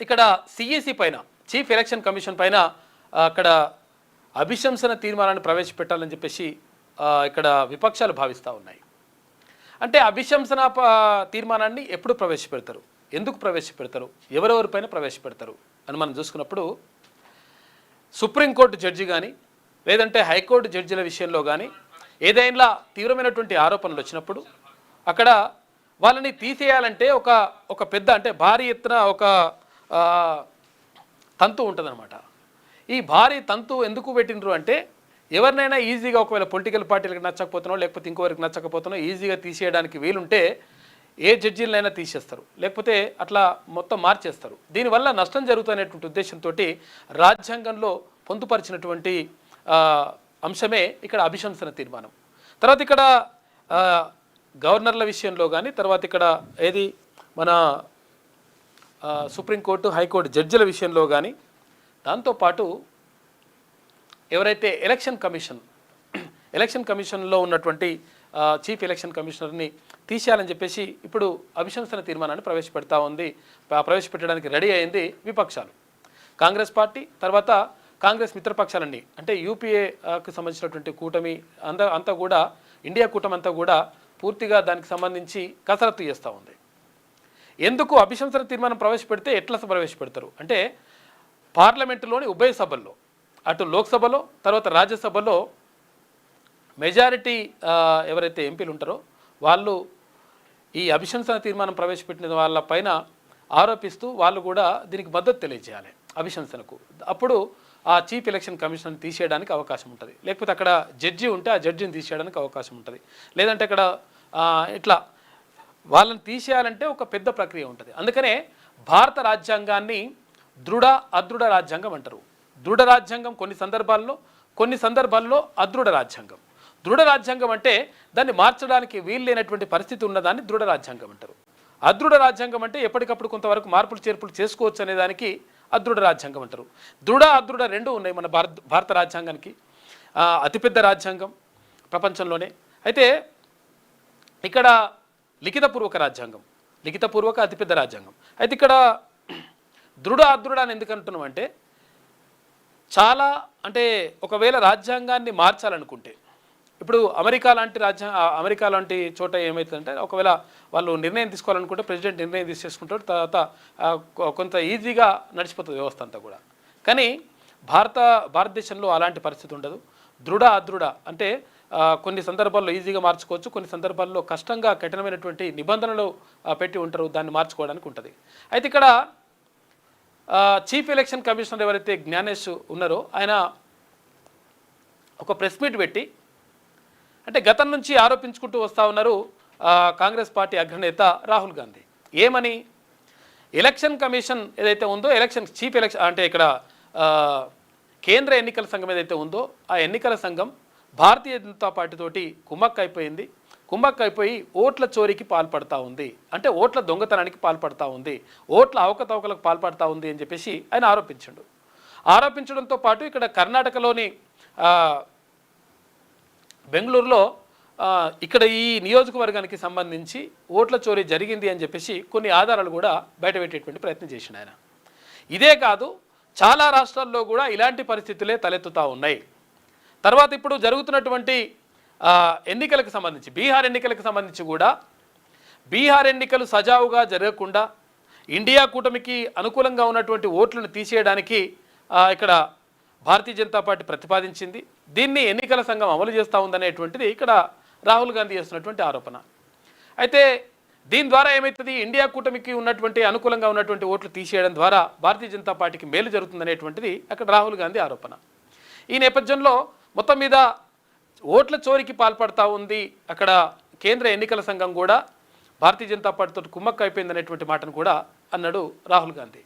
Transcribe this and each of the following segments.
ఇక్కడ సిఈసి పైన chief election commission పైన అక్కడ అభిశంసన తీర్మానాన్ని ప్రవేశపెట్టాలని చెప్పేసి ఇక్కడ విపక్షాలు భావిస్తూ ఉన్నాయి. అంటే అభిశంసన తీర్మానాన్ని ఎప్పుడు ప్రవేశపెడతారు, ఎందుకు ప్రవేశపెడతారు, ఎవరెవరిపైన ప్రవేశపెడతారు అని మనం చూసుకున్నప్పుడు సుప్రీంకోర్టు జడ్జి కానీ లేదంటే హైకోర్టు జడ్జిల విషయంలో కానీ ఏదైనా తీవ్రమైనటువంటి ఆరోపణలు వచ్చినప్పుడు అక్కడ వాళ్ళని తీసేయాలంటే ఒక పెద్ద అంటే భారీ ఎత్తున ఒక తంతు ఉంటుందన్నమాట. ఈ భారీ తంతు ఎందుకు పెట్టినరు అంటే ఎవరినైనా ఈజీగా ఒకవేళ పొలిటికల్ పార్టీలకు నచ్చకపోతున్నావు లేకపోతే ఇంకోవరికి నచ్చకపోతున్నావు ఈజీగా తీసేయడానికి వీలుంటే ఏ జడ్జీలనైనా తీసేస్తారు, లేకపోతే అట్లా మొత్తం మార్చేస్తారు. దీనివల్ల నష్టం జరుగుతున్నటువంటి ఉద్దేశంతో రాజ్యాంగంలో పొందుపరిచినటువంటి అంశమే ఇక్కడ అభిశంసన తీర్మానం. తర్వాత ఇక్కడ గవర్నర్ల విషయంలో కానీ తర్వాత ఇక్కడ ఏది మన సుప్రీంకోర్టు హైకోర్టు జడ్జిల విషయంలో కానీ దాంతోపాటు ఎవరైతే ఎలక్షన్ కమిషన్లో ఉన్నటువంటి చీఫ్ ఎలక్షన్ కమిషనర్ని తీసేయాలని చెప్పేసి ఇప్పుడు అభిశంసన తీర్మానాన్ని ప్రవేశపెట్టడానికి రెడీ అయింది విపక్షాలు. కాంగ్రెస్ పార్టీ తర్వాత కాంగ్రెస్ మిత్రపక్షాలన్నీ అంటే యూపీఏకు సంబంధించినటువంటి కూటమి అంతా కూడా ఇండియా కూటమి అంతా కూడా పూర్తిగా దానికి సంబంధించి కసరత్తు చేస్తూ ఉంది. ఎందుకు అభిశంసన తీర్మానం ప్రవేశపెడితే ఎట్లా ప్రవేశపెడతారు అంటే పార్లమెంటులోని ఉభయ సభల్లో అటు లోక్సభలో తర్వాత రాజ్యసభలో మెజారిటీ ఎవరైతే ఎంపీలు ఉంటారో వాళ్ళు ఈ అభిశంసన తీర్మానం ప్రవేశపెట్టిన వాళ్ళ పైన ఆరోపిస్తూ వాళ్ళు కూడా దీనికి మద్దతు తెలియజేయాలి అభిశంసనకు. అప్పుడు ఆ చీఫ్ ఎలక్షన్ కమిషనర్ని తీసేయడానికి అవకాశం ఉంటుంది, లేకపోతే అక్కడ జడ్జి ఉంటే ఆ జడ్జిని తీసేయడానికి అవకాశం ఉంటుంది, లేదంటే అక్కడ ఇట్లా వాళ్ళని తీసేయాలంటే ఒక పెద్ద ప్రక్రియ ఉంటుంది. అందుకనే భారత రాజ్యాంగాన్ని దృఢ అదృఢ రాజ్యాంగం అంటారు. దృఢ రాజ్యాంగం కొన్ని సందర్భాల్లో అదృఢ రాజ్యాంగం. దృఢ రాజ్యాంగం అంటే దాన్ని మార్చడానికి వీలు లేనటువంటి పరిస్థితి ఉన్నదాన్ని దృఢ రాజ్యాంగం అంటారు. అదృఢ రాజ్యాంగం అంటే ఎప్పటికప్పుడు కొంతవరకు మార్పులు చేర్పులు చేసుకోవచ్చు అనే దానికి అదృఢ రాజ్యాంగం అంటారు. దృఢ అదృఢ రెండు ఉన్నాయి మన భారత రాజ్యాంగానికి. అతిపెద్ద రాజ్యాంగం ప్రపంచంలోనే. అయితే ఇక్కడ లిఖితపూర్వక అతిపెద్ద రాజ్యాంగం. అయితే ఇక్కడ దృఢ అదృఢ అని ఎందుకు అంటున్నాం అంటే చాలా అంటే ఒకవేళ రాజ్యాంగాన్ని మార్చాలనుకుంటే ఇప్పుడు అమెరికా లాంటి చోట ఏమవుతుందంటే ఒకవేళ వాళ్ళు నిర్ణయం తీసుకోవాలనుకుంటే ప్రెసిడెంట్ నిర్ణయం తీసేసుకుంటారు, తర్వాత కొంత ఈజీగా నడిచిపోతుంది వ్యవస్థ అంతా కూడా. కానీ భారతదేశంలో అలాంటి పరిస్థితి ఉండదు. దృఢ అదృఢ అంటే కొన్ని సందర్భాల్లో ఈజీగా మార్చుకోవచ్చు, కొన్ని సందర్భాల్లో కష్టంగా కఠినమైనటువంటి నిబంధనలు పెట్టి ఉంటారు, దాన్ని మార్చుకోవడానికి ఉంటుంది. అయితే ఇక్కడ చీఫ్ ఎలక్షన్ కమిషనర్ ఎవరైతే జ్ఞానేష్ ఉన్నారో ఆయన ఒక ప్రెస్ మీట్ పెట్టి అంటే గతం నుంచి ఆరోపించుకుంటూ వస్తూ ఉన్నారు కాంగ్రెస్ పార్టీ అగ్రనేత రాహుల్ గాంధీ. ఏమని ఎలక్షన్ కమిషన్ ఏదైతే ఉందో చీఫ్ ఎలక్షన్ అంటే ఇక్కడ కేంద్ర ఎన్నికల సంఘం ఏదైతే ఉందో ఆ ఎన్నికల సంఘం భారతీయ జనతా పార్టీతోటి కుమ్మక్కైపోయి ఓట్ల చోరీకి పాల్పడతా ఉంది, అంటే ఓట్ల దొంగతనానికి పాల్పడతా ఉంది, ఓట్ల అవకతవకలకు పాల్పడతా ఉంది అని చెప్పేసి ఆయన ఆరోపించడంతో పాటు ఇక్కడ కర్ణాటకలోని బెంగళూరులో ఇక్కడ ఈ నియోజకవర్గానికి సంబంధించి ఓట్ల చోరీ జరిగింది అని చెప్పేసి కొన్ని ఆధారాలు కూడా బయటపెట్టేటువంటి ప్రయత్నం చేసిండు ఆయన. ఇదే కాదు చాలా రాష్ట్రాల్లో కూడా ఇలాంటి పరిస్థితులే తలెత్తుతూ ఉన్నాయి. తర్వాత ఇప్పుడు జరుగుతున్నటువంటి ఎన్నికలకు సంబంధించి బీహార్ ఎన్నికలకు సంబంధించి కూడా బీహార్ ఎన్నికలు సజావుగా జరగకుండా ఇండియా కూటమికి అనుకూలంగా ఉన్నటువంటి ఓట్లను తీసేయడానికి ఇక్కడ భారతీయ జనతా పార్టీ ప్రతిపాదించింది. దీన్ని ఎన్నికల సంఘం అమలు చేస్తూ ఉందనేటువంటిది ఇక్కడ రాహుల్ గాంధీ చేస్తున్నటువంటి ఆరోపణ. అయితే దీని ద్వారా ఏమవుతుంది, ఇండియా కూటమికి ఉన్నటువంటి అనుకూలంగా ఉన్నటువంటి ఓట్లు తీసేయడం ద్వారా భారతీయ జనతా పార్టీకి మేలు జరుగుతుందనేటువంటిది అక్కడ రాహుల్ గాంధీ ఆరోపణ. ఈ నేపథ్యంలో మొత్తం మీద ఓట్ల చోరీకి పాల్పడతా ఉంది అక్కడ కేంద్ర ఎన్నికల సంఘం కూడా భారతీయ జనతా పార్టీతో కుమ్మక్క అయిపోయిందనేటువంటి మాటను కూడా అన్నాడు రాహుల్ గాంధీ.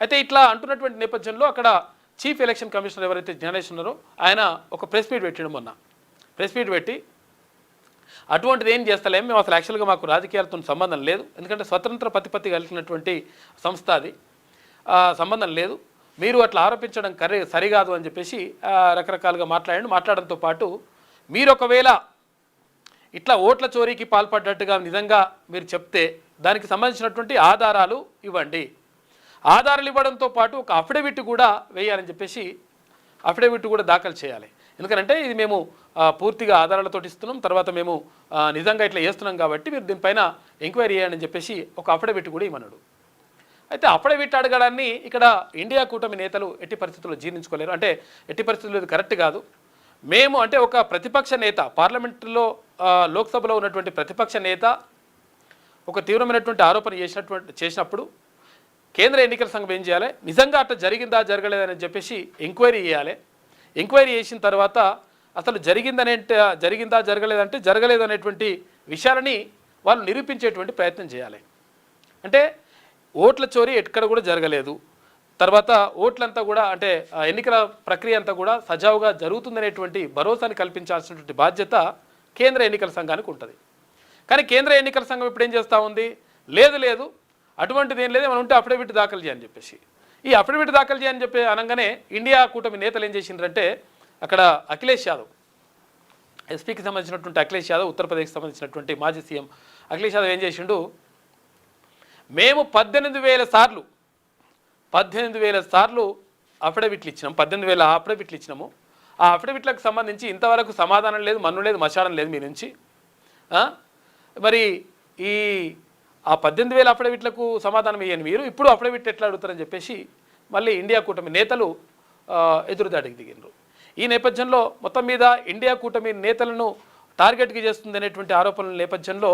అయితే ఇట్లా అంటున్నటువంటి నేపథ్యంలో అక్కడ చీఫ్ ఎలక్షన్ కమిషనర్ ఎవరైతే జ్ఞానేష్ ఉన్నారో ఆయన ఒక ప్రెస్ మీట్ పెట్టిండు. మొన్న ప్రెస్ మీట్ పెట్టి అటువంటిది ఏం చేస్తలేం, మేము అసలు యాక్చువల్గా మాకు రాజకీయాలతో సంబంధం లేదు, ఎందుకంటే స్వతంత్ర ప్రతిపత్తి కలిగినటువంటి సంస్థ అది, సంబంధం లేదు, మీరు అట్లా ఆరోపించడం సరికాదు అని చెప్పేసి రకరకాలుగా మాట్లాడడంతో పాటు మీరు ఒకవేళ ఇట్లా ఓట్ల చోరీకి పాల్పడ్డట్టుగా నిజంగా మీరు చెప్తే దానికి సంబంధించినటువంటి ఆధారాలు ఇవ్వండి, ఆధారాలు ఇవ్వడంతో పాటు ఒక అఫిడవిట్ కూడా వేయాలని చెప్పేసి అఫిడవిట్ కూడా దాఖలు చేయాలి. ఎందుకంటే ఇది మేము పూర్తిగా ఆధారాలతో ఇస్తున్నాం, తర్వాత మేము నిజంగా ఇట్లా చేస్తున్నాం కాబట్టి మీరు దీనిపైన ఎంక్వైరీ చేయాలని చెప్పేసి ఒక అఫిడవిట్ కూడా ఇవ్వన్నాడు. అయితే అఫిడవిట్ అడగడాన్ని ఇక్కడ ఇండియా కూటమి నేతలు ఎట్టి పరిస్థితుల్లో జీర్ణించుకోలేరు. అంటే ఎట్టి పరిస్థితుల్లో ఇది కరెక్ట్ కాదు. మేము అంటే ఒక ప్రతిపక్ష నేత, పార్లమెంటులో లోక్సభలో ఉన్నటువంటి ప్రతిపక్ష నేత ఒక తీవ్రమైనటువంటి ఆరోపణ చేసినప్పుడు కేంద్ర ఎన్నికల సంఘం ఏం చేయాలి, నిజంగా అట్లా జరిగిందా జరగలేదని చెప్పేసి ఎంక్వైరీ చేయాలి. ఎంక్వైరీ చేసిన తర్వాత అసలు జరిగిందా జరగలేదంటే జరగలేదు అనేటువంటి విషయాలని వాళ్ళు నిరూపించేటువంటి ప్రయత్నం చేయాలి. అంటే ఓట్ల చోరీ ఎక్కడ కూడా జరగలేదు, తర్వాత ఓట్లంతా కూడా అంటే ఎన్నికల ప్రక్రియ అంతా కూడా సజావుగా జరుగుతుందనేటువంటి భరోసాని కల్పించాల్సినటువంటి బాధ్యత కేంద్ర ఎన్నికల సంఘానికి ఉంటుంది. కానీ కేంద్ర ఎన్నికల సంఘం ఇప్పుడు ఏం చేస్తూ ఉంది, లేదు అటువంటిది ఏం లేదు, మనం ఉంటే అఫిడవిట్ దాఖలు చేయని చెప్పేసి ఈ అఫిడవిట్ దాఖలు చేయని చెప్పి అనగానే ఇండియా కూటమి నేతలు ఏం చేసిండ్రంటే అక్కడ అఖిలేష్ యాదవ్, ఎస్పీకి సంబంధించినటువంటి అఖిలేష్ యాదవ్, ఉత్తరప్రదేశ్కి సంబంధించినటువంటి మాజీ సీఎం అఖిలేష్ యాదవ్ ఏం చేసిండు, మేము 18,000 సార్లు అఫిడవిట్లు ఇచ్చినాం, 18,000 అఫిడవిట్లు ఇచ్చినాము. ఆ అఫిడవిట్లకు సంబంధించి ఇంతవరకు సమాధానం లేదు, మన్ను లేదు, మశానం లేదు మీ నుంచి. మరి ఈ 18,000 అఫిడవిట్లకు సమాధానం ఇవ్వని మీరు ఇప్పుడు అఫిడవిట్ ఎట్లా అడుగుతారని చెప్పేసి మళ్ళీ ఇండియా కూటమి నేతలు ఎదురుదాడికి దిగినారు. ఈ నేపథ్యంలో మొత్తం మీద ఇండియా కూటమి నేతలను టార్గెట్గా చేస్తుంది అనేటువంటి ఆరోపణల నేపథ్యంలో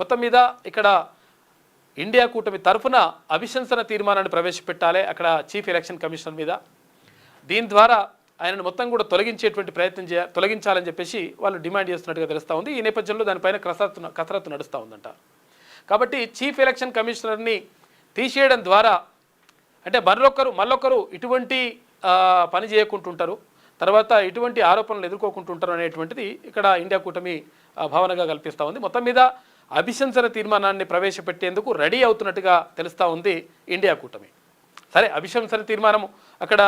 మొత్తం మీద ఇక్కడ ఇండియా కూటమి తరఫున అభిశంసన తీర్మానాన్ని ప్రవేశపెట్టాలి అక్కడ చీఫ్ ఎలక్షన్ కమిషనర్ మీద. దీని ద్వారా ఆయనను మొత్తం కూడా తొలగించాలని చెప్పేసి వాళ్ళు డిమాండ్ చేస్తున్నట్టుగా తెలుస్తూ ఉంది. ఈ నేపథ్యంలో దానిపైన కసరత్తు నడుస్తూ ఉందంట. కాబట్టి చీఫ్ ఎలక్షన్ కమిషనర్ని తీసేయడం ద్వారా అంటే మళ్ళొక్కరు ఇటువంటి పని చేయకుంటుంటారు, తర్వాత ఇటువంటి ఆరోపణలు ఎదుర్కోకుంటుంటారు అనేటువంటిది ఇక్కడ ఇండియా కూటమి భావనగా కల్పిస్తూ ఉంది. మొత్తం మీద అభిశంసన తీర్మానాన్ని ప్రవేశపెట్టేందుకు రెడీ అవుతున్నట్టుగా తెలుస్తూ ఉంది ఇండియా కూటమి. సరే, అభిశంసన తీర్మానం అక్కడ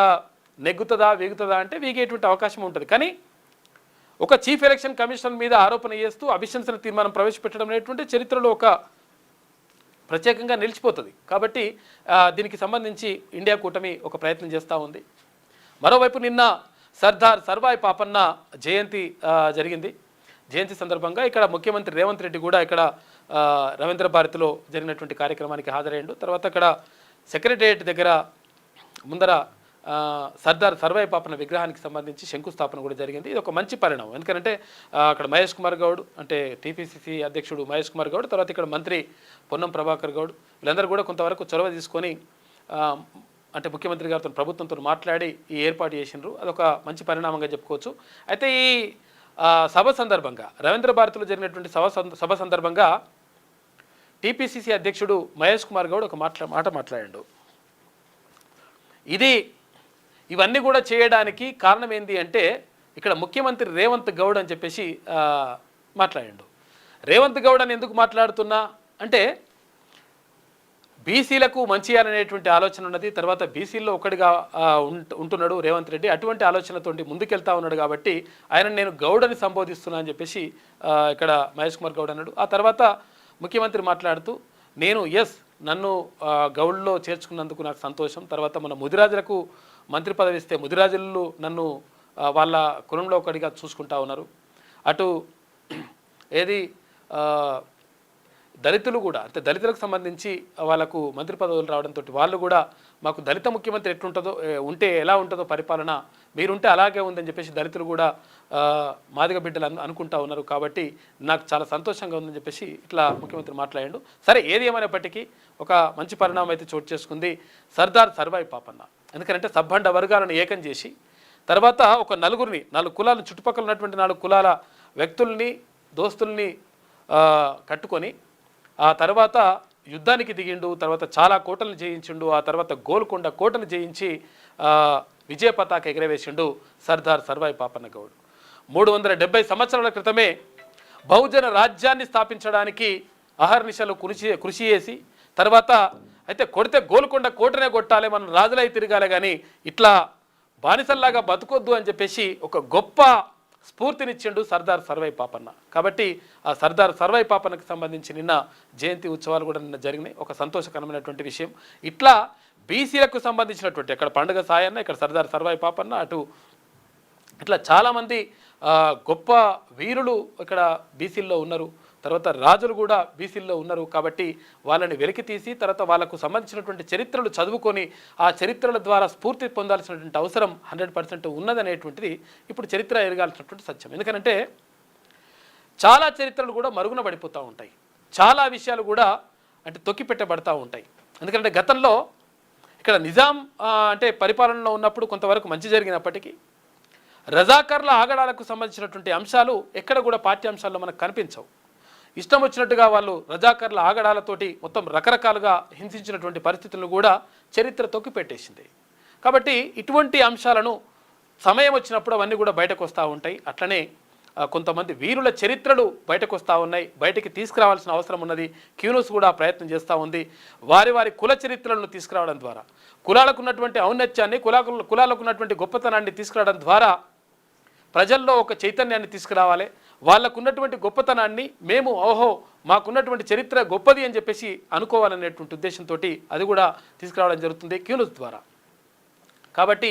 నెగ్గుతుందా వీగుతుందా అంటే వీగేటువంటి అవకాశం ఉంటుంది. కానీ ఒక చీఫ్ ఎలక్షన్ కమిషన్ మీద ఆరోపణ చేస్తూ అభిశంసన తీర్మానం ప్రవేశపెట్టడం అనేటువంటి చరిత్రలో ఒక ప్రత్యేకంగా నిలిచిపోతుంది. కాబట్టి దీనికి సంబంధించి ఇండియా కూటమి ఒక ప్రయత్నం చేస్తూ ఉంది. మరోవైపు నిన్న సర్దార్ సర్వాయి పాపన్న జయంతి జరిగింది. జయంతి సందర్భంగా ఇక్కడ ముఖ్యమంత్రి రేవంత్ రెడ్డి కూడా ఇక్కడ రవీంద్ర భారతిలో జరిగినటువంటి కార్యక్రమానికి హాజరయ్యాడు. తర్వాత అక్కడ సెక్రటేరియట్ దగ్గర ముందర సర్దార్ సర్వాయి పాపన్న విగ్రహానికి సంబంధించి శంకుస్థాపన కూడా జరిగింది. ఇది ఒక మంచి పరిణామం. ఎందుకంటే అక్కడ మహేష్ కుమార్ గౌడ్ అంటే టీపీసీసీ అధ్యక్షుడు మహేష్ కుమార్ గౌడ్, తర్వాత ఇక్కడ మంత్రి పొన్నం ప్రభాకర్ గౌడ్ వీళ్ళందరూ కూడా కొంతవరకు చొరవ తీసుకొని అంటే ముఖ్యమంత్రి గారితో ప్రభుత్వంతో మాట్లాడి ఈ ఏర్పాటు చేసినారు. అదొక మంచి పరిణామంగా చెప్పుకోవచ్చు. అయితే ఈ సభ సందర్భంగా రవీంద్ర భారతిలో జరిగినటువంటి సభ సందర్భంగా టీపీసీసీ అధ్యక్షుడు మహేష్ కుమార్ గౌడ్ ఒక మాట మాట్లాడాడు. ఇవన్నీ కూడా చేయడానికి కారణం ఏంటి అంటే ఇక్కడ ముఖ్యమంత్రి రేవంత్ గౌడ్ అని చెప్పేసి మాట్లాడాడు. రేవంత్ గౌడ్ అని ఎందుకు మాట్లాడుతున్నా అంటే బీసీలకు మంచి చేయాలనేటువంటి ఆలోచన ఉన్నది. తర్వాత బీసీల్లో ఒకటిగా ఉంటున్నాడు రేవంత్ రెడ్డి. అటువంటి ఆలోచనతో ముందుకెళ్తా ఉన్నాడు కాబట్టి ఆయన నేను గౌడ్ అని సంబోధిస్తున్నా అని చెప్పేసి ఇక్కడ మహేష్ కుమార్ గౌడ్ అన్నాడు. ఆ తర్వాత ముఖ్యమంత్రి మాట్లాడుతూ నన్ను గౌడ్లో చేర్చుకున్నందుకు నాకు సంతోషం. తర్వాత మన ముదిరాజులకు మంత్రి పదవి ఇస్తే ముదిరాజులు నన్ను వాళ్ళ కులంలో ఒకటిగా చూసుకుంటా ఉన్నారు. అటు ఏది దళితులు కూడా అంటే దళితులకు సంబంధించి వాళ్ళకు మంత్రి పదవులు రావడంతో వాళ్ళు కూడా మాకు దళిత ముఖ్యమంత్రి ఉంటే ఎలా ఉంటుందో పరిపాలన మీరుంటే అలాగే ఉందని చెప్పేసి దళితులు కూడా మాదిగ బిడ్డలు అనుకుంటా ఉన్నారు. కాబట్టి నాకు చాలా సంతోషంగా ఉందని చెప్పేసి ఇట్లా ముఖ్యమంత్రి మాట్లాడాడు. సరే, ఏది ఏమైనప్పటికీ ఒక మంచి పరిణామం అయితే చోటు చేసుకుంది సర్దార్ సర్వాయి పాపన్న. ఎందుకంటే సబ్బండ వర్గాలను ఏకం చేసి తర్వాత ఒక 4 కులాలు చుట్టుపక్కల ఉన్నటువంటి 4 కులాల వ్యక్తుల్ని దోస్తుల్ని కట్టుకొని ఆ తర్వాత యుద్ధానికి దిగిండు. తర్వాత చాలా కోటలను జయించిండు. ఆ తర్వాత గోల్కొండ కోటను జయించి విజయ పతాక ఎగరవేసిండు సర్దార్ సర్వాయి పాపన్న గౌడ్. 370 సంవత్సరాల క్రితమే బహుజన రాజ్యాన్ని స్థాపించడానికి అహర్నిశలు కృషి చేసి తర్వాత అయితే కొడితే గోల్కొండ కోటనే కొట్టాలి, మనం రాజులై తిరగాలి, కానీ ఇట్లా బానిసల్లాగా బతుకొద్దు అని చెప్పేసి ఒక గొప్ప స్ఫూర్తినిచ్చిండు సర్దార్ సర్వాయి పాపన్న. కాబట్టి ఆ సర్దార్ సర్వాయి పాపన్నకు సంబంధించి నిన్న జయంతి ఉత్సవాలు కూడా నిన్న జరిగినాయి. ఒక సంతోషకరమైనటువంటి విషయం. ఇట్లా బీసీలకు సంబంధించినటువంటి అక్కడ పండుగ సాయన్న, ఇక్కడ సర్దార్ సర్వాయి పాపన్న, అటు ఇట్లా చాలామంది గొప్ప వీరులు ఇక్కడ బీసీల్లో ఉన్నారు. తర్వాత రాజులు కూడా బీసీల్లో ఉన్నారు. కాబట్టి వాళ్ళని వెలికి తీసి తర్వాత వాళ్ళకు సంబంధించినటువంటి చరిత్రలు చదువుకొని ఆ చరిత్రల ద్వారా స్ఫూర్తి పొందాల్సినటువంటి అవసరం 100% ఉన్నదనేటువంటిది ఇప్పుడు చరిత్ర ఎరగాల్సినటువంటి సత్యం. ఎందుకంటే చాలా చరిత్రలు కూడా మరుగున పడిపోతూ ఉంటాయి, చాలా విషయాలు కూడా అంటే తొక్కిపెట్టబడతా ఉంటాయి. ఎందుకంటే గతంలో ఇక్కడ నిజాం అంటే పరిపాలనలో ఉన్నప్పుడు కొంతవరకు మంచి జరిగినప్పటికీ రజాకర్ల ఆగడాలకు సంబంధించినటువంటి అంశాలు ఎక్కడ కూడా పాఠ్యాంశాల్లో మనకు కనిపించవు. ఇష్టం వచ్చినట్టుగా వాళ్ళు రజాకర్ల ఆగడాలతోటి మొత్తం రకరకాలుగా హింసించినటువంటి పరిస్థితులను కూడా చరిత్ర తొక్కిపెట్టేసింది. కాబట్టి ఇటువంటి అంశాలను సమయం వచ్చినప్పుడు అవన్నీ కూడా బయటకు వస్తూ ఉంటాయి. అట్లనే కొంతమంది వీరుల చరిత్రలు బయటకు వస్తూ ఉన్నాయి, బయటికి తీసుకురావాల్సిన అవసరం ఉన్నది. క్యూనూస్ కూడా ప్రయత్నం చేస్తూ ఉంది. వారి వారి కుల చరిత్రలను తీసుకురావడం ద్వారా కులాలకు ఉన్నటువంటి ఔన్నత్యాన్ని, కులాలకు ఉన్నటువంటి గొప్పతనాన్ని తీసుకురావడం ద్వారా ప్రజల్లో ఒక చైతన్యాన్ని తీసుకురావాలి. వాళ్ళకు ఉన్నటువంటి గొప్పతనాన్ని మేము ఓహో మాకున్నటువంటి చరిత్ర గొప్పది అని చెప్పేసి అనుకోవాలనేటువంటి ఉద్దేశంతో అది కూడా తీసుకురావడం జరుగుతుంది క్యూనూస్ ద్వారా. కాబట్టి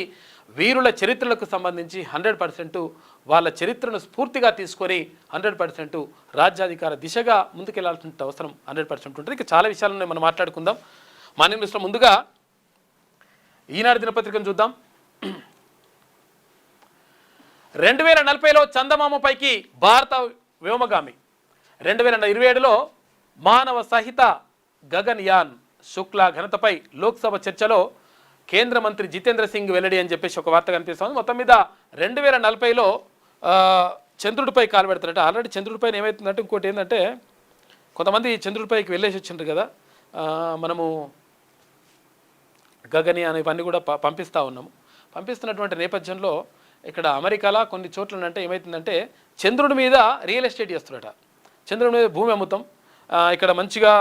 వీరుల చరిత్రలకు సంబంధించి 100% వాళ్ళ చరిత్రను స్ఫూర్తిగా తీసుకొని 100% రాజ్యాధికార దిశగా ముందుకెళ్లాల్సిన అవసరం 100% ఉంటుంది. ఇక చాలా విషయాలను మనం మాట్లాడుకుందాం. మాన్య మినిస్టర్, ముందుగా ఈనాడు దినపత్రికను చూద్దాం. 2040లో చందమామపైకి భారత వ్యోమగామి, 2027లో మానవ సహిత గగన్యాన్ శుక్లా ఘనతపై లోక్సభ చర్చలో కేంద్ర మంత్రి జితేంద్ర సింగ్ వెల్లడి అని చెప్పేసి ఒక వార్త కనిపిస్తుంది. మొత్తం మీద 2040లో చంద్రుడిపై కాలు పెడతారట. ఆల్రెడీ చంద్రుడిపైన ఏమవుతుందంటే ఇంకోటి ఏంటంటే కొంతమంది చంద్రుడిపైకి వెళ్ళేసి వచ్చిండ్రు కదా, మనము గగన్యాన్ ఇవన్నీ కూడా పంపిస్తూ ఉన్నాము. పంపిస్తున్నటువంటి నేపథ్యంలో ఇక్కడ అమెరికాలో కొన్ని చోట్ల అంటే ఏమవుతుందంటే చంద్రుడి మీద రియల్ ఎస్టేట్ చేస్తున్నారట. చంద్రుడి మీద భూమి అమ్ముతాం, ఇక్కడ మంచిగా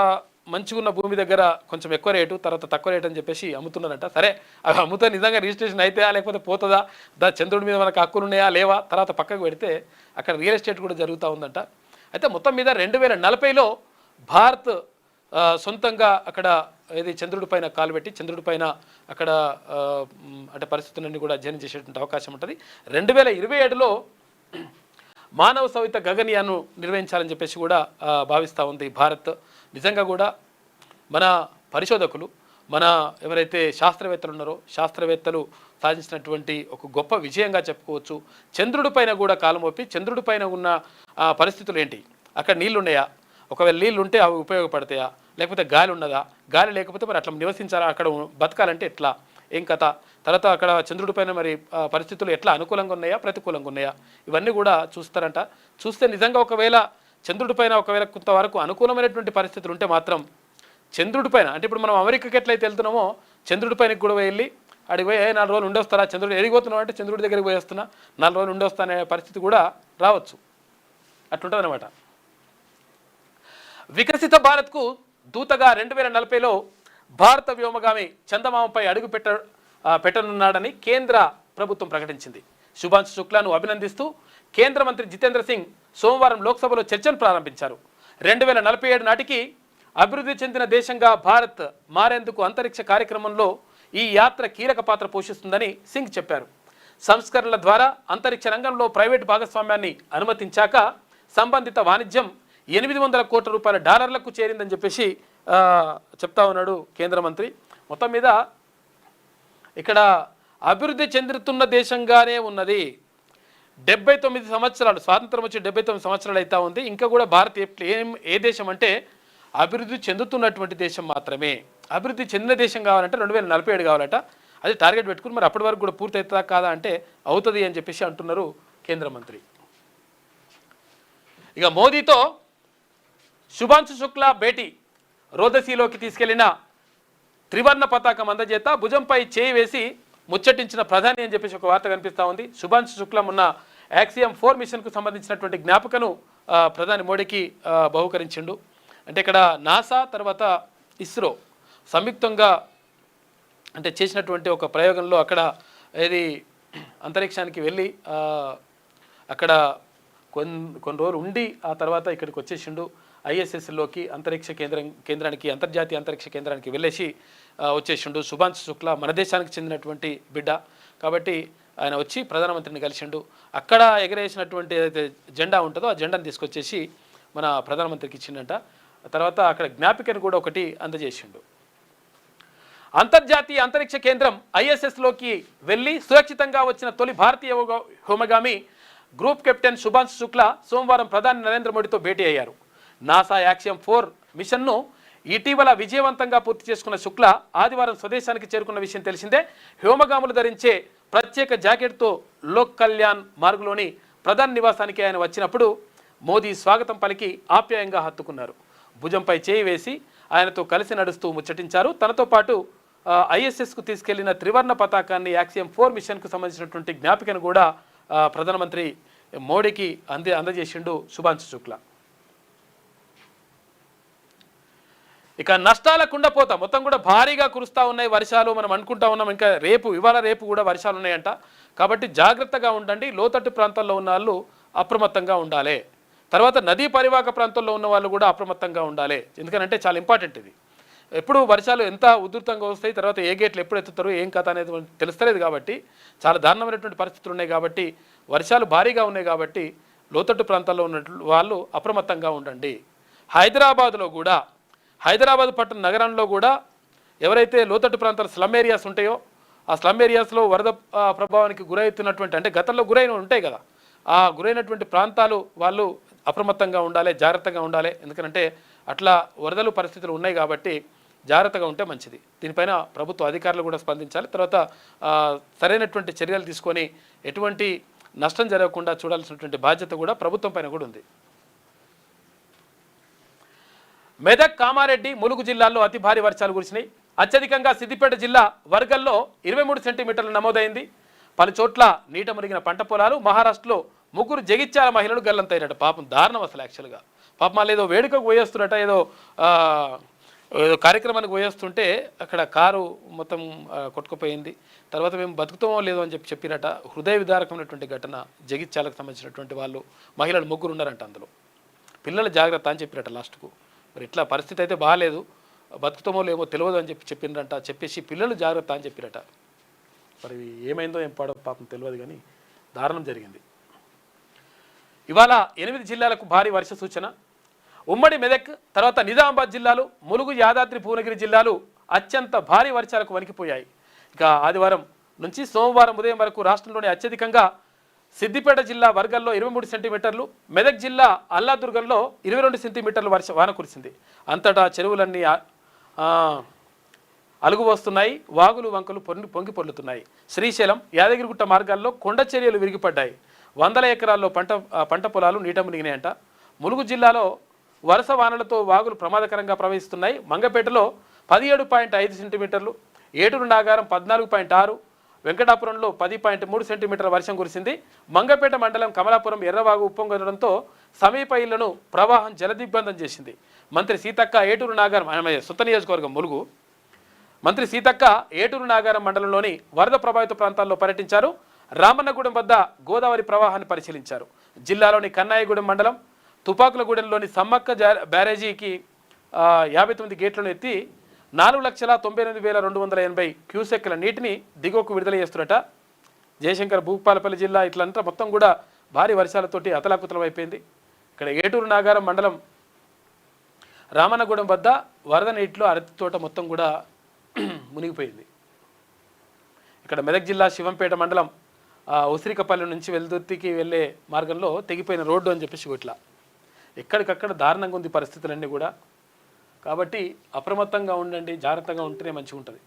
ఉన్న భూమి దగ్గర కొంచెం ఎక్కువ రేటు, తర్వాత తక్కువ రేటు అని చెప్పేసి అమ్ముతున్నారంట. సరే అవి అమ్ముతా నిజంగా రిజిస్ట్రేషన్ అవుతాయా లేకపోతే పోతుందా, చంద్రుడి మీద మనకు హక్కులు ఉన్నాయా లేవా తర్వాత పక్కకు పెడితే అక్కడ రియల్ ఎస్టేట్ కూడా జరుగుతూ ఉందంట. అయితే మొత్తం మీద 2040లో భారత్ సొంతంగా అక్కడ ఏది చంద్రుడి పైన కాలు పెట్టి చంద్రుడి పైన అక్కడ అంటే పరిస్థితులన్నీ కూడా అధ్యయనం చేసేటువంటి అవకాశం ఉంటుంది. 2027లో మానవ సహిత గగన్యాన్ను నిర్వహించాలని చెప్పేసి కూడా భావిస్తూ ఉంది భారత్. నిజంగా కూడా మన పరిశోధకులు, మన ఎవరైతే శాస్త్రవేత్తలు ఉన్నారో శాస్త్రవేత్తలు సాధించినటువంటి ఒక గొప్ప విజయంగా చెప్పుకోవచ్చు. చంద్రుడి పైన కూడా కాలం మోపి చంద్రుడి పైన ఉన్న పరిస్థితులు ఏంటి, అక్కడ నీళ్లు ఉన్నాయా, ఒకవేళ నీళ్ళు ఉంటే అవి ఉపయోగపడతాయా, లేకపోతే గాలి ఉన్నదా, గాలి లేకపోతే మరి అట్లా నివసించాలా, అక్కడ బతకాలంటే ఎట్లా, ఏం కథ, తర్వాత అక్కడ చంద్రుడి పైన మరి పరిస్థితులు ఎట్లా అనుకూలంగా ఉన్నాయా ప్రతికూలంగా ఉన్నాయా, ఇవన్నీ కూడా చూస్తారంట. చూస్తే నిజంగా ఒకవేళ చంద్రుడి పైన ఒకవేళ కొంతవరకు అనుకూలమైనటువంటి పరిస్థితులు ఉంటే మాత్రం చంద్రుడి పైన అంటే ఇప్పుడు మనం అమెరికాకి ఎట్లయితే వెళ్తున్నామో చంద్రుడి పైనకి కూడా వెళ్ళి అడిగి పోయి 4 రోజులు ఉండొస్తారా, చంద్రుడు ఎడిగిపోతున్నాం అంటే చంద్రుడి దగ్గరికి పోయి వస్తున్నా 4 రోజులు ఉండొస్తా అనే పరిస్థితి కూడా రావచ్చు. అట్లుంటుంది అనమాట. వికసిత భారత్కు దూతగా 2040లో భారత వ్యోమగామి చందమామపై అడుగు పెట్టనున్నాడని కేంద్ర ప్రభుత్వం ప్రకటించింది. శుభాంశు శుక్లాను అభినందిస్తూ కేంద్ర మంత్రి జితేంద్ర సింగ్ సోమవారం లోక్సభలో చర్చను ప్రారంభించారు. 2047 నాటికి అభివృద్ధి చెందిన దేశంగా భారత్ మారేందుకు అంతరిక్ష కార్యక్రమంలో ఈ యాత్ర కీలక పాత్ర పోషిస్తుందని సింగ్ చెప్పారు. సంస్కరణల ద్వారా అంతరిక్ష రంగంలో ప్రైవేటు భాగస్వామ్యాన్ని అనుమతించాక సంబంధిత వాణిజ్యం $800 కోట్ల డాలర్లకు చేరిందని చెప్పేసి చెప్తా ఉన్నాడు కేంద్ర మంత్రి. మొత్తం మీద ఇక్కడ అభివృద్ధి చెందుతున్న దేశంగానే ఉన్నది. 79 సంవత్సరాలు స్వాతంత్రం వచ్చి 79 సంవత్సరాలు అవుతా ఉంది. ఇంకా కూడా భారత్ ఏ దేశం అంటే అభివృద్ధి చెందుతున్నటువంటి దేశం మాత్రమే. అభివృద్ధి చెందిన దేశం కావాలంటే 2047 కావాలట. అది టార్గెట్ పెట్టుకుని మరి అప్పటి వరకు కూడా పూర్తి అవుతుందా కాదా అంటే అవుతుంది అని చెప్పేసి అంటున్నారు కేంద్ర మంత్రి. ఇక మోదీతో శుభాంశు శుక్లా భేటీ, రోదసీలోకి తీసుకెళ్లిన త్రివర్ణ పతాకం అందజేత భుజంపై చేయి వేసి ముచ్చటించిన ప్రధాని అని చెప్పేసి ఒక వార్త కనిపిస్తూ ఉంది. శుభాంశు శుక్లా ఉన్న యాక్సియం 4 మిషన్కు సంబంధించినటువంటి జ్ఞాపకను ప్రధాని మోడీకి బహుకరించిండు. అంటే ఇక్కడ నాసా తర్వాత ఇస్రో సంయుక్తంగా అంటే చేసినటువంటి ఒక ప్రయోగంలో అక్కడ ఏది అంతరిక్షానికి వెళ్ళి అక్కడ కొన్ని రోజులు ఉండి ఆ తర్వాత ఇక్కడికి వచ్చేసిండు. ఐఎస్ఎస్లోకి కేంద్రానికి అంతర్జాతీయ అంతరిక్ష కేంద్రానికి వెళ్ళేసి వచ్చేసిండు. శుభాంశు శుక్లా మన దేశానికి చెందినటువంటి బిడ్డ కాబట్టి ఆయన వచ్చి ప్రధానమంత్రిని కలిసిండు. అక్కడ ఎగరేసినటువంటి ఏదైతే జెండా ఉంటుందో ఆ జెండాను తీసుకొచ్చేసి మన ప్రధానమంత్రికి ఇచ్చిండంట. తర్వాత అక్కడ జ్ఞాపికను కూడా ఒకటి అందజేసిండు. అంతర్జాతీయ అంతరిక్ష కేంద్రం ఐఎస్ఎస్లోకి వెళ్ళి సురక్షితంగా వచ్చిన తొలి భారతీయ వ్యోమగామి గ్రూప్ కెప్టెన్ శుభాంశు శుక్లా సోమవారం ప్రధాని నరేంద్ర మోడీతో భేటీ అయ్యారు. నాసా యాక్సియం 4 మిషన్ను ఇటీవల విజయవంతంగా పూర్తి చేసుకున్న శుక్లా ఆదివారం స్వదేశానికి చేరుకున్న విషయం తెలిసిందే. వ్యోమగాములు ధరించే ప్రత్యేక జాకెట్తో లోక్ కళ్యాణ్ మార్గ్లోని ప్రధాని నివాసానికి ఆయన వచ్చినప్పుడు మోదీ స్వాగతం పలికి ఆప్యాయంగా హత్తుకున్నారు. భుజంపై చేయి వేసి ఆయనతో కలిసి నడుస్తూ ముచ్చటించారు. తనతో పాటు ఐఎస్ఎస్కు తీసుకెళ్లిన త్రివర్ణ పతాకాన్ని యాక్సియం 4 మిషన్కు సంబంధించినటువంటి జ్ఞాపికను కూడా ప్రధానమంత్రి మోడీకి అందజేసిండు శుభాంశు శుక్లా. ఇక నష్టాల కుండపోత మొత్తం కూడా భారీగా కురుస్తూ ఉన్నాయి వర్షాలు. మనం అనుకుంటా ఉన్నాం ఇంకా ఇవాళ రేపు కూడా వర్షాలు ఉన్నాయంట. కాబట్టి జాగ్రత్తగా ఉండండి. లోతట్టు ప్రాంతాల్లో ఉన్న వాళ్ళు అప్రమత్తంగా ఉండాలి. తర్వాత నదీ పరివాహక ప్రాంతాల్లో ఉన్న వాళ్ళు కూడా అప్రమత్తంగా ఉండాలి. ఎందుకంటే చాలా ఇంపార్టెంట్ ఇది. ఎప్పుడు వర్షాలు ఎంత ఉధృతంగా వస్తాయి, తర్వాత ఏ గేట్లు ఎప్పుడు ఎత్తుతారు, ఏం కథ అనేది తెలుస్తలేదు. కాబట్టి చాలా దారుణమైనటువంటి పరిస్థితులు ఉన్నాయి. కాబట్టి వర్షాలు భారీగా ఉన్నాయి. కాబట్టి లోతట్టు ప్రాంతాల్లో ఉన్న వాళ్ళు అప్రమత్తంగా ఉండండి. హైదరాబాద్ పట్టణ నగరంలో కూడా ఎవరైతే లోతట్టు ప్రాంతాల స్లమ్ ఏరియాస్ ఉంటాయో ఆ స్లమ్ ఏరియాస్లో వరద ప్రభావానికి గురవుతున్నటువంటి అంటే గతంలో గురైన ఉంటాయి కదా, ఆ గురైనటువంటి ప్రాంతాలు వాళ్ళు అప్రమత్తంగా ఉండాలి, జాగ్రత్తగా ఉండాలి. ఎందుకంటే అట్లా వరదలు పరిస్థితులు ఉన్నాయి కాబట్టి జాగ్రత్తగా ఉంటే మంచిది. దీనిపైన ప్రభుత్వ అధికారులు కూడా స్పందించాలి. తర్వాత సరైనటువంటి చర్యలు తీసుకొని ఎటువంటి నష్టం జరగకుండా చూడాల్సినటువంటి బాధ్యత కూడా ప్రభుత్వం పైన కూడా ఉంది. మెదక్, కామారెడ్డి, ములుగు జిల్లాల్లో అతి భారీ వర్షాలు కురిసినాయి. అత్యధికంగా సిద్దిపేట జిల్లా వర్గల్లో 23 సెంటీమీటర్లు నమోదైంది. పలు చోట్ల నీట మునిగిన పంట పొలాలు. మహారాష్ట్రలో 3 జగిత్యాల మహిళలు గల్లంతైనట. పాపం దారుణం అసలు. యాక్చువల్గా పాపం వాళ్ళు ఏదో వేడుకకు పోయేస్తున్నట, ఏదో కార్యక్రమానికి పోయేస్తుంటే అక్కడ కారు మొత్తం కొట్టుకుపోయింది. తర్వాత మేము బతుకుతామో లేదో అని చెప్పినట. హృదయ విదారకమైనటువంటి ఘటన. జగిత్యాలకు సంబంధించినటువంటి వాళ్ళు మహిళలు 3 ఉన్నారంట. అందులో పిల్లలు జాగ్రత్త అని చెప్పినట లాస్ట్కు. మరి ఇట్లా పరిస్థితి అయితే బాగాలేదు, బతుకుతామో లేమో తెలియదు అని చెప్పినరంట. చెప్పేసి పిల్లలు జాగ్రత్త అని చెప్పినట. మరి ఏమైందో ఏం పాడో పాపం తెలియదు, కానీ దారుణం జరిగింది. ఇవాళ 8 జిల్లాలకు భారీ వర్ష సూచన. ఉమ్మడి మెదక్, తర్వాత నిజామాబాద్ జిల్లాలు, ములుగు, యాదాద్రి, భువనగిరి జిల్లాలు అత్యంత భారీ వర్షాలకు వణికిపోయాయి. ఇక ఆదివారం నుంచి సోమవారం ఉదయం వరకు రాష్ట్రంలోని అత్యధికంగా సిద్దిపేట జిల్లా వర్గల్లో 23 సెంటీమీటర్లు, మెదక్ జిల్లా అల్లాదుర్గంలో 22 సెంటీమీటర్లు వాన కురిసింది. అంతటా చెరువులన్నీ అలుగు వస్తున్నాయి, వాగులు వంకలు పొంగి పొర్లుతున్నాయి. శ్రీశైలం, యాదగిరిగుట్ట మార్గాల్లో కొండ చర్యలు విరిగిపడ్డాయి. 100 ఎకరాల్లో పంట పొలాలు నీట మునిగినాయంట. ములుగు జిల్లాలో వరుస వానలతో వాగులు ప్రమాదకరంగా ప్రవహిస్తున్నాయి. మంగపేటలో 17.5 సెంటీమీటర్లు, ఏటూరు నాగారం 14.6, వెంకటాపురంలో 10.3 సెంటీమీటర్ల వర్షం కురిసింది. మంగపేట మండలం కమలాపురం ఎర్రవాగు ఉప్పొంగడంతో సమీప ఇళ్లను ప్రవాహం జలదిగ్బంధం చేసింది. మంత్రి సీతక్క ఏటూరు నాగారం, ఆమె సొంత నియోజకవర్గం ములుగు, మంత్రి సీతక్క ఏటూరు నాగారం మండలంలోని వరద ప్రభావిత ప్రాంతాల్లో పర్యటించారు. రామన్నగూడెం వద్ద గోదావరి ప్రవాహాన్ని పరిశీలించారు. జిల్లాలోని కన్నాయగూడెం మండలం తుపాకులగూడెంలోని సమ్మక్క బ్యారేజీకి 59 గేట్లను ఎత్తి 4,98,280 క్యూసెక్ల నీటిని దిగువకు విడుదల చేస్తున్నట. జయశంకర్, భూపాలపల్లి జిల్లా ఇట్లంతా మొత్తం కూడా భారీ వర్షాలతోటి అతలాకుతలం అయిపోయింది. ఇక్కడ ఏటూరు నాగారం మండలం రామన్నగూడెం వద్ద వరద నీటిలో అరటి తోట మొత్తం కూడా మునిగిపోయింది. ఇక్కడ మెదక్ జిల్లా శివంపేట మండలం ఉసిరికపల్లి నుంచి వెల్దుర్తికి వెళ్ళే మార్గంలో తెగిపోయిన రోడ్డు అని చెప్పేసి ఇట్లా ఎక్కడికక్కడ దారుణంగా ఉంది పరిస్థితులన్నీ కూడా. కాబట్టి అప్రమత్తంగా ఉండండి, జాగ్రత్తగా ఉంటేనే మంచిగా ఉంటుంది.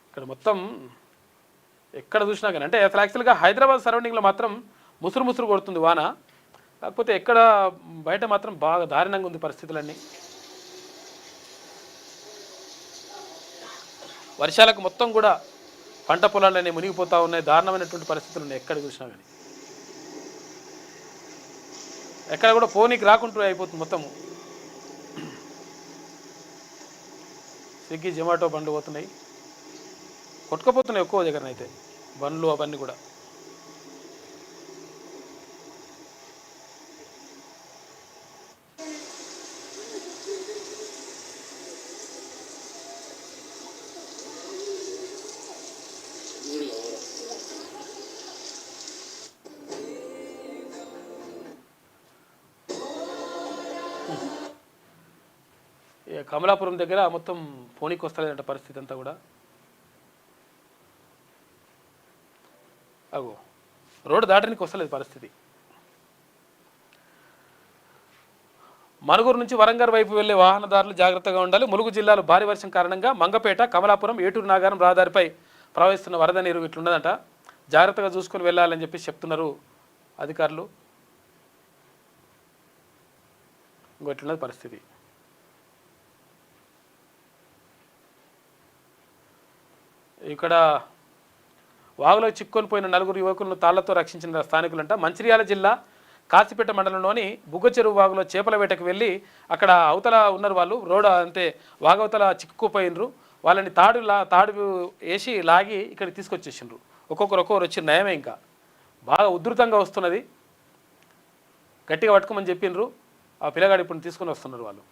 ఇక్కడ మొత్తం ఎక్కడ చూసినా కానీ అంటే అసలు యాక్చువల్గా హైదరాబాద్ సరౌండింగ్లో మాత్రం ముసురు కొడుతుంది వాన. కాకపోతే ఎక్కడ బయట మాత్రం బాగా దారుణంగా ఉంది పరిస్థితులన్నీ. వర్షాలకు మొత్తం కూడా పంట పొలాలన్నీ మునిగిపోతూ ఉన్నాయి. దారుణమైనటువంటి పరిస్థితులు ఉన్నాయి ఎక్కడ చూసినా కానీ. ఎక్కడ కూడా పోనీకి రాకుండా అయిపోతుంది మొత్తము. స్విగ్గీ, జొమాటో బండ్లు పోతున్నాయి, కొట్టుకుపోతున్నాయి ఒక్కో దగ్గరనైతే. బండ్లు అవన్నీ కూడా. కమలాపురం దగ్గర మొత్తం పోనీకి వస్తలేదంట పరిస్థితి అంతా కూడా. అగో రోడ్డు దాటడానికి వస్తలేదు పరిస్థితి. మనుగురు నుంచి వరంగల్ వైపు వెళ్లే వాహనదారులు జాగ్రత్తగా ఉండాలి. ములుగు జిల్లాలో భారీ వర్షం కారణంగా మంగపేట, కమలాపురం, ఏటూరు నాగారం రహదారిపై ప్రవహిస్తున్న వరద నీరు ఇట్లున్నదంట. జాగ్రత్తగా చూసుకొని వెళ్ళాలని చెప్పి చెప్తున్నారు అధికారులు. ఇంకో ఇట్లున్నది పరిస్థితి. ఇక్కడ వాగులో చిక్కుకొని పోయిన 4 యువకులను తాళ్లతో రక్షించిన స్థానికులంట. మంచిర్యాల జిల్లా కాసిపేట మండలంలోని బుగ్గచెరువు వాగులో చేపల వేటకు వెళ్ళి అక్కడ అవతల ఉన్నారు వాళ్ళు, రోడ్ అంతే వాగవతల చిక్కుకుపోయినరు. వాళ్ళని తాడు వేసి లాగి ఇక్కడికి తీసుకొచ్చేసిండ్రు. ఒక్కొక్కరు వచ్చి నయమే, ఇంకా బాగా ఉధృతంగా వస్తున్నది. గట్టిగా పట్టుకోమని చెప్పిండ్రు. ఆ పిల్లగాడు ఇప్పుడు తీసుకొని వస్తున్నారు వాళ్ళు.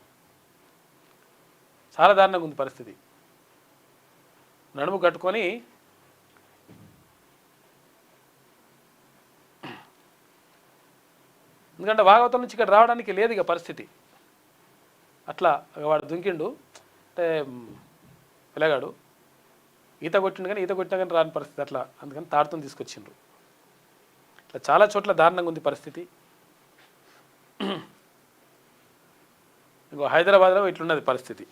చాలా దారుణంగా ఉంది పరిస్థితి. నడుము కట్టుకొని ఎందుకంటే వాగవతల నుంచి ఇక్కడ రావడానికి లేదు ఇక పరిస్థితి. అట్లా వాడు దుంకిండు అంటే పిల్లగాడు ఈత కొట్టిండు, కానీ ఈత కొట్టినా కానీ రాని పరిస్థితి అట్లా. అందుకని తాడుతో తీసుకొచ్చిండ్రు. ఇట్లా చాలా చోట్ల దారుణంగా ఉంది పరిస్థితి. ఇంకో హైదరాబాద్లో ఇట్లున్నది పరిస్థితి.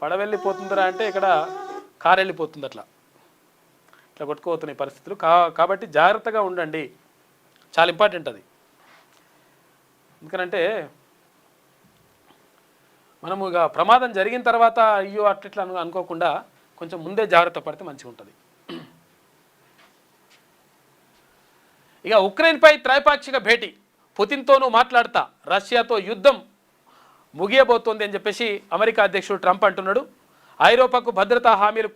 పడవెళ్ళిపోతుందిరా అంటే ఇక్కడ కారు వెళ్ళిపోతుంది. అట్లా ఇట్లా కొట్టుకుపోతున్నాయి పరిస్థితులు. కాబట్టి జాగ్రత్తగా ఉండండి, చాలా ఇంపార్టెంట్ అది. ఎందుకనంటే మనము ఇక ప్రమాదం జరిగిన తర్వాత అయ్యో అట్లా అనుకోకుండా కొంచెం ముందే జాగ్రత్త పడితే మంచిగా ఉంటుంది. ఇక ఉక్రెయిన్పై త్రైపాక్షిక భేటీ, పుతిన్తోనూ మాట్లాడతా, రష్యాతో యుద్ధం ముగియబోతోంది అని చెప్పేసి అమెరికా అధ్యక్షుడు ట్రంప్ అంటున్నాడు. ఐరోపాకు భద్రతా హామీలు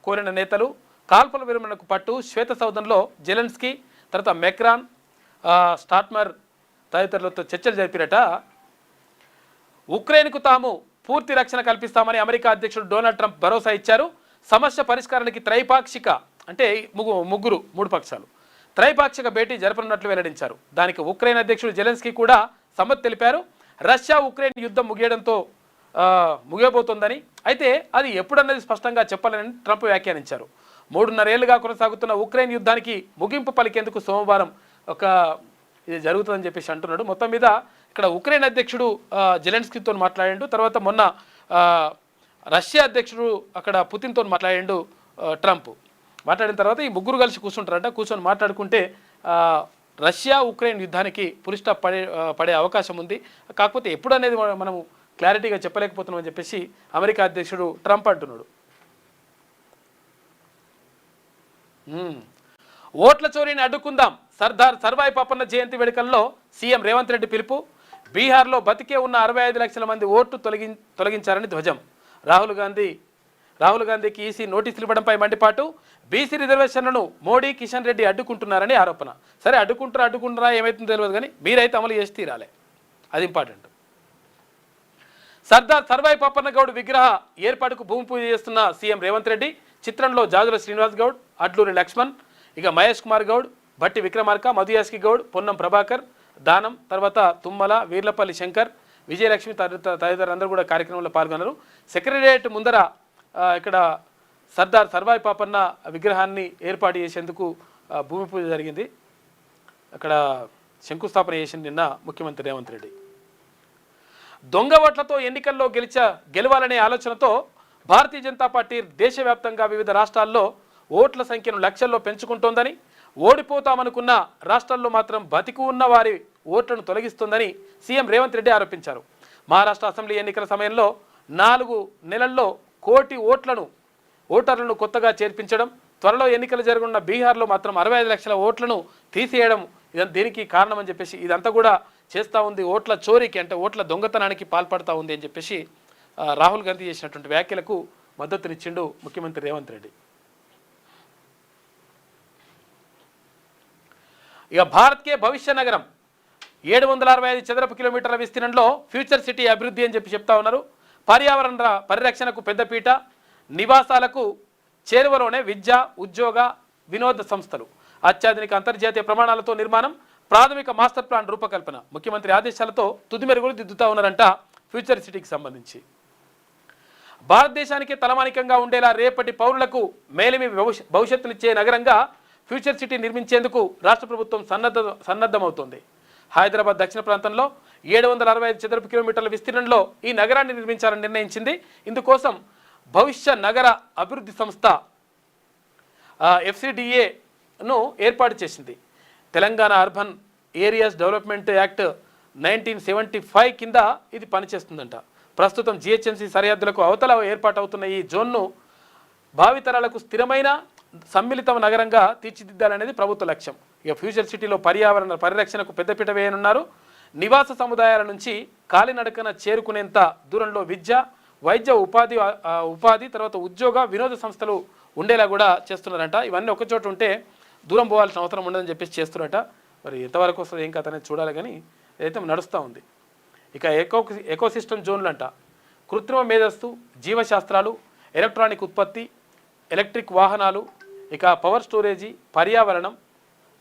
కోరిన నేతలు కాల్పుల విరమణకు పట్టు. శ్వేత సౌధంలో జెలెన్స్కీ, తర్వాత మెక్రాన్, స్టార్మర్ తదితరులతో చర్చలు జరిపినట. ఉక్రెయిన్కు తాము పూర్తి రక్షణ కల్పిస్తామని అమెరికా అధ్యక్షుడు డొనాల్డ్ ట్రంప్ భరోసా ఇచ్చారు. సమస్య పరిష్కారానికి త్రైపాక్షిక అంటే మూడు పక్షాలు త్రైపాక్షిక భేటీ జరపనున్నట్లు వెల్లడించారు. దానికి ఉక్రెయిన్ అధ్యక్షుడు జెలెన్స్కీ కూడా సమ్మతి తెలిపారు. రష్యా ఉక్రెయిన్ యుద్ధం ముగియబోతోందని, అయితే అది ఎప్పుడన్నది స్పష్టంగా చెప్పాలని ట్రంప్ వ్యాఖ్యానించారు. 3.5 ఏళ్లుగా కొనసాగుతున్న ఉక్రెయిన్ యుద్ధానికి ముగింపు పలికేందుకు సోమవారం ఇది జరుగుతుందని చెప్పేసి అంటున్నాడు. మొత్తం మీద ఇక్కడ ఉక్రెయిన్ అధ్యక్షుడు జెలెన్స్కీతో మాట్లాడిండు. తర్వాత మొన్న రష్యా అధ్యక్షుడు అక్కడ పుతిన్తో మాట్లాడిండు ట్రంప్. మాట్లాడిన తర్వాత ఈ ముగ్గురు కలిసి కూర్చుంటారంట. కూర్చొని మాట్లాడుకుంటే రష్యా ఉక్రెయిన్ యుద్ధానికి పులిస్టాప్ పడే అవకాశం ఉంది. కాకపోతే ఎప్పుడు అనేది మనం క్లారిటీగా చెప్పలేకపోతున్నామని చెప్పేసి అమెరికా అధ్యక్షుడు ట్రంప్ అంటున్నాడు. ఓట్ల చోరీని అడ్డుకుందాం, సర్దార్ సర్వాయి పాపన్న జయంతి వేడుకల్లో సీఎం రేవంత్ రెడ్డి పిలుపు. బీహార్లో బతికే ఉన్న 65 లక్షల మంది ఓట్లు తొలగించారని ధ్వజం. రాహుల్ గాంధీకి ఈసీ నోటీసులు ఇవ్వడంపై మండిపాటు. బీసీ రిజర్వేషన్లను మోడీ, కిషన్ రెడ్డి అడ్డుకుంటున్నారని ఆరోపణ. సరే అడ్డుకుంటారా ఏమైతుందో తెలియదు, కానీ మీరైతే అమలు చేసి తీరాలి, అది ఇంపార్టెంట్. సర్దార్ సర్వాయి పాపన్న గౌడ్ విగ్రహ ఏర్పాటుకు భూమి పూజ చేస్తున్న సీఎం రేవంత్ రెడ్డి. చిత్రంలో జాజుల శ్రీనివాస్ గౌడ్, అడ్లూరి లక్ష్మణ్, ఇక మహేష్ కుమార్ గౌడ్, భట్టి విక్రమార్క, మధుయాస్కి గౌడ్, పొన్నం ప్రభాకర్, దానం, తర్వాత తుమ్మల, వీర్లపల్లి శంకర్, విజయలక్ష్మి తదితరులందరూ కూడా కార్యక్రమంలో పాల్గొన్నారు. సెక్రటేరియట్ ముందర ఇక్కడ సర్దార్ సర్వాయి పాపన్న విగ్రహాన్ని ఏర్పాటు చేసేందుకు భూమి పూజ జరిగింది. అక్కడ శంకుస్థాపన చేసింది నిన్న ముఖ్యమంత్రి రేవంత్ రెడ్డి. దొంగ ఓట్లతో ఎన్నికల్లో గెలవాలనే ఆలోచనతో భారతీయ జనతా పార్టీ దేశవ్యాప్తంగా వివిధ రాష్ట్రాల్లో ఓట్ల సంఖ్యను లక్షల్లో పెంచుకుంటోందని, ఓడిపోతామనుకున్న రాష్ట్రాల్లో మాత్రం బతికి ఉన్న వారి ఓట్లను తొలగిస్తుందని సీఎం రేవంత్ రెడ్డి ఆరోపించారు. మహారాష్ట్ర అసెంబ్లీ ఎన్నికల సమయంలో 4 నెలల్లో 1 కోటి ఓటర్లను కొత్తగా చేర్పించడం, త్వరలో ఎన్నికలు జరగనున్న బీహార్లో మాత్రం 65 లక్షల ఓట్లను తీసేయడం దీనికి కారణమని చెప్పేసి ఇదంతా కూడా చేస్తూ ఉంది, ఓట్ల చోరీకి అంటే ఓట్ల దొంగతనానికి పాల్పడుతూ ఉంది అని చెప్పేసి రాహుల్ గాంధీ చేసినటువంటి వ్యాఖ్యలకు మద్దతునిచ్చిండు ముఖ్యమంత్రి రేవంత్ రెడ్డి. ఇక భారత్కే భవిష్య నగరం 765 చదరపు కిలోమీటర్ల విస్తీర్ణంలో ఫ్యూచర్ సిటీ అభివృద్ధి అని చెప్తా ఉన్నారు. పర్యావరణ పరిరక్షణకు పెద్దపీట, నివాసాలకు చేరువలోనే విద్య, ఉద్యోగ, వినోద సంస్థలు, అత్యాధునిక అంతర్జాతీయ ప్రమాణాలతో నిర్మాణం, ప్రాథమిక మాస్టర్ ప్లాన్ రూపకల్పన, ముఖ్యమంత్రి ఆదేశాలతో తుది మెరుగులు దిద్దుతా ఉన్నారంట. ఫ్యూచర్ సిటీకి సంబంధించి భారతదేశానికి తలమానికంగా ఉండేలా రేపటి పౌరులకు మేలిమి భవిష్యత్తునిచ్చే నగరంగా ఫ్యూచర్ సిటీ నిర్మించేందుకు రాష్ట్ర ప్రభుత్వం సన్నద్ధమవుతోంది. హైదరాబాద్ దక్షిణ ప్రాంతంలో 765 చదరపు కిలోమీటర్ల విస్తీర్ణంలో ఈ నగరాన్ని నిర్మించాలని నిర్ణయించింది. ఇందుకోసం భవిష్య నగర అభివృద్ధి సంస్థ FCDAను ఏర్పాటు చేసింది. Telangana urban areas development act 1975 కింద ఇది పనిచేస్తుందంట. ప్రస్తుతం GHMC సరిహద్దులకు అవతల ఏర్పాటవుతున్న ఈ జోన్ను భావితరాలకు స్థిరమైన సమ్మిళిత నగరంగా తీర్చిదిద్దాలనేది ప్రభుత్వ లక్ష్యం. ఇక ఫ్యూచర్ సిటీలో పర్యావరణ పరిరక్షణకు పెద్దపీట వేయనున్నారు. నివాస సముదాయాల నుంచి కాలినడకన చేరుకునేంత దూరంలో విద్య, వైద్య, ఉపాధి తర్వాత ఉద్యోగ, వినోద సంస్థలు ఉండేలా కూడా చేస్తున్నారంట. ఇవన్నీ ఒకచోట ఉంటే దూరం పోవాల్సిన అవసరం ఉండదని చెప్పేసి చేస్తున్నారట. మరి ఎంతవరకు వస్తుంది ఏం కథ అనేది చూడాలి, కానీ ఏదైతే నడుస్తూ ఉంది. ఇక ఎకోసిస్టమ్ జోన్లు అంట, కృత్రిమ మేధస్సు, జీవశాస్త్రాలు, ఎలక్ట్రానిక్ ఉత్పత్తి, ఎలక్ట్రిక్ వాహనాలు, ఇక పవర్ స్టోరేజీ, పర్యావరణం,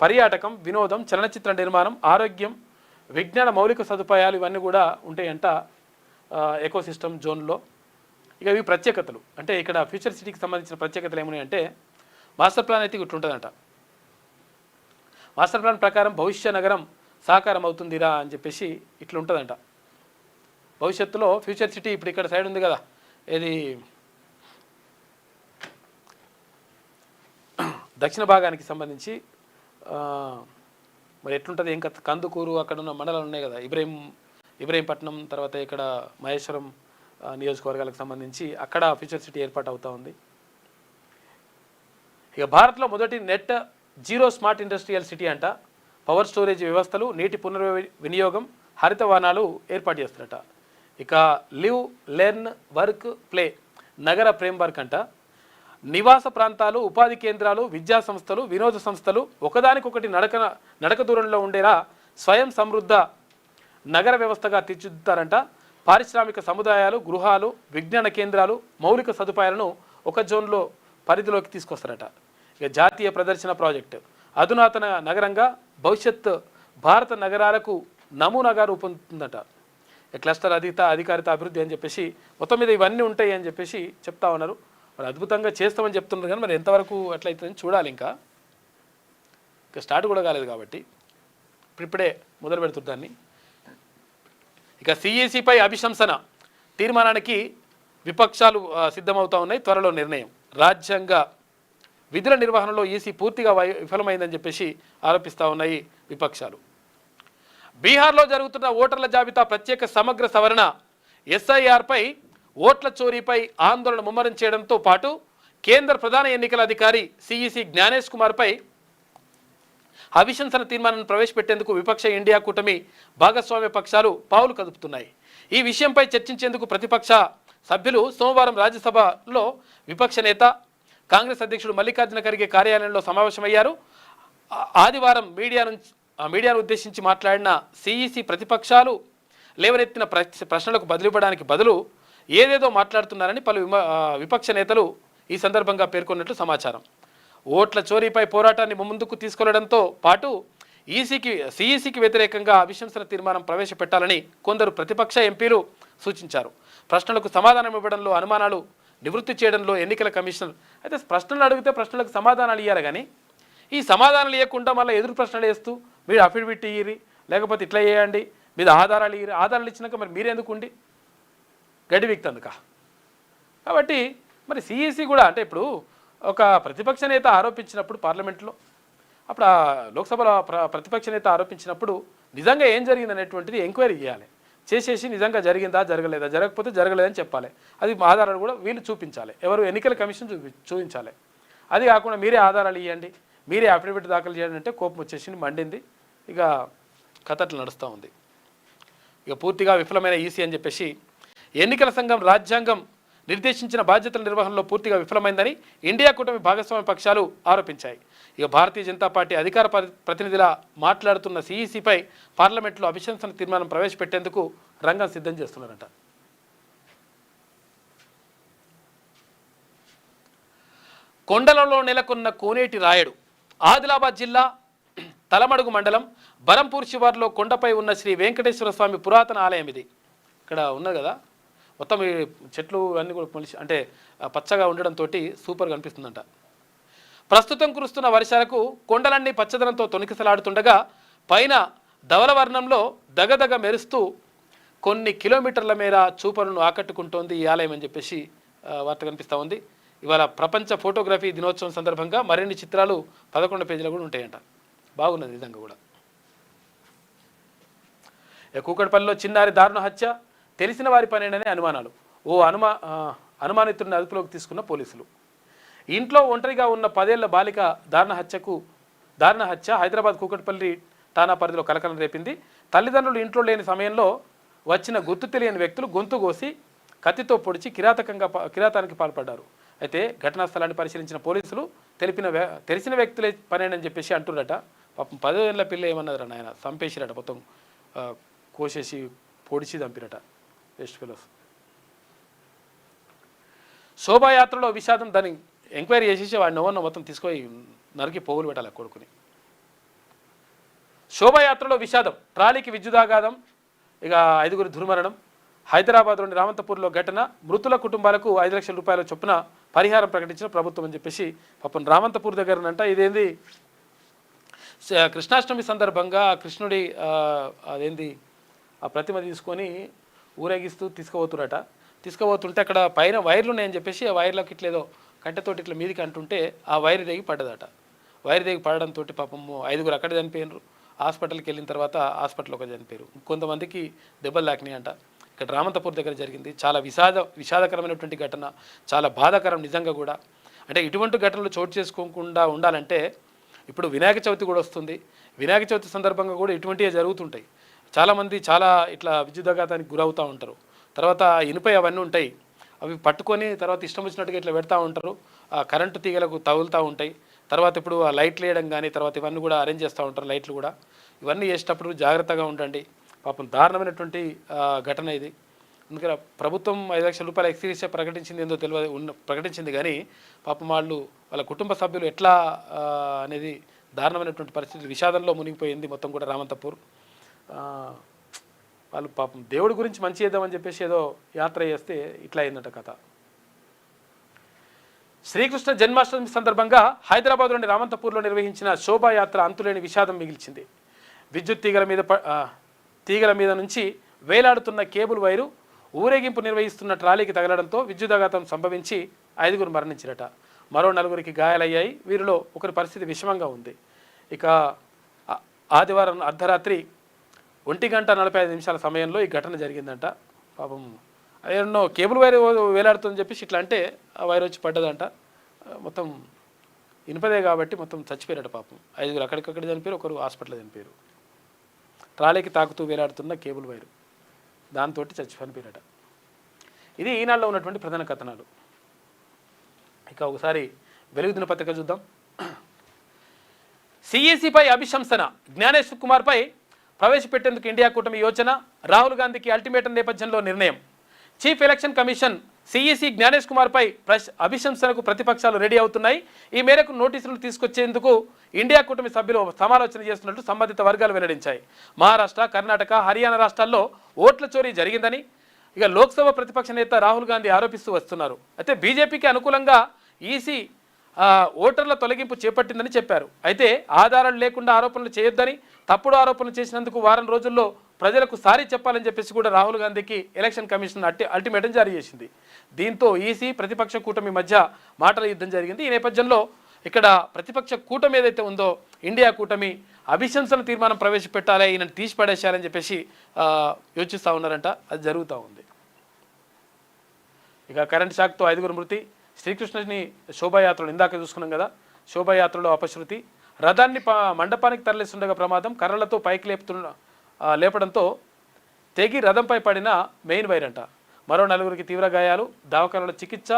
పర్యాటకం, వినోదం, చలనచిత్ర నిర్మాణం, ఆరోగ్యం, విజ్ఞాన మౌలిక సదుపాయాలు ఇవన్నీ కూడా ఉంటాయంట ఎకోసిస్టమ్ జోన్లో. ఇక ఇవి ప్రత్యేకతలు. అంటే ఇక్కడ ఫ్యూచర్ సిటీకి సంబంధించిన ప్రత్యేకతలు ఏమున్నాయి అంటే, మాస్టర్ ప్లాన్ అయితే ఇట్లా ఉంటుందంట. మాస్టర్ ప్లాన్ ప్రకారం భవిష్య నగరం సాకారం అవుతుందిరా అని చెప్పేసి ఇట్లా ఉంటుందంట. భవిష్యత్తులో ఫ్యూచర్ సిటీ ఇప్పుడు ఇక్కడ సైడ్ ఉంది కదా, ఇది దక్షిణ భాగానికి సంబంధించి మరి ఎట్లుంటుంది ఏం కందుకూరు అక్కడ ఉన్న మండలాలు ఉన్నాయి కదా, ఇబ్రహీంపట్నం, తర్వాత ఇక్కడ మహేశ్వరం నియోజకవర్గాలకు సంబంధించి అక్కడ ఫ్యూచర్ సిటీ ఏర్పాటు అవుతూ ఉంది. ఇక భారత్లో మొదటి net zero smart industrial city అంట. పవర్ స్టోరేజ్ వ్యవస్థలు, నీటి పునర్వినియోగం, హరిత వనాలు ఏర్పాటు చేస్తారట. ఇక లివ్, లెర్న్, వర్క్, ప్లే నగర ఫ్రేమ్వర్క్ అంట. నివాస ప్రాంతాలు, ఉపాధి కేంద్రాలు, విద్యా సంస్థలు, వినోద సంస్థలు ఒకదానికొకటి నడక దూరంలో ఉండేలా స్వయం సమృద్ధ నగర వ్యవస్థగా తీర్చిదిద్దుతారంట. పారిశ్రామిక సముదాయాలు, గృహాలు, విజ్ఞాన కేంద్రాలు, మౌలిక సదుపాయాలను ఒక జోన్లో పరిధిలోకి తీసుకొస్తారట. ఇక జాతీయ ప్రదర్శన ప్రాజెక్టు అధునాతన నగరంగా భవిష్యత్ భారత నగరాలకు నమూనాగా రూపొందుతుందట. క్లస్టర్ అధికారిత అభివృద్ధి అని చెప్పేసి మొత్తం మీద ఇవన్నీ ఉంటాయి అని చెప్పేసి చెప్తా ఉన్నారు. మరి అద్భుతంగా చేస్తామని చెప్తున్నారు, కానీ మరి ఎంతవరకు అట్లయితుందని చూడాలి. ఇంకా స్టార్ట్ కూడా కాలేదు కాబట్టి ఇప్పుడే మొదలు పెడుతుందాన్ని. ఇక CECపై అభిశంసన తీర్మానానికి విపక్షాలు సిద్ధమవుతా ఉన్నాయి. త్వరలో నిర్ణయం. రాజ్యాంగ విధుల నిర్వహణలో ఈసీ పూర్తిగా విఫలమైందని చెప్పేసి ఆరోపిస్తూ ఉన్నాయి విపక్షాలు. బీహార్లో జరుగుతున్న ఓటర్ల జాబితా ప్రత్యేక సమగ్ర సవరణ SIRపై ఓట్ల చోరీపై ఆందోళన ముమ్మరం చేయడంతో పాటు కేంద్ర ప్రధాన ఎన్నికల అధికారి CEC జ్ఞానేష్ కుమార్పై అవిశంసన తీర్మానాన్ని ప్రవేశపెట్టేందుకు విపక్ష ఇండియా కూటమి భాగస్వామ్య పక్షాలు పావులు కదుపుతున్నాయి. ఈ విషయంపై చర్చించేందుకు ప్రతిపక్ష సభ్యులు సోమవారం రాజ్యసభలో విపక్ష నేత కాంగ్రెస్ అధ్యక్షుడు మల్లికార్జున ఖర్గే కార్యాలయంలో సమావేశమయ్యారు. ఆదివారం మీడియాను ఉద్దేశించి మాట్లాడిన CEC ప్రతిపక్షాలు లేవనెత్తిన ప్రశ్నలకు బదులివ్వడానికి బదులు ఏదేదో మాట్లాడుతున్నారని పలు విపక్ష నేతలు ఈ సందర్భంగా పేర్కొన్నట్లు సమాచారం. ఓట్ల చోరీపై పోరాటాన్ని ముందుకు తీసుకెళ్లడంతో పాటు CECకి వ్యతిరేకంగా అవిశంసన తీర్మానం ప్రవేశపెట్టాలని కొందరు ప్రతిపక్ష ఎంపీలు సూచించారు. ప్రశ్నలకు సమాధానం ఇవ్వడంలో అనుమానాలు నివృత్తి చేయడంలో ఎన్నికల కమిషనర్ అయితే ప్రశ్నలు అడిగితే ప్రశ్నలకు సమాధానాలు ఇవ్వాలి, కానీ ఈ సమాధానాలు ఇవ్వకుండా మళ్ళీ ఎదురు ప్రశ్నలు వేస్తూ మీరు అఫిడవిట్ ఇయ్యి, లేకపోతే ఇట్లా చేయండి, మీద ఆధారాలు ఇయ్యి, ఆధారాలు ఇచ్చినాక మరి మీరెందుకు ఉండి గడ్డి వీక్తందుక. కాబట్టి మరి CEC కూడా అంటే ఇప్పుడు ఒక ప్రతిపక్ష నేత ఆరోపించినప్పుడు పార్లమెంట్లో, అప్పుడు ఆ లోక్సభలో ప్రతిపక్ష నేత ఆరోపించినప్పుడు నిజంగా ఏం జరిగింది అనేటువంటిది ఎంక్వైరీ చేయాలి. చేసేసి నిజంగా జరిగిందా జరగలేదా, జరగకపోతే జరగలేదని చెప్పాలి. అది ఆధారాలు కూడా వీళ్ళు చూపించాలి, ఎవరు ఎన్నికల కమిషన్ చూపించాలి. అది కాకుండా మీరే ఆధారాలు ఇవ్వండి, మీరే అఫిడవిట్ దాఖలు చేయండి అంటే కోపం వచ్చేసి మండింది. ఇక కథ అట్లా నడుస్తూ ఉంది. ఇక పూర్తిగా విఫలమైన ఈసీ అని చెప్పేసి ఎన్నికల సంఘం రాజ్యాంగం నిర్దేశించిన బాధ్యతల నిర్వహణలో పూర్తిగా విఫలమైందని ఇండియా కూటమి భాగస్వామ్య పక్షాలు ఆరోపించాయి. ఇక భారతీయ జనతా పార్టీ అధికార ప్రతినిధిలా మాట్లాడుతున్న సిఈసిపై పార్లమెంట్లో అవిశ్వాస తీర్మానం ప్రవేశపెట్టేందుకు రంగం సిద్ధం చేస్తున్నారట. కొండలలో నెలకొన్న కోనేటి రాయడు. ఆదిలాబాద్ జిల్లా తలమడుగు మండలం బరంపూర్ శివార్లో కొండపై ఉన్న శ్రీ వెంకటేశ్వర స్వామి పురాతన ఆలయం ఇది. ఇక్కడ ఉన్నది కదా, మొత్తం ఈ చెట్లు అన్నీ కూడా మనిషి అంటే పచ్చగా ఉండడంతో సూపర్గా అనిపిస్తుందంట. ప్రస్తుతం కురుస్తున్న వర్షాలకు కొండలన్నీ పచ్చదనంతో తొణికిసలాడుతుండగా పైన ధవల వర్ణంలో దగదగ మెరుస్తూ కొన్ని కిలోమీటర్ల మేర చూపరులను ఆకట్టుకుంటోంది ఈ ఆలయం అని చెప్పేసి వార్త కనిపిస్తూ ఉంది. ఇవాళ ప్రపంచ ఫోటోగ్రఫీ దినోత్సవం సందర్భంగా మరిన్ని చిత్రాలు 11 పేజీలు కూడా ఉంటాయంట. బాగున్నది విధంగా కూడా. కూకట్పల్లిలో చిన్నారి దారుణ హత్య, తెలిసిన వారి పనేననే అనుమానాలు. అనుమానితుడిని అదుపులోకి తీసుకున్న పోలీసులు. ఇంట్లో ఒంటరిగా ఉన్న 10 ఏళ్ల బాలిక దారుణ హత్య హైదరాబాద్ కూకట్పల్లి ఠాణా పరిధిలో కలకలం రేపింది. తల్లిదండ్రులు ఇంట్లో లేని సమయంలో వచ్చిన గుర్తు తెలియని వ్యక్తులు గొంతు కోసి కత్తితో పొడిచి కిరాతానికి పాల్పడ్డారు. అయితే ఘటనా స్థలాన్ని పరిశీలించిన పోలీసులు తెలిసిన వ్యక్తులే పనేనని చెప్పేసి అంటున్నట. పాపం 10 ఏళ్ల పిల్ల ఏమన్నదర నాయన, చంపేసిరట, మొత్తం కోసేసి పొడిచి చంపిరట. West fellows. శోభాయాత్రలో విషాదం, దాన్ని ఎంక్వైరీ చేసేసి వాడిని ఎవరినో మొత్తం తీసుకొని నరికి పోగులు పెట్టాలి కొడుకుని. శోభాయాత్రలో విషాదం, ట్రాలీకి విద్యుదాఘాతం, ఇక 5గురి దుర్మరణం. హైదరాబాద్లోని రామంతపూర్లో ఘటన, మృతుల కుటుంబాలకు 5 లక్షల రూపాయల చొప్పున పరిహారం ప్రకటించిన ప్రభుత్వం అని చెప్పేసి పాపం రామంతపూర్ దగ్గరనంట. ఇదేంది కృష్ణాష్టమి సందర్భంగా కృష్ణుడి అదేంది ఆ ప్రతిమ తీసుకొని ఊరేగిస్తూ తీసుకుపోతుంటే అక్కడ పైన వైర్లు ఉన్నాయని చెప్పేసి ఆ వైర్లకు ఇట్లేదో కంటెతోటి ఇట్లా మీదికి అంటుంటే ఆ వైర్ తెగి పడ్డదట. వైర్ తెగి పడడంతో పాపం 5గురు అక్కడ చనిపోయినారు. హాస్పిటల్కి వెళ్ళిన తర్వాత హాస్పిటల్లో ఒక చనిపోయారు. కొంతమందికి దెబ్బలు తాకినాయి అంట. ఇక్కడ రామంతపూర్ దగ్గర జరిగింది. చాలా విషాదకరమైనటువంటి ఘటన, చాలా బాధాకరం నిజంగా కూడా. అంటే ఇటువంటి ఘటనలు చోటు చేసుకోకుండా ఉండాలంటే ఇప్పుడు వినాయక చవితి కూడా వస్తుంది. వినాయక చవితి సందర్భంగా కూడా ఇటువంటివే జరుగుతుంటాయి. చాలామంది చాలా ఇట్లా విద్యుదాఘాతానికి గురవుతూ ఉంటారు. తర్వాత ఇనుపై అవన్నీ ఉంటాయి, అవి పట్టుకొని తర్వాత ఇష్టం వచ్చినట్టుగా ఇట్లా పెడతా ఉంటారు. ఆ కరెంటు తీగలకు తగులుతూ ఉంటాయి. తర్వాత ఇప్పుడు ఆ లైట్లు వేయడం కానీ తర్వాత ఇవన్నీ కూడా అరేంజ్ చేస్తూ ఉంటారు. లైట్లు కూడా ఇవన్నీ చేసేటప్పుడు జాగ్రత్తగా ఉండండి. పాపం దారుణమైనటువంటి ఘటన ఇది. అందుకని ప్రభుత్వం 5 లక్షల రూపాయల ఎక్స్గ్రేషియా ప్రకటించింది, ఏందో ప్రకటించింది కానీ పాపం వాళ్ళ కుటుంబ సభ్యులు ఎట్లా అనేది దారుణమైనటువంటి పరిస్థితి, విషాదంలో మునిగిపోయింది మొత్తం కూడా రామంతపూర్. వాళ్ళు పాపం దేవుడి గురించి మంచి చేద్దామని చెప్పేసి ఏదో యాత్ర చేస్తే ఇట్లా అయిందట కథ. శ్రీకృష్ణ జన్మాష్టమి సందర్భంగా హైదరాబాద్లోని రామంతపూర్లో నిర్వహించిన శోభాయాత్ర అంతులేని విషాదం మిగిల్చింది. విద్యుత్ తీగల మీద నుంచి వేలాడుతున్న కేబుల్ వైరు ఊరేగింపు నిర్వహిస్తున్న ట్రాలీకి తగలడంతో విద్యుదాఘాతం సంభవించి 5గురు మరణించిరట. మరో 4గురికి గాయాలయ్యాయి. వీరిలో ఒకరి పరిస్థితి విషమంగా ఉంది. ఇక ఆదివారం అర్ధరాత్రి 1:45 సమయంలో ఈ ఘటన జరిగిందంట. పాపం ఏమన్నో కేబుల్ వైర్ వేలాడుతుందని చెప్పేసి ఇట్లా అంటే ఆ వైర్ వచ్చి పడ్డదంట. మొత్తం ఇనుపదే కాబట్టి మొత్తం చచ్చిపోయారట పాపం. 5గురు అక్కడికక్కడ చనిపోయారు, ఒకరు హాస్పిటల్లో చనిపోయారు. ట్రాలీకి తాకుతూ వేలాడుతున్న కేబుల్ వైరు దాంతో చనిపోయారట. ఇది ఈనాడులో ఉన్నటువంటి ప్రధాన కథనాలు. ఇక ఒకసారి వెలుగు దినపత్రిక చూద్దాం. సిఈసిపై అభిశంసన, జ్ఞానేశ్వర్ కుమార్పై ప్రవేశపెట్టేందుకు ఇండియా కూటమి యోచన, రాహుల్ గాంధీకి అల్టిమేటం నేపథ్యంలో నిర్ణయం. Chief election commission CEC Gyanesh కుమార్పై అభిశంసనకు ప్రతిపక్షాలు రెడీ అవుతున్నాయి. ఈ మేరకు నోటీసులు తీసుకొచ్చేందుకు ఇండియా కూటమి సభ్యులు సమాలోచన చేస్తున్నట్టు సంబంధిత వర్గాలు వెల్లడించాయి. మహారాష్ట్ర, కర్ణాటక, హర్యానా రాష్ట్రాల్లో ఓట్ల చోరీ జరిగిందని ఇక లోక్సభ ప్రతిపక్ష నేత రాహుల్ గాంధీ ఆరోపిస్తూ వస్తున్నారు. అయితే బీజేపీకి అనుకూలంగా ఈసీ ఓటర్ల తొలగింపు చేపట్టిందని చెప్పారు. అయితే ఆధారాలు లేకుండా ఆరోపణలు చేయొద్దని, తప్పుడు ఆరోపణలు చేసినందుకు వారం రోజుల్లో ప్రజలకు సారీ చెప్పాలని చెప్పేసి కూడా రాహుల్ గాంధీకి ఎలక్షన్ కమిషన్ అల్టిమేటం జారీ చేసింది. దీంతో ఈసీ ప్రతిపక్ష కూటమి మధ్య మాటల యుద్ధం జరిగింది. ఈ నేపథ్యంలో ఇక్కడ ప్రతిపక్ష కూటమి ఏదైతే ఉందో ఇండియా కూటమి అభిశంసన తీర్మానం ప్రవేశపెట్టాలి, ఈయనను తీసి పడేసేయాలని చెప్పేసి యోచిస్తూ ఉన్నారంట. అది జరుగుతూ ఉంది. ఇక కరెంట్ షాక్తో 5గురు మృతి. శ్రీకృష్ణుని శోభాయాత్రలు ఇందాక చూసుకున్నాం కదా, శోభాయాత్రలో అపశృతి. రథాన్ని మండపానికి తరలిస్తుండగా ప్రమాదం, కర్రలతో పైకి లేపడంతో తెగి రథంపై పడిన మెయిన్ వైర్ అంట. మరో 4గురికి తీవ్ర గాయాలు, దవాఖానలో చికిత్స.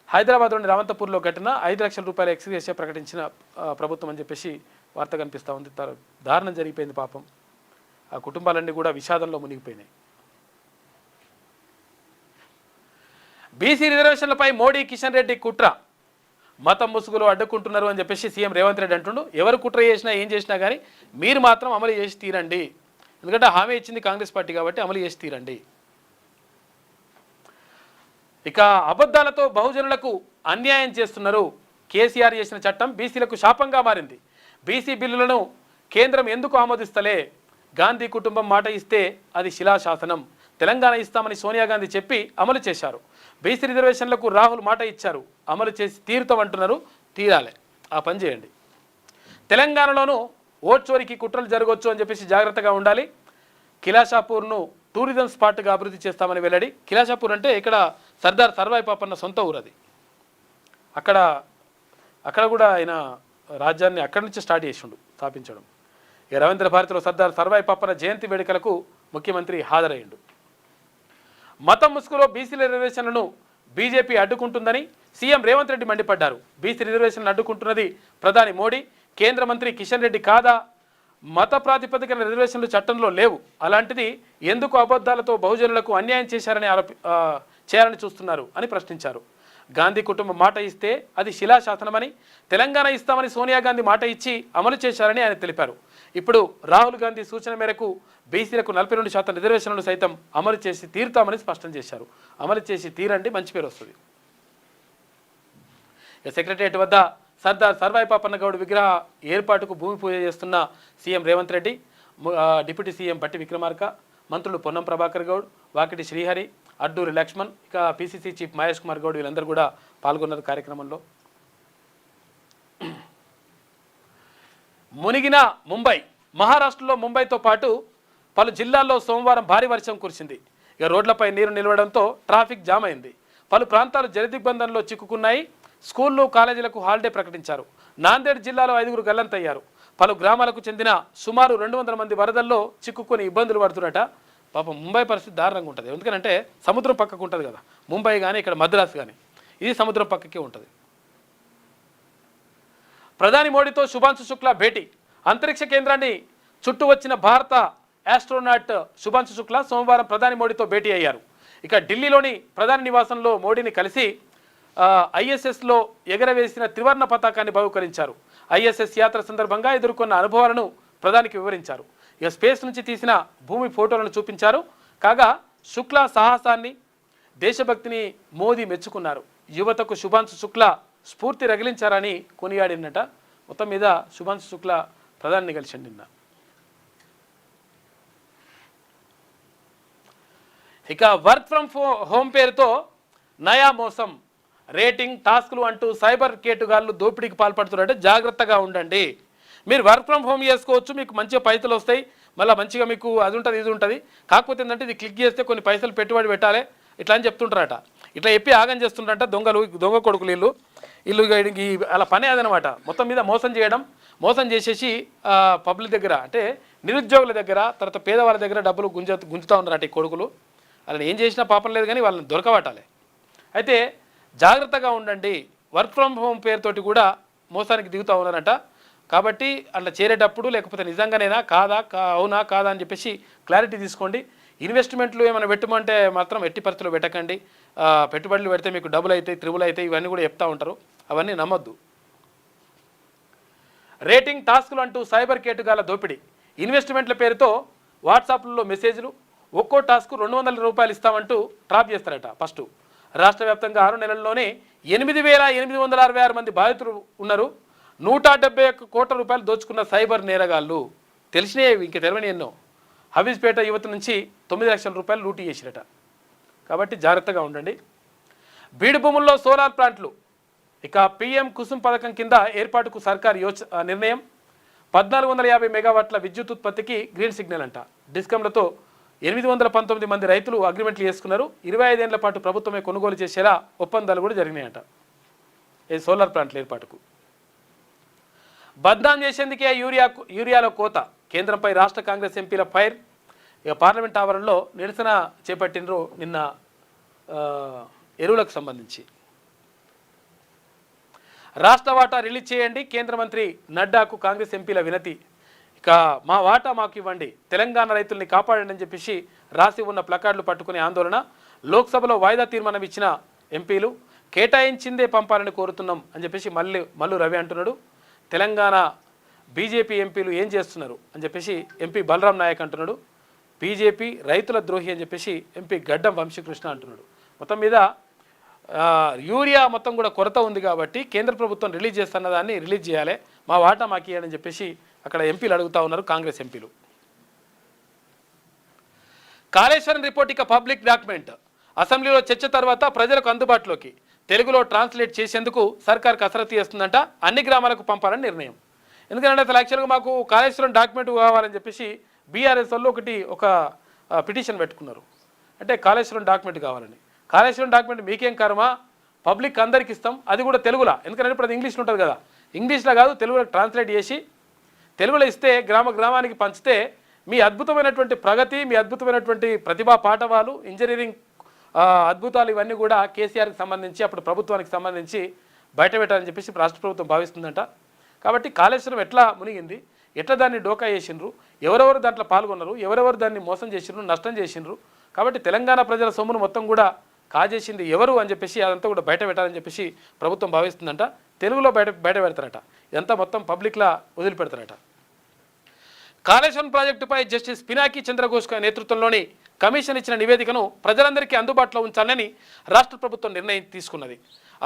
హైదరాబాద్లోని రావంతపూర్లో ఘటన, 5 లక్షల రూపాయల ఎక్స్గ్రేషియా ప్రకటించిన ప్రభుత్వం అని చెప్పేసి వార్త కనిపిస్తూ ఉంది. దారుణం జరిగిపోయింది పాపం. ఆ కుటుంబాలన్నీ కూడా విషాదంలో మునిగిపోయినాయి. బీసీ రిజర్వేషన్లపై మోడీ కిషన్ రెడ్డి కుట్ర, మతం ముసుగులో అడ్డుకుంటున్నారు అని చెప్పేసి సీఎం రేవంత్ రెడ్డి అంటుండు. ఎవరు కుట్ర చేసినా ఏం చేసినా కానీ మీరు మాత్రం అమలు చేసి తీరండి, ఎందుకంటే హామీ ఇచ్చింది కాంగ్రెస్ పార్టీ కాబట్టి అమలు చేసి తీరండి. ఇక అబద్ధాలతో బహుజనులకు అన్యాయం చేస్తున్నారు. కేసీఆర్ చేసిన చట్టం బీసీలకు శాపంగా మారింది. బీసీ బిల్లులను కేంద్రం ఎందుకు ఆమోదిస్తలే? గాంధీ కుటుంబం మాట ఇస్తే అది శిలాశాసనం. తెలంగాణ ఇస్తామని సోనియా గాంధీ చెప్పి అమలు చేశారు. బీసీ రిజర్వేషన్లకు రాహుల్ మాట ఇచ్చారు, అమలు చేసి తీరుతామంటున్నారు. తీరాలి, ఆ పని చేయండి. తెలంగాణలోనూ ఓట్ చోరీకి కుట్రలు జరగవచ్చు అని చెప్పేసి జాగ్రత్తగా ఉండాలి. కిలాషాపూర్ను టూరిజం స్పాట్గా అభివృద్ధి చేస్తామని వెల్లడి. కిలాషాపూర్ అంటే ఇక్కడ సర్దార్ సర్వాయి పాపన్న సొంత ఊరు అది. అక్కడ కూడా ఆయన రాజ్యాన్ని అక్కడి నుంచి స్టార్ట్ చేసిండు, స్థాపించడం. ఇక రవీంద్ర భారతిలో సర్దార్ సర్వాయి పాపన్న జయంతి వేడుకలకు ముఖ్యమంత్రి హాజరయ్యిండు. మతం ముసుగులో బీసీ రిజర్వేషన్లను బీజేపీ అడ్డుకుంటుందని సీఎం రేవంత్ రెడ్డి మండిపడ్డారు. బీసీ రిజర్వేషన్లు అడ్డుకుంటున్నది ప్రధాని మోడీ, కేంద్ర మంత్రి కిషన్ రెడ్డి కాదా? మత ప్రాతిపదికన రిజర్వేషన్లు చట్టంలో లేవు, అలాంటిది ఎందుకు అబద్ధాలతో బహుజనులకు అన్యాయం చేయాలని చూస్తున్నారు అని ప్రశ్నించారు. గాంధీ కుటుంబం మాట ఇస్తే అది శిలాశాసనమని, తెలంగాణ ఇస్తామని సోనియా గాంధీ మాట ఇచ్చి అమలు చేశారని ఆయన తెలిపారు. ఇప్పుడు రాహుల్ గాంధీ సూచన మేరకు బీసీలకు 42% రిజర్వేషన్లను సైతం అమలు చేసి తీరుతామని స్పష్టం చేశారు. అమలు చేసి తీరండి, మంచి పేరు వస్తుంది. సెక్రటరియట్ వద్ద సర్దార్ సర్వాయి పాపన్న గౌడ్ విగ్రహ ఏర్పాటుకు భూమి పూజ చేస్తున్న CM Revanth Reddy, deputy CM బట్టి విక్రమార్క, మంత్రులు పొన్నం ప్రభాకర్ గౌడ్, వాకిటి శ్రీహరి, అడ్డూరి లక్ష్మణ్, ఇక పీసీసీ చీఫ్ మహేష్ కుమార్ గౌడ్ వీళ్ళందరూ కూడా పాల్గొన్నారు కార్యక్రమంలో. మునిగిన ముంబై. మహారాష్ట్రలో ముంబైతో పాటు పలు జిల్లాల్లో సోమవారం భారీ వర్షం కురిసింది. ఇక రోడ్లపై నీరు నిలవడంతో ట్రాఫిక్ జామ్ అయింది. పలు ప్రాంతాలు జలదిగ్బంధంలో చిక్కుకున్నాయి. స్కూళ్ళు, కాలేజీలకు హాలిడే ప్రకటించారు. నాందేడ్ జిల్లాలో 5గురు గల్లంతయ్యారు. పలు గ్రామాలకు చెందిన సుమారు 200 మంది వరదల్లో చిక్కుకొని ఇబ్బందులు పడుతున్నట. పాపం ముంబై పరిస్థితి దారుణంగా ఉంటుంది. ఎందుకంటే సముద్రం పక్కకు ఉంటుంది కదా ముంబై, కానీ ఇక్కడ మద్రాసు కానీ ఇది సముద్రం పక్కకే ఉంటుంది. ప్రధాని మోడీతో శుభాంశు శుక్లా భేటీ. అంతరిక్ష కేంద్రాన్ని చుట్టూ వచ్చిన భారత ఆస్ట్రోనాట్ శుభాంశు శుక్లా సోమవారం ప్రధాని మోడీతో భేటీ అయ్యారు. ఇక ఢిల్లీలోని ప్రధాని నివాసంలో మోడీని కలిసి ఐఎస్ఎస్లో ఎగరవేసిన త్రివర్ణ పతాకాన్ని బహుకరించారు. ఐఎస్ఎస్ యాత్ర సందర్భంగా ఎదుర్కొన్న అనుభవాలను ప్రధానికి వివరించారు. ఇక స్పేస్ నుంచి తీసిన భూమి ఫోటోలను చూపించారు. కాగా శుక్లా సాహసాన్ని, దేశభక్తిని మోదీ మెచ్చుకున్నారు. యువతకు శుభాంశు శుక్లా స్ఫూర్తి రగిలించారని కొనియాడినట. మొత్తం మీద శుభాంశు శుక్లా ప్రధాని కలిసి నిన్న. ఇక వర్క్ ఫ్రమ్ హోమ్ పేరుతో నయా మోసం, రేటింగ్, టాస్క్లు అంటూ సైబర్ కేటుగాళ్ళు దోపిడీకి పాల్పడుతున్నారంటే జాగ్రత్తగా ఉండండి. మీరు వర్క్ ఫ్రమ్ హోమ్ చేసుకోవచ్చు, మీకు మంచిగా పైసలు వస్తాయి, మళ్ళీ మంచిగా మీకు అది ఉంటుంది ఇది ఉంటుంది. కాకపోతే ఏంటంటే ఇది క్లిక్ చేస్తే కొన్ని పైసలు పెట్టుబడి పెట్టాలి ఇట్లా అని చెప్తుంటారట. ఇట్లా చెప్పి ఆగం చేస్తుంటారట దొంగ కొడుకులు వీళ్ళు అలా పనే అదనమాట. మొత్తం మీద మోసం చేయడం, మోసం చేసేసి పబ్లిక్ దగ్గర అంటే నిరుద్యోగుల దగ్గర, తర్వాత పేదవాళ్ళ దగ్గర డబ్బులు గుంజుతూ ఉన్నారట ఈ కొడుకులు. వాళ్ళని ఏం చేసినా పాపం లేదు కానీ వాళ్ళని దొరకబట్టాలి. అయితే జాగ్రత్తగా ఉండండి. వర్క్ ఫ్రమ్ హోమ్ పేరుతోటి కూడా మోసానికి దిగుతూ ఉన్నారంట. కాబట్టి అట్లా చేరేటప్పుడు లేకపోతే నిజంగానేనా కాదా అవునా కాదా అని చెప్పేసి క్లారిటీ తీసుకోండి. ఇన్వెస్ట్మెంట్లు ఏమైనా పెట్టమంటే మాత్రం ఎట్టి పరిస్థితుల్లో పెట్టకండి. పెట్టుబడులు పెడితే మీకు డబ్బులు అవుతాయి, త్రిబుల్ అవుతాయి, ఇవన్నీ కూడా చెప్తూ ఉంటారు. అవన్నీ నమ్మొద్దు. రేటింగ్, టాస్కులు అంటూ సైబర్ కేటుగాల దోపిడీ. ఇన్వెస్ట్మెంట్ల పేరుతో వాట్సాప్లలో మెసేజ్లు, ఒక్కో టాస్కు 200 రూపాయలు ఇస్తామంటూ ట్రాప్ చేస్తారట. ఫస్ట్ రాష్ట్ర వ్యాప్తంగా 6 నెలల్లోనే 8,866 మంది బాధితులు ఉన్నారు. 171 కోట్ల రూపాయలు దోచుకున్న సైబర్ నేరగాళ్ళు తెలిసినవి, ఇంక తెలవని ఎన్నో. హబీజ్పేట యువత నుంచి 9 లక్షల రూపాయలు లూటీ చేసిరట. కాబట్టి జాగ్రత్తగా ఉండండి. బీడు భూముల్లో సోలార్ ప్లాంట్లు. ఇక పీఎం కుసుమ్ పథకం కింద ఏర్పాటుకు సర్కార్ నిర్ణయం. 1450 మెగావాట్ల విద్యుత్ ఉత్పత్తికి గ్రీన్ సిగ్నల్ అంట. డిస్కంలతో 819 మంది రైతులు అగ్రిమెంట్లు చేసుకున్నారు. 25 ఏళ్ల పాటు ప్రభుత్వమే కొనుగోలు చేసేలా ఒప్పందాలు కూడా జరిగినాయంట ఈ సోలార్ ప్లాంట్ల ఏర్పాటుకు. బద్నాం చేసేందుకే యూరియాలో కోత. కేంద్రంపై రాష్ట్ర కాంగ్రెస్ ఎంపీల ఫైర్. ఇక పార్లమెంట్ ఆవరణలో నిరసన చేపట్టినరు నిన్న ఎరువులకు సంబంధించి. రాష్ట్ర వాటా రిలీజ్ చేయండి, కేంద్ర మంత్రి నడ్డాకు కాంగ్రెస్ ఎంపీల వినతి. ఇక మా వాటా మాకు ఇవ్వండి, తెలంగాణ రైతుల్ని కాపాడండి అని చెప్పేసి రాసి ఉన్న ప్లకార్డులు పట్టుకునే ఆందోళన. లోక్సభలో వాయిదా తీర్మానం ఇచ్చిన ఎంపీలు కేటాయించిందే పంపాలని కోరుతున్నాం అని చెప్పేసి మల్లు రవి అంటున్నాడు. తెలంగాణ బీజేపీ ఎంపీలు ఏం చేస్తున్నారు అని చెప్పేసి ఎంపీ బలరాం నాయక్ అంటున్నాడు. బీజేపీ రైతుల ద్రోహి అని చెప్పేసి ఎంపీ గడ్డం వంశీకృష్ణ అంటున్నాడు. మొత్తం మీద యూరియా మొత్తం కూడా కొరత ఉంది కాబట్టి కేంద్ర ప్రభుత్వం రిలీజ్ చేస్తున్న దాన్ని రిలీజ్ చేయాలి, మా వాటా మాకు ఇవ్వాలని చెప్పేసి అక్కడ ఎంపీలు అడుగుతూ ఉన్నారు, కాంగ్రెస్ ఎంపీలు. కాళేశ్వరం రిపోర్ట్ ఇక పబ్లిక్ డాక్యుమెంట్. అసెంబ్లీలో చర్చ తర్వాత ప్రజలకు అందుబాటులోకి తెలుగులో ట్రాన్స్లేట్ చేసేందుకు సర్కార్ కసరత్తు చేస్తుందంట. అన్ని గ్రామాలకు పంపాలని నిర్ణయం. ఎందుకంటే అసలు యాక్చువల్గా మాకు కాళేశ్వరం డాక్యుమెంట్ కావాలని చెప్పేసి బీఆర్ఎస్ వాళ్ళు ఒక పిటిషన్ పెట్టుకున్నారు. అంటే కాళేశ్వరం డాక్యుమెంట్ కావాలని. కాళేశ్వరం డాక్యుమెంట్ మీకేం కర్మా, పబ్లిక్ అందరికి ఇస్తాం, అది కూడా తెలుగులో. ఎందుకంటే ఇప్పుడు అది ఇంగ్లీష్లో ఉంటుంది కదా, ఇంగ్లీష్లో కాదు తెలుగులో ట్రాన్స్లేట్ చేసి తెలుగులో ఇస్తే గ్రామానికి పంచితే మీ అద్భుతమైనటువంటి ప్రగతి, మీ అద్భుతమైనటువంటి ప్రతిభా పాఠవాలు, ఇంజనీరింగ్ అద్భుతాలు ఇవన్నీ కూడా కేసీఆర్కి సంబంధించి అప్పుడు ప్రభుత్వానికి సంబంధించి బయట పెట్టాలని చెప్పేసి రాష్ట్ర ప్రభుత్వం భావిస్తుందంట. కాబట్టి కాళేశ్వరం ఎట్లా మునిగింది, ఎట్లా దాన్ని డోకా చేసిండ్రు, ఎవరెవరు దాంట్లో పాల్గొన్నారు, ఎవరెవరు దాన్ని మోసం చేసిండ్రు, నష్టం చేసిండ్రు, కాబట్టి తెలంగాణ ప్రజల సొమ్మును మొత్తం కూడా కాజేసింది ఎవరు అని చెప్పేసి అదంతా కూడా బయట పెట్టాలని చెప్పేసి ప్రభుత్వం భావిస్తుందంట. తెలుగులో బయట పెడతారట, ఇదంతా మొత్తం పబ్లిక్లా వదిలిపెడతారట. కాళేశ్వరం ప్రాజెక్టుపై జస్టిస్ పినాకి చంద్రఘోష్ నేతృత్వంలోని కమిషన్ ఇచ్చిన నివేదికను ప్రజలందరికీ అందుబాటులో ఉంచాలని రాష్ట్ర ప్రభుత్వం నిర్ణయం తీసుకున్నది.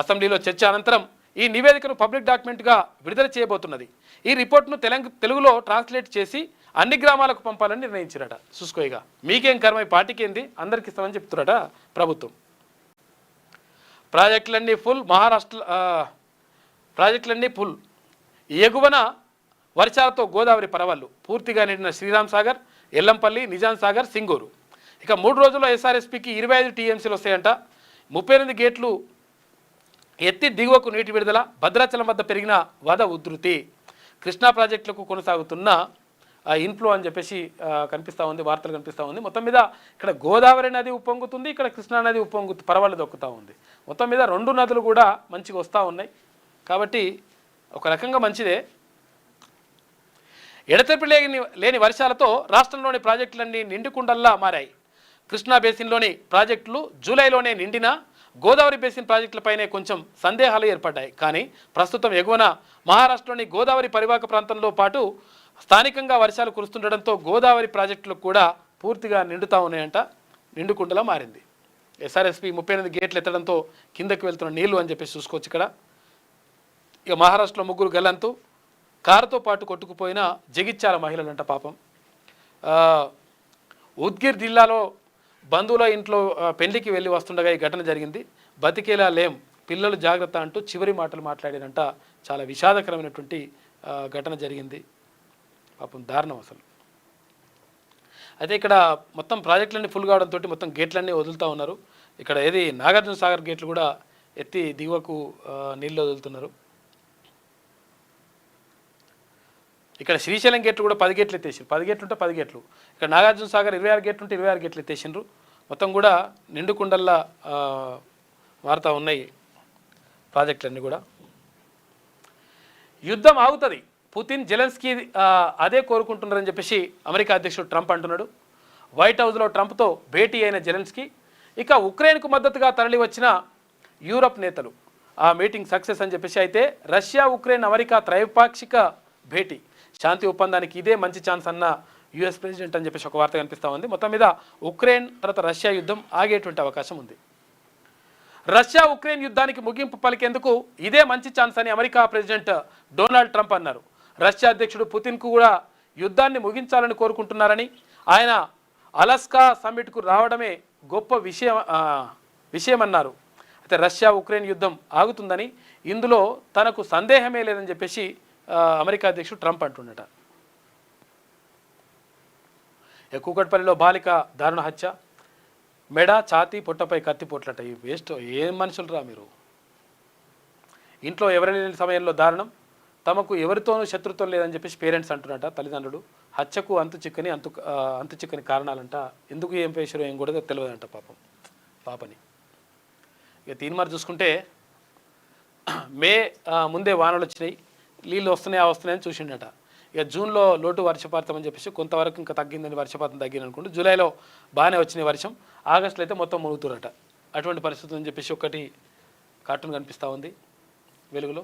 అసెంబ్లీలో చర్చ అనంతరం ఈ నివేదికను పబ్లిక్ డాక్యుమెంట్గా విడుదల చేయబోతున్నది. ఈ రిపోర్ట్ను తెలుగులో ట్రాన్స్లేట్ చేసి అన్ని గ్రామాలకు పంపాలని నిర్ణయించారట. చూసుకోయిగా మీకేం కర్మ, పార్టీకి ఏంది, అందరికి ఇస్తామని చెప్తున్నారట ప్రభుత్వం. ప్రాజెక్టులన్నీ ఫుల్, ప్రాజెక్టులన్నీ ఫుల్. ఎగువన వర్షాలతో గోదావరి పరవళ్ళు పూర్తిగా నిండిన శ్రీరామ్ సాగర్, ఎల్లంపల్లి, నిజాం సాగర్, సింగూరు. ఇక 3 రోజుల్లో ఎస్ఆర్ఎస్పీకి 25 టీఎంసీలు వస్తాయంట. 38 గేట్లు ఎత్తి దిగువకు నీటి విడుదల. భద్రాచలం వద్ద పెరిగిన వద ఉధృతి. కృష్ణా ప్రాజెక్టులకు కొనసాగుతున్న ఇన్ఫ్లో అని చెప్పేసి కనిపిస్తూ ఉంది, వార్తలు కనిపిస్తూ ఉంది. మొత్తం మీద ఇక్కడ గోదావరి నది ఉప్పొంగుతుంది, ఇక్కడ కృష్ణా నది పరవళ్ళు దొక్కుతూ ఉంది. మొత్తం మీద 2 నదులు కూడా మంచిగా వస్తూ ఉన్నాయి. కాబట్టి ఒక రకంగా మంచిదే. ఎడతెరిపి లేని వర్షాలతో రాష్ట్రంలోని ప్రాజెక్టులన్నీ నిండుకుండల్లా మారాయి. కృష్ణా బేసిన్లోని ప్రాజెక్టులు జూలైలోనే నిండినా గోదావరి బేసిన్ ప్రాజెక్టులపైనే కొంచెం సందేహాలు ఏర్పడ్డాయి. కానీ ప్రస్తుతం ఎగువన మహారాష్ట్రలోని గోదావరి పరివాహక ప్రాంతంలో పాటు స్థానికంగా వర్షాలు కురుస్తుండడంతో గోదావరి ప్రాజెక్టులు కూడా పూర్తిగా నిండుతూ ఉన్నాయంట, నిండుకుండలా మారింది. ఎస్ఆర్ఎస్పీ 38 గేట్లు ఎత్తడంతో కిందకి వెళ్తున్న నీళ్లు అని చెప్పేసి చూసుకోవచ్చు ఇక్కడ. ఇక మహారాష్ట్రలో 3 గల్లంతు, కారుతో పాటు కొట్టుకుపోయిన జగిత్యాల మహిళలంట పాపం. ఉద్గిర్ జిల్లాలో బంధువుల ఇంట్లో పెళ్లికి వెళ్ళి వస్తుండగా ఈ ఘటన జరిగింది. బతికేలా లేం, పిల్లలు జాగ్రత్త అంటూ చివరి మాటలు మాట్లాడినంట. చాలా విషాదకరమైనటువంటి ఘటన జరిగింది పాపం, దారుణం అసలు. అయితే ఇక్కడ మొత్తం ప్రాజెక్టులన్నీ ఫుల్ కావడంతో మొత్తం గేట్లన్నీ వదులుతూ ఉన్నారు. ఇక్కడ ఏది నాగార్జున సాగర్ గేట్లు కూడా ఎత్తి దిగువకు నీళ్ళు వదులుతున్నారు. ఇక్కడ శ్రీశైలం గేట్లు కూడా 10 గేట్లు ఎత్తేసిండ్రు. 10 గేట్లు ఉంటే 10 గేట్లు. ఇక్కడ నాగార్జున సాగర్ 26 గేట్లు ఉంటే 26 గేట్లు ఎత్తేసిండ్రు. మొత్తం కూడా నిండుకుండల్లా మారుతూ ఉన్నాయి ప్రాజెక్టులన్నీ కూడా. యుద్ధం ఆగుతుంది, పుతిన్ జెలెన్స్కీ అదే కోరుకుంటున్నారని చెప్పేసి అమెరికా అధ్యక్షుడు ట్రంప్ అంటున్నాడు. వైట్ హౌస్లో ట్రంప్తో భేటీ అయిన జెలెన్స్కీ ఇక ఉక్రెయిన్కు మద్దతుగా తరలి వచ్చిన యూరప్ నేతలు ఆ మీటింగ్ సక్సెస్ అని చెప్పేసి. అయితే రష్యా, ఉక్రెయిన్, అమెరికా త్రైపాక్షిక భేటీ, శాంతి ఒప్పందానికి ఇదే మంచి ఛాన్స్ అన్న యుఎస్ ప్రెసిడెంట్ అని చెప్పేసి ఒక వార్త కనిపిస్తూ ఉంది. మొత్తం మీద ఉక్రెయిన్ తర్వాత రష్యా యుద్ధం ఆగేటువంటి అవకాశం ఉంది. రష్యా ఉక్రెయిన్ యుద్ధానికి ముగింపు పలికేందుకు ఇదే మంచి ఛాన్స్ అని అమెరికా ప్రెసిడెంట్ డొనాల్డ్ ట్రంప్ అన్నారు. రష్యా అధ్యక్షుడు పుతిన్కు కూడా యుద్ధాన్ని ముగించాలని కోరుకుంటున్నారని, ఆయన అలస్కా సమ్మిట్కు రావడమే గొప్ప విషయమన్నారు. అయితే రష్యా ఉక్రెయిన్ యుద్ధం ఆగుతుందని, ఇందులో తనకు సందేహమే లేదని చెప్పేసి అమెరికా అధ్యక్షుడు ట్రంప్ అంటున్నట. కూకట్పల్లిలో బాలిక దారుణ హత్య, మెడ, ఛాతీ, పొట్టపై కత్తిపోట్లట. ఈ వేస్ట్ ఏం మనుషులు రా మీరు. ఇంట్లో ఎవరైనా లేని సమయంలో దారుణం, తమకు ఎవరితోనూ శత్రుత్వం లేదని చెప్పేసి పేరెంట్స్ అంటున్నట తల్లిదండ్రులు. హత్యకు అంతు చిక్కని కారణాలంట. ఎందుకు ఏం పేసారో ఏం కూడా తెలియదంట పాపం పాపని. ఇక తీన్మార్ చూసుకుంటే మే ముందే వానలు వచ్చినాయి, నీళ్ళు వస్తున్నాయని చూసిండట. ఇక జూన్లో లోటు వర్షపాతం అని చెప్పేసి కొంతవరకు ఇంకా తగ్గిందని, వర్షపాతం తగ్గింది అనుకుంటూ జూలైలో బాగానే వచ్చినాయి వర్షం, ఆగస్టులో అయితే మొత్తం మునుగుతురట. అటువంటి పరిస్థితులు అని చెప్పేసి ఒకటి కార్టూన్ కనిపిస్తూ ఉంది వెలుగులో.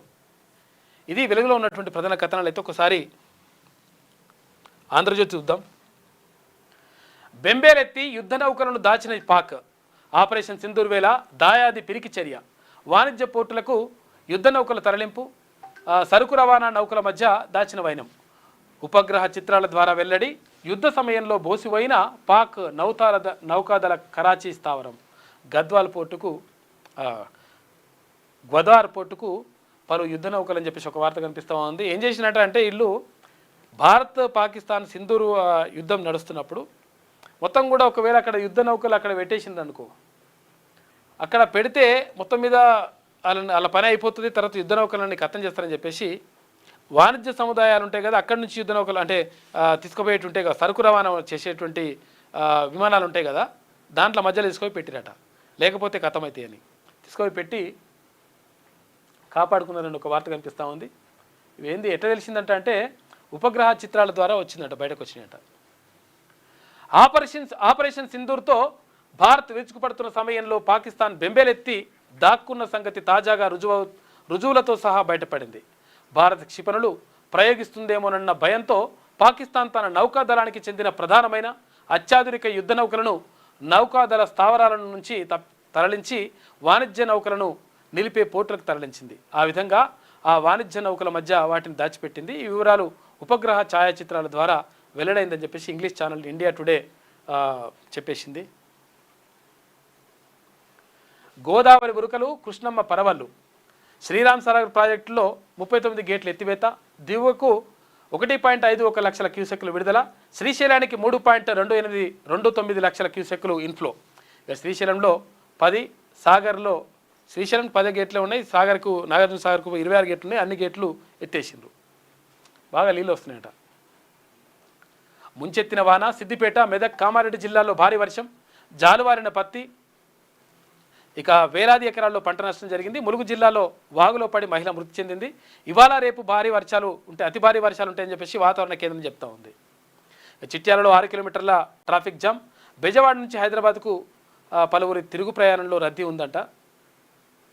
ఇది వెలుగులో ఉన్నటువంటి ప్రధాన కథనాలు. అయితే ఒకసారి ఆంధ్రజ్యోతి చూద్దాం. బెంబేలెత్తి యుద్ధ నౌకలను దాచిన పాక్, ఆపరేషన్ సింధూర్ వేళ దాయాది పిరికి చర్య, వాణిజ్య పోర్టులకు యుద్ధ నౌకల తరలింపు, సరుకు రవాణా నౌకల మధ్య దాచిన వైనం, ఉపగ్రహ చిత్రాల ద్వారా వెల్లడి, యుద్ధ సమయంలో బోసిపోయిన పాక్ నౌకాదళ కరాచీ స్థావరం, గద్వాల్ పోర్టుకు పలు యుద్ధ నౌకలు అని చెప్పేసి ఒక వార్త కనిపిస్తూ ఉంది. ఏం చేసినట్టు అంటే వీళ్ళు భారత్ పాకిస్తాన్ సింధూరు యుద్ధం నడుస్తున్నప్పుడు మొత్తం కూడా ఒకవేళ అక్కడ యుద్ధ నౌకలు అక్కడ పెట్టేసింది అనుకో, అక్కడ పెడితే మొత్తం మీద వాళ్ళ పని అయిపోతుంది, తర్వాత యుద్ధ నౌకలన్నీ ఖతం చేస్తారని చెప్పేసి వాణిజ్య సముదాయాలు ఉంటాయి కదా, అక్కడి నుంచి యుద్ధ నౌకలు అంటే తీసుకుపోయేటి ఉంటాయి కదా, సరుకు రవాణా చేసేటువంటి విమానాలు ఉంటాయి కదా, దాంట్లో మధ్యలో తీసుకొని పెట్టిరట. లేకపోతే ఖతం అవుతాయి అని తీసుకొని పెట్టి కాపాడుకున్నారని ఒక వార్త కనిపిస్తూ ఉంది. ఇవేంది ఎట్లా తెలిసిందంట అంటే ఉపగ్రహ చిత్రాల ద్వారా వచ్చిందట, బయటకు వచ్చినాయట. ఆపరేషన్ సింధూర్తో భారత్ విరుచుకుపడుతున్న సమయంలో పాకిస్తాన్ బెంబేలెత్తి దాక్కున్న సంగతి తాజాగా రుజువులతో సహా బయటపడింది. భారత క్షిపణులు ప్రయోగిస్తుందేమోనన్న భయంతో పాకిస్తాన్ తన నౌకాదళానికి చెందిన ప్రధానమైన అత్యాధునిక యుద్ధ నౌకలను నౌకాదళ స్థావరాల నుంచి తరలించి వాణిజ్య నౌకలను నిలిపే పోర్టులకు తరలించింది. ఆ విధంగా ఆ వాణిజ్య నౌకల మధ్య వాటిని దాచిపెట్టింది. ఈ వివరాలు ఉపగ్రహ ఛాయాచిత్రాల ద్వారా వెల్లడైందని చెప్పేసి ఇంగ్లీష్ ఛానల్ ఇండియా టుడే చెప్పేసింది. గోదావరి ఉరుకలు, కృష్ణమ్మ పరవళ్ళు, శ్రీరామ్ సాగర్ ప్రాజెక్టులో 39 గేట్ల ఎత్తివేత, దిగువకు 1.51 లక్షల క్యూసెక్కులు విడుదల, శ్రీశైలానికి 3.29 లక్షల క్యూసెక్కులు ఇన్ఫ్లో. ఇక శ్రీశైలంలో 10, సాగర్లో శ్రీశైలం 10 గేట్లు ఉన్నాయి, సాగర్కు నాగార్జున సాగర్కు 26 గేట్లు ఉన్నాయి, అన్ని గేట్లు ఎత్తేసిండ్రు. బాగా నీళ్ళు వస్తున్నాయట. ముంచెత్తిన వాన, సిద్దిపేట, మెదక్, కామారెడ్డి జిల్లాల్లో భారీ వర్షం, జాలువారిన పత్తి, ఇక వేలాది ఎకరాల్లో పంట నష్టం జరిగింది. ములుగు జిల్లాలో వాగులో పడి మహిళ మృతి చెందింది. ఇవాళ రేపు భారీ వర్షాలు ఉంటాయి, అతి భారీ వర్షాలు ఉంటాయని చెప్పేసి వాతావరణ కేంద్రం చెప్తా ఉంది. చిట్యాలలో 6 కిలోమీటర్ల ట్రాఫిక్ జామ్, బెజవాడ నుంచి హైదరాబాద్కు పలువురి తిరుగు ప్రయాణంలో రద్దీ ఉందంట.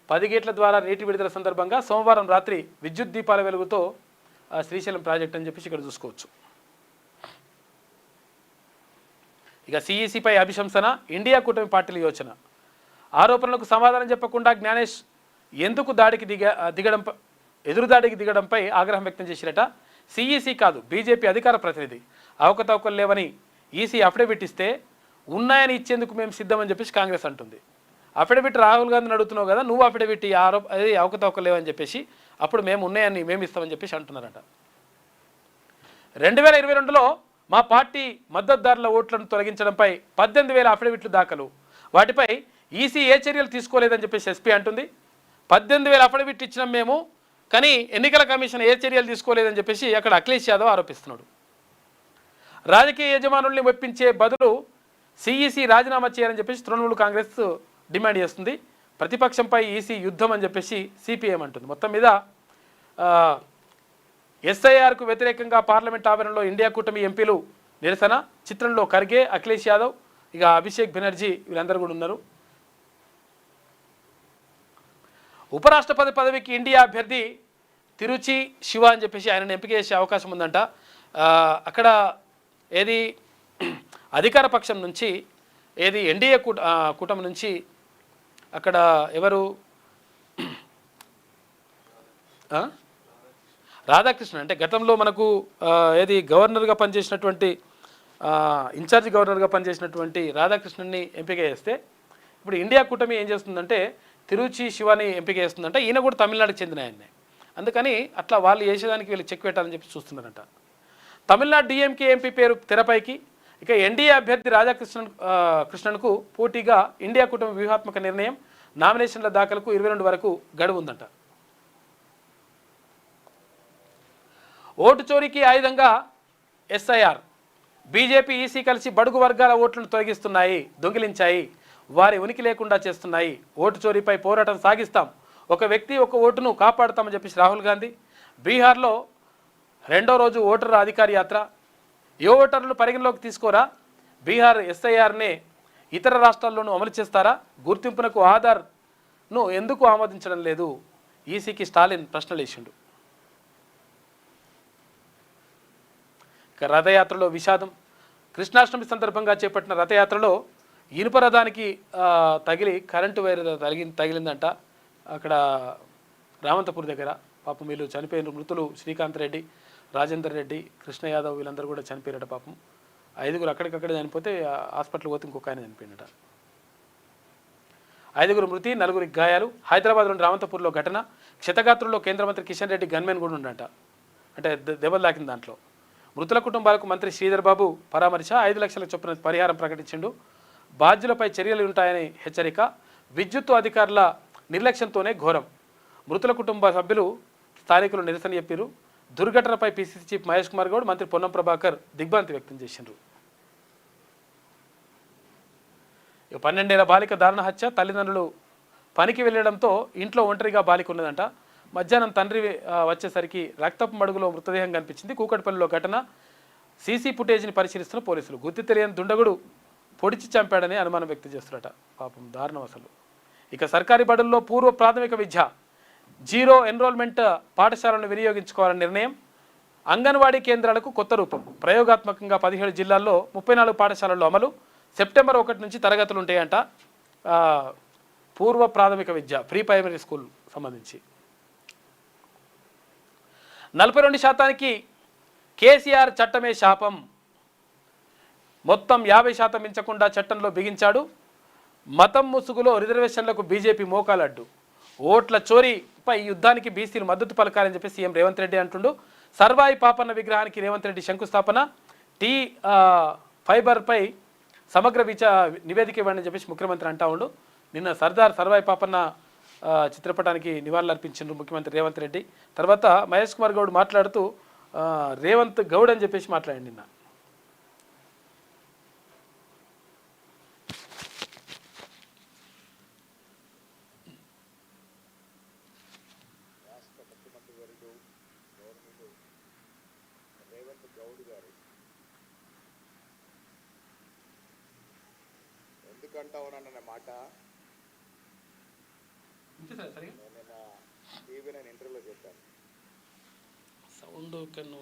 10 గేట్ల ద్వారా నీటి విడుదల సందర్భంగా సోమవారం రాత్రి విద్యుత్ దీపాల వెలుగుతో శ్రీశైలం ప్రాజెక్ట్ అని చెప్పేసి ఇక్కడ చూసుకోవచ్చు. ఇక సిఈసిపై అభిశంసన, ఇండియా కూటమి పార్టీల యోచన, ఆరోపణలకు సమాధానం చెప్పకుండా జ్ఞానేష్ ఎందుకు ఎదురుదాడికి దిగడంపై ఆగ్రహం వ్యక్తం చేసిరట. సిఈసి కాదు, బీజేపీ అధికార ప్రతినిధి అవకతవకలు లేవని ఈసీ అఫిడవిట్ ఇస్తే ఉన్నాయని ఇచ్చేందుకు మేము సిద్ధమని చెప్పేసి కాంగ్రెస్ అంటుంది. అఫిడవిట్ రాహుల్ గాంధీని అడుగుతున్నావు కదా, నువ్వు అఫిడవిట్ అది అవకతవకలు లేవని చెప్పేసి అప్పుడు మేము ఉన్నాయని మేము ఇస్తామని చెప్పేసి అంటున్నారట. 2022లో మా పార్టీ మద్దతుదారుల ఓట్లను తొలగించడంపై 18,000 అఫిడవిట్లు దాఖలు, వాటిపై ఈసీ ఏ చర్యలు తీసుకోలేదని చెప్పేసి ఎస్పీ అంటుంది. 18,000 అఫిడవిట్లు ఇచ్చినాం మేము, కానీ ఎన్నికల కమిషన్ ఏ చర్యలు తీసుకోలేదని చెప్పేసి అక్కడ అఖిలేష్ యాదవ్ ఆరోపిస్తున్నాడు. రాజకీయ యజమానుల్ని మెప్పించే బదులు సిఈసి రాజీనామా చేయాలని చెప్పేసి తృణమూల్ కాంగ్రెస్ డిమాండ్ చేస్తుంది. ప్రతిపక్షంపై ఈసీ యుద్ధం అని చెప్పేసి సిపిఎం అంటుంది. మొత్తం మీద ఎస్ఐఆర్కు వ్యతిరేకంగా పార్లమెంట్ ఆవరణలో ఇండియా కూటమి ఎంపీలు నిరసన, చిత్రంలో ఖర్గే, అఖిలేష్ యాదవ్, ఇక అభిషేక్ బెనర్జీ వీళ్ళందరూ కూడా ఉన్నారు. ఉపరాష్ట్రపతి పదవికి ఇండియా అభ్యర్థి తిరుచి శివ అని చెప్పేసి ఆయనను ఎంపిక చేసే అవకాశం ఉందంట. అక్కడ ఏది అధికార పక్షం నుంచి ఏది ఎన్డీఏ కూటమి నుంచి అక్కడ ఎవరు రాధాకృష్ణ అంటే గతంలో మనకు ఏది గవర్నర్గా పనిచేసినటువంటి ఇన్ఛార్జ్ గవర్నర్గా పనిచేసినటువంటి రాధాకృష్ణన్ని ఎంపిక చేస్తే ఇప్పుడు ఇండియా కూటమి ఏం చేస్తుందంటే తిరుచి శివాని ఎంపిక చేస్తుందంట. ఈయన కూడా తమిళనాడుకి చెందిన ఆయన్నే, అందుకని అట్లా వాళ్ళు చేసేదానికి వీళ్ళు చెక్ పెట్టాలని చెప్పి చూస్తున్నారంట. తమిళనాడు డిఎంకే ఎంపీ పేరు తెరపైకి. ఇక ఎన్డీఏ అభ్యర్థి కృష్ణన్కు పోటీగా ఇండియా కూటమి వ్యూహాత్మక నిర్ణయం, నామినేషన్ల దాఖలకు 22 వరకు గడువు ఉందంట. ఓటు చోరీకి ఆయుధంగా ఎస్ఐఆర్. బీజేపీ ఈసీ కలిసి బడుగు వర్గాల ఓట్లను తొలగిస్తున్నాయి, దొంగిలించాయి, వారి ఉనికి లేకుండా చేస్తున్నాయి. ఓటు చోరీపై పోరాటం సాగిస్తాం, ఒక వ్యక్తి ఒక ఓటును కాపాడుతామని చెప్పేసి రాహుల్ గాంధీ. బీహార్లో రెండో రోజు ఓటరు అధికారి యాత్ర. ఏ ఓటర్లు పరిగణలోకి తీసుకోరా? బీహార్ ఎస్ఐఆర్నే ఇతర రాష్ట్రాల్లోనూ అమలు చేస్తారా? గుర్తింపునకు ఆధార్ను ఎందుకు ఆమోదించడం లేదు? ఈసీకి స్టాలిన్ ప్రశ్నలు వేసిండు. రథయాత్రలో విషాదం. కృష్ణాష్టమి సందర్భంగా చేపట్టిన రథయాత్రలో ఇనుప రథానికి తగిలి కరెంటు వైర్ తగిలిందంట. అక్కడ రామంతపూర్ దగ్గర పాపం వీళ్ళు చనిపోయిన మృతులు శ్రీకాంత్ రెడ్డి, రాజేందర్ రెడ్డి, కృష్ణ యాదవ్ వీళ్ళందరూ కూడా చనిపోయారట. పాపం 5గురు అక్కడికక్కడే చనిపోతే హాస్పిటల్ పోతే ఇంకొక ఆయన చనిపోయినట. 5గురు మృతి, 4గురికి గాయాలు. హైదరాబాద్లోని రామంతపూర్లో ఘటన. క్షతగాత్రుల్లో కేంద్ర మంత్రి కిషన్ రెడ్డి గన్మెన్ కూడా ఉండంట, అంటే దెబ్బలు తాకింది దాంట్లో. మృతుల కుటుంబాలకు మంత్రి శ్రీధర్ బాబు పరామర్శ. 5 లక్షల చొప్పున పరిహారం ప్రకటించిండు. బాధ్యులపై చర్యలు ఉంటాయని హెచ్చరిక. విద్యుత్తు అధికారుల నిర్లక్ష్యంతోనే ఘోరం. మృతుల కుటుంబ సభ్యులు స్థానికులు నిరసన చెప్పారు. దుర్ఘటనపై పీసీసీ చీఫ్ మహేష్ కుమార్ గౌడ్, మంత్రి పొన్నం ప్రభాకర్ దిగ్భ్రాంతి వ్యక్తం చేసిండ్రు. 12 ఏళ్ల బాలిక దారుణ హత్య. తల్లిదండ్రులు పనికి వెళ్లడంతో ఇంట్లో ఒంటరిగా బాలిక ఉన్నదంట. మధ్యాహ్నం తండ్రి వచ్చేసరికి రక్తపు మడుగులో మృతదేహం కనిపించింది. కూకట్పల్లిలో ఘటన. సీసీ ఫుటేజ్ని పరిశీలిస్తున్న పోలీసులు. గుర్తు తెలియని దుండగుడు పొడిచి చంపాడని అనుమానం వ్యక్తం చేస్తున్నట. పాపం దారుణం అసలు. ఇక సర్కారీ బడుల్లో పూర్వ ప్రాథమిక విద్య జీరో ఎన్రోల్మెంట్ పాఠశాలను వినియోగించుకోవాలని నిర్ణయం. అంగన్వాడీ కేంద్రాలకు కొత్త రూపం. ప్రయోగాత్మకంగా 17 జిల్లాల్లో 34 పాఠశాలల్లో అమలు. సెప్టెంబర్ 1 నుంచి తరగతులు ఉంటాయంట. పూర్వ ప్రాథమిక విద్య, ప్రీ ప్రైమరీ స్కూల్ సంబంధించి. 42% కేసీఆర్ చట్టమే శాపం. మొత్తం 50% మించకుండా చట్టంలో బిగించాడు. మతం ముసుగులో రిజర్వేషన్లకు బీజేపీ మోకాలడ్డు. ఓట్ల చోరీపై యుద్ధానికి బీసీలు మద్దతు పలకాలని చెప్పి సీఎం రేవంత్ రెడ్డి అంటుండు. సర్వాయి పాపన్న విగ్రహానికి రేవంత్ రెడ్డి శంకుస్థాపన. టీ ఫైబర్పై సమగ్ర నివేదిక ఇవ్వండి అని చెప్పేసి ముఖ్యమంత్రి అంటా ఉండు. నిన్న సర్దార్ సర్వాయి పాపన్న చిత్రపటానికి నివాళులర్పించిండ్రు ముఖ్యమంత్రి రేవంత్ రెడ్డి. తర్వాత మహేష్ కుమార్ గౌడ్ మాట్లాడుతూ రేవంత్ గౌడ్ అని చెప్పేసి మాట్లాడండి. నిన్న ఎందుకంటావునన్న మాట నేను ఇంటర్వ్యూలో చెప్పాను. సౌండ్ కన్ను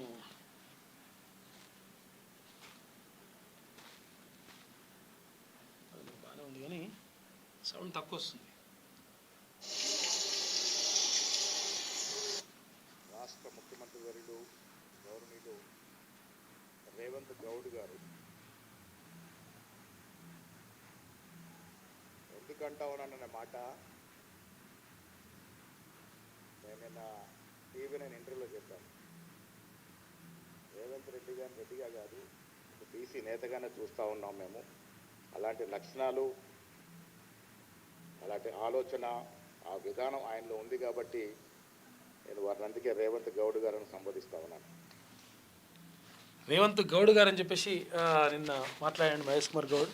బాగానే ఉంది కానీ సౌండ్ తక్కువ వస్తుంది. రాష్ట్ర ముఖ్యమంత్రి వర్యులు గౌరవనీయులు రేవంత్ గౌడ్ గారు ఎందుకంటావునన్న మాట నేను ఇంటర్వ్యూలో చెప్పాను. రేవంత్ రెడ్డి గారిని రెడ్డిగా కాదు, బీసీ నేతగానే చూస్తూ ఉన్నాం మేము. అలాంటి లక్షణాలు, అలాంటి ఆలోచన, ఆ విధానం ఆయనలో ఉంది కాబట్టి నేను వారిని అందుకే రేవంత్ గౌడ్ గారిని సంబోధిస్తూ ఉన్నాను. రేవంత్ గౌడ్ గారు అని చెప్పేసి నిన్న మాట్లాడండి మహేష్ కుమార్ గౌడ్.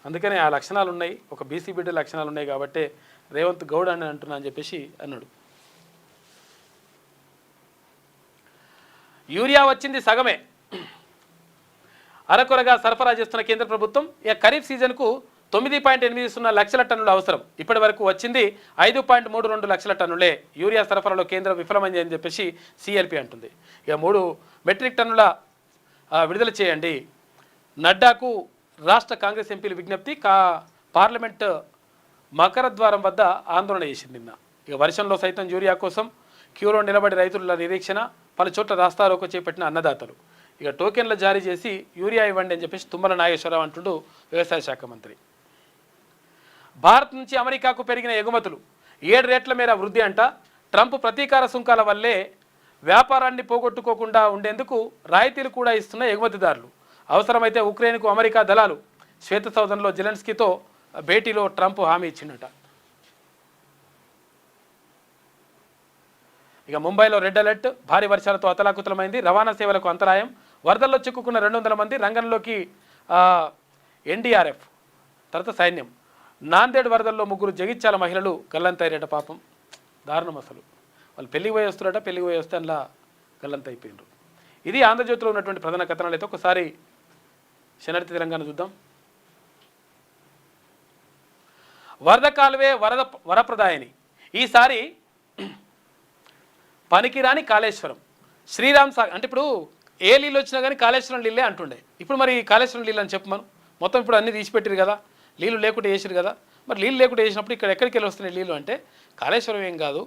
అందుకనే ఆ లక్షణాలు ఉన్నాయి, ఒక బీసీ బిడ్డ లక్షణాలు ఉన్నాయి కాబట్టి రేవంత్ గౌడ్ అని అంటున్నా అని చెప్పేసి అన్నాడు. యూరియా వచ్చింది సగమే, అరకొరగా సరఫరా చేస్తున్న కేంద్ర ప్రభుత్వం. ఇక ఖరీఫ్ సీజన్కు 9.80 లక్షల టన్నులు అవసరం. ఇప్పటి వరకు వచ్చింది 5.32 లక్షల టన్నులే. యూరియా సరఫరాలో కేంద్రం విఫలమైంది అని చెప్పేసి సిఎల్పి అంటుంది. ఇక 3 మెట్రిక్ టన్నుల విడుదల చేయండి. నడ్డాకు రాష్ట్ర కాంగ్రెస్ ఎంపీలు విజ్ఞప్తి. పార్లమెంట్ మకర ద్వారం వద్ద ఆందోళన చేసింది నిన్న. ఇక వర్షంలో సైతం యూరియా కోసం క్యూలో నిలబడి రైతుల నిరీక్షణ. పలు చోట్ల రాస్తారోకో చేపట్టిన అన్నదాతలు. ఇక టోకెన్లు జారీ చేసి యూరియా ఇవ్వండి అని చెప్పేసి తుమ్మల నాగేశ్వరరావు అంటుండు వ్యవసాయ శాఖ మంత్రి. భారత్ నుంచి అమెరికాకు పెరిగిన ఎగుమతులు 7 రేట్ల మేర వృద్ధి అంట. ట్రంప్ ప్రతీకార సుంకాల వల్లే వ్యాపారాన్ని పోగొట్టుకోకుండా ఉండేందుకు రాయితీలు కూడా ఇస్తున్న ఎగుమతిదారులు. అవసరమైతే ఉక్రెయిన్కు అమెరికా దళాలు. శ్వేత సౌధంలో జెలెన్స్కీతో భేటీలో ట్రంప్ హామీ ఇచ్చిందట. ఇక ముంబైలో రెడ్ అలర్ట్, భారీ వర్షాలతో అతలాకుతలమైంది, రవాణా సేవలకు అంతరాయం, వరదల్లో చిక్కుకున్న 200 మంది, రంగంలోకి ఎన్డీఆర్ఎఫ్, తర్వాత సైన్యం. నాందేడ్ వరదల్లో 3 జగిత్యాల మహిళలు గల్లంతైరట. పాపం దారుణం అసలు. వాళ్ళు పెళ్లికి పోయి వస్తున్నారట, పెళ్లికి పోయి వస్తే అందులో గల్లంతైపోయినారు. ఇది ఆంధ్రజ్యోతిలో ఉన్నటువంటి ప్రధాన కథనాలు. అయితే ఒకసారి శనార్థి తెలంగాణ చూద్దాం. వరద కాలువే వరప్రదాయని, ఈసారి పనికిరాని కాళేశ్వరం. శ్రీరామ్ సాగర్ అంటే ఇప్పుడు ఏ నీళ్ళు వచ్చినా కానీ కాళేశ్వరం నీళ్ళే అంటుండే. ఇప్పుడు మరి కాళేశ్వరం నీళ్ళు అని చెప్పమను. మొత్తం ఇప్పుడు అన్నీ తీసిపెట్టారు కదా, నీళ్ళు లేకుండా వేసారు కదా. మరి నీళ్ళు లేకుండా వేసినప్పుడు ఇక్కడ ఎక్కడికి వెళ్ళి వస్తున్నాయి నీళ్ళు అంటే కాళేశ్వరం ఏం కాదు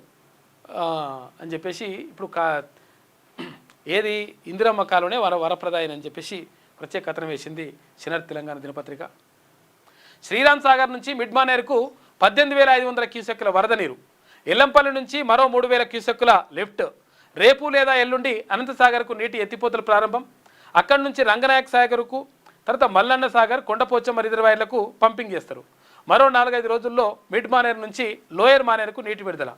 అని చెప్పేసి ఇప్పుడు ఏది ఇందిరమ్మ కాలువనే వరప్రదాయని అని చెప్పేసి ప్రత్యేక కథనం వేసింది శనార్థి తెలంగాణ దినపత్రిక. శ్రీరామ్ సాగర్ నుంచి మిడ్మానేర్కు 18,500 క్యూసెక్కుల వరద నీరు, ఎల్లంపల్లి నుంచి మరో 3,000 క్యూసెక్కుల లిఫ్ట్, రేపు లేదా ఎల్లుండి అనంతసాగర్కు నీటి ఎత్తిపోతలు ప్రారంభం, అక్కడి నుంచి రంగనాయక సాగర్కు, తర్వాత మల్లన్న సాగర్, కొండపోచమ్మ రిజర్వాయర్లకు పంపింగ్ చేస్తారు. మరో 4-5 రోజుల్లో మిడ్ మానేర్ నుంచి లోయర్ మానేర్కు నీటి విడుదల,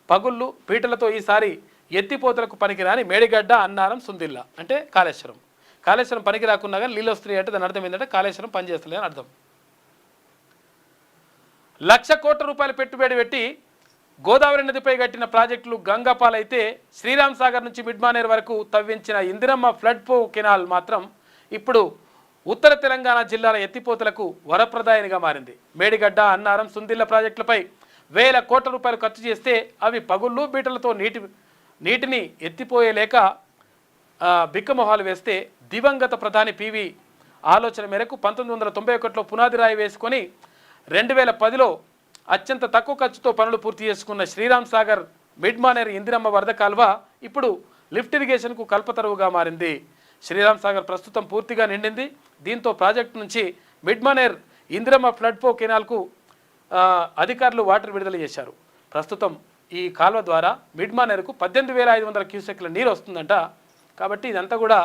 పగుళ్ళు పీటలతో ఈసారి ఎత్తిపోతలకు పనికిరాని మేడిగడ్డ, అన్నారం, సుందిల్లా అంటే కాళేశ్వరం. కాళేశ్వరం పనికి రాకున్నా కానీ నీళ్ళు వస్తున్నాయి అంటే దాని అర్థం ఏంటంటే కాళేశ్వరం పనిచేస్తలే అని అర్థం. 1,00,000 కోట్ల రూపాయలు పెట్టుబడి పెట్టి గోదావరి నదిపై కట్టిన ప్రాజెక్టులు గంగాపాలైతే శ్రీరామ్ సాగర్ నుంచి మిడ్మానేర్ వరకు తవ్వించిన ఇందిరమ్మ ఫ్లడ్ పో కెనాల్ మాత్రం ఇప్పుడు ఉత్తర తెలంగాణ జిల్లాల ఎత్తిపోతలకు వరప్రదాయనిగా మారింది. మేడిగడ్డ, అన్నారం, సుందిల్ల ప్రాజెక్టులపై 1,000 కోట్ల రూపాయలు ఖర్చు చేస్తే అవి పగుళ్ళు బీటలతో నీటిని ఎత్తిపోయేలేక బిక్కమొహాలు వేస్తే దివంగత ప్రధాని పివి ఆలోచన మేరకు 1991లో పునాది రాయి వేసుకొని 2010లో అత్యంత తక్కువ ఖర్చుతో పనులు పూర్తి చేసుకున్న శ్రీరామ్ సాగర్ మిడ్మానేర్ ఇందిరమ్మ వరద కాల్వ ఇప్పుడు లిఫ్ట్ ఇరిగేషన్కు కల్పతరువుగా మారింది. శ్రీరామ్ సాగర్ ప్రస్తుతం పూర్తిగా నిండింది. దీంతో ప్రాజెక్టు నుంచి మిడ్మానేర్ ఇందిరమ్మ ఫ్లడ్ పో కెనాల్కు అధికారులు వాటర్ విడుదల చేశారు. ప్రస్తుతం ఈ కాల్వ ద్వారా మిడ్మానేర్కు 18,500 క్యూసెక్ల నీరు వస్తుందంట. కాబట్టి ఇదంతా కూడా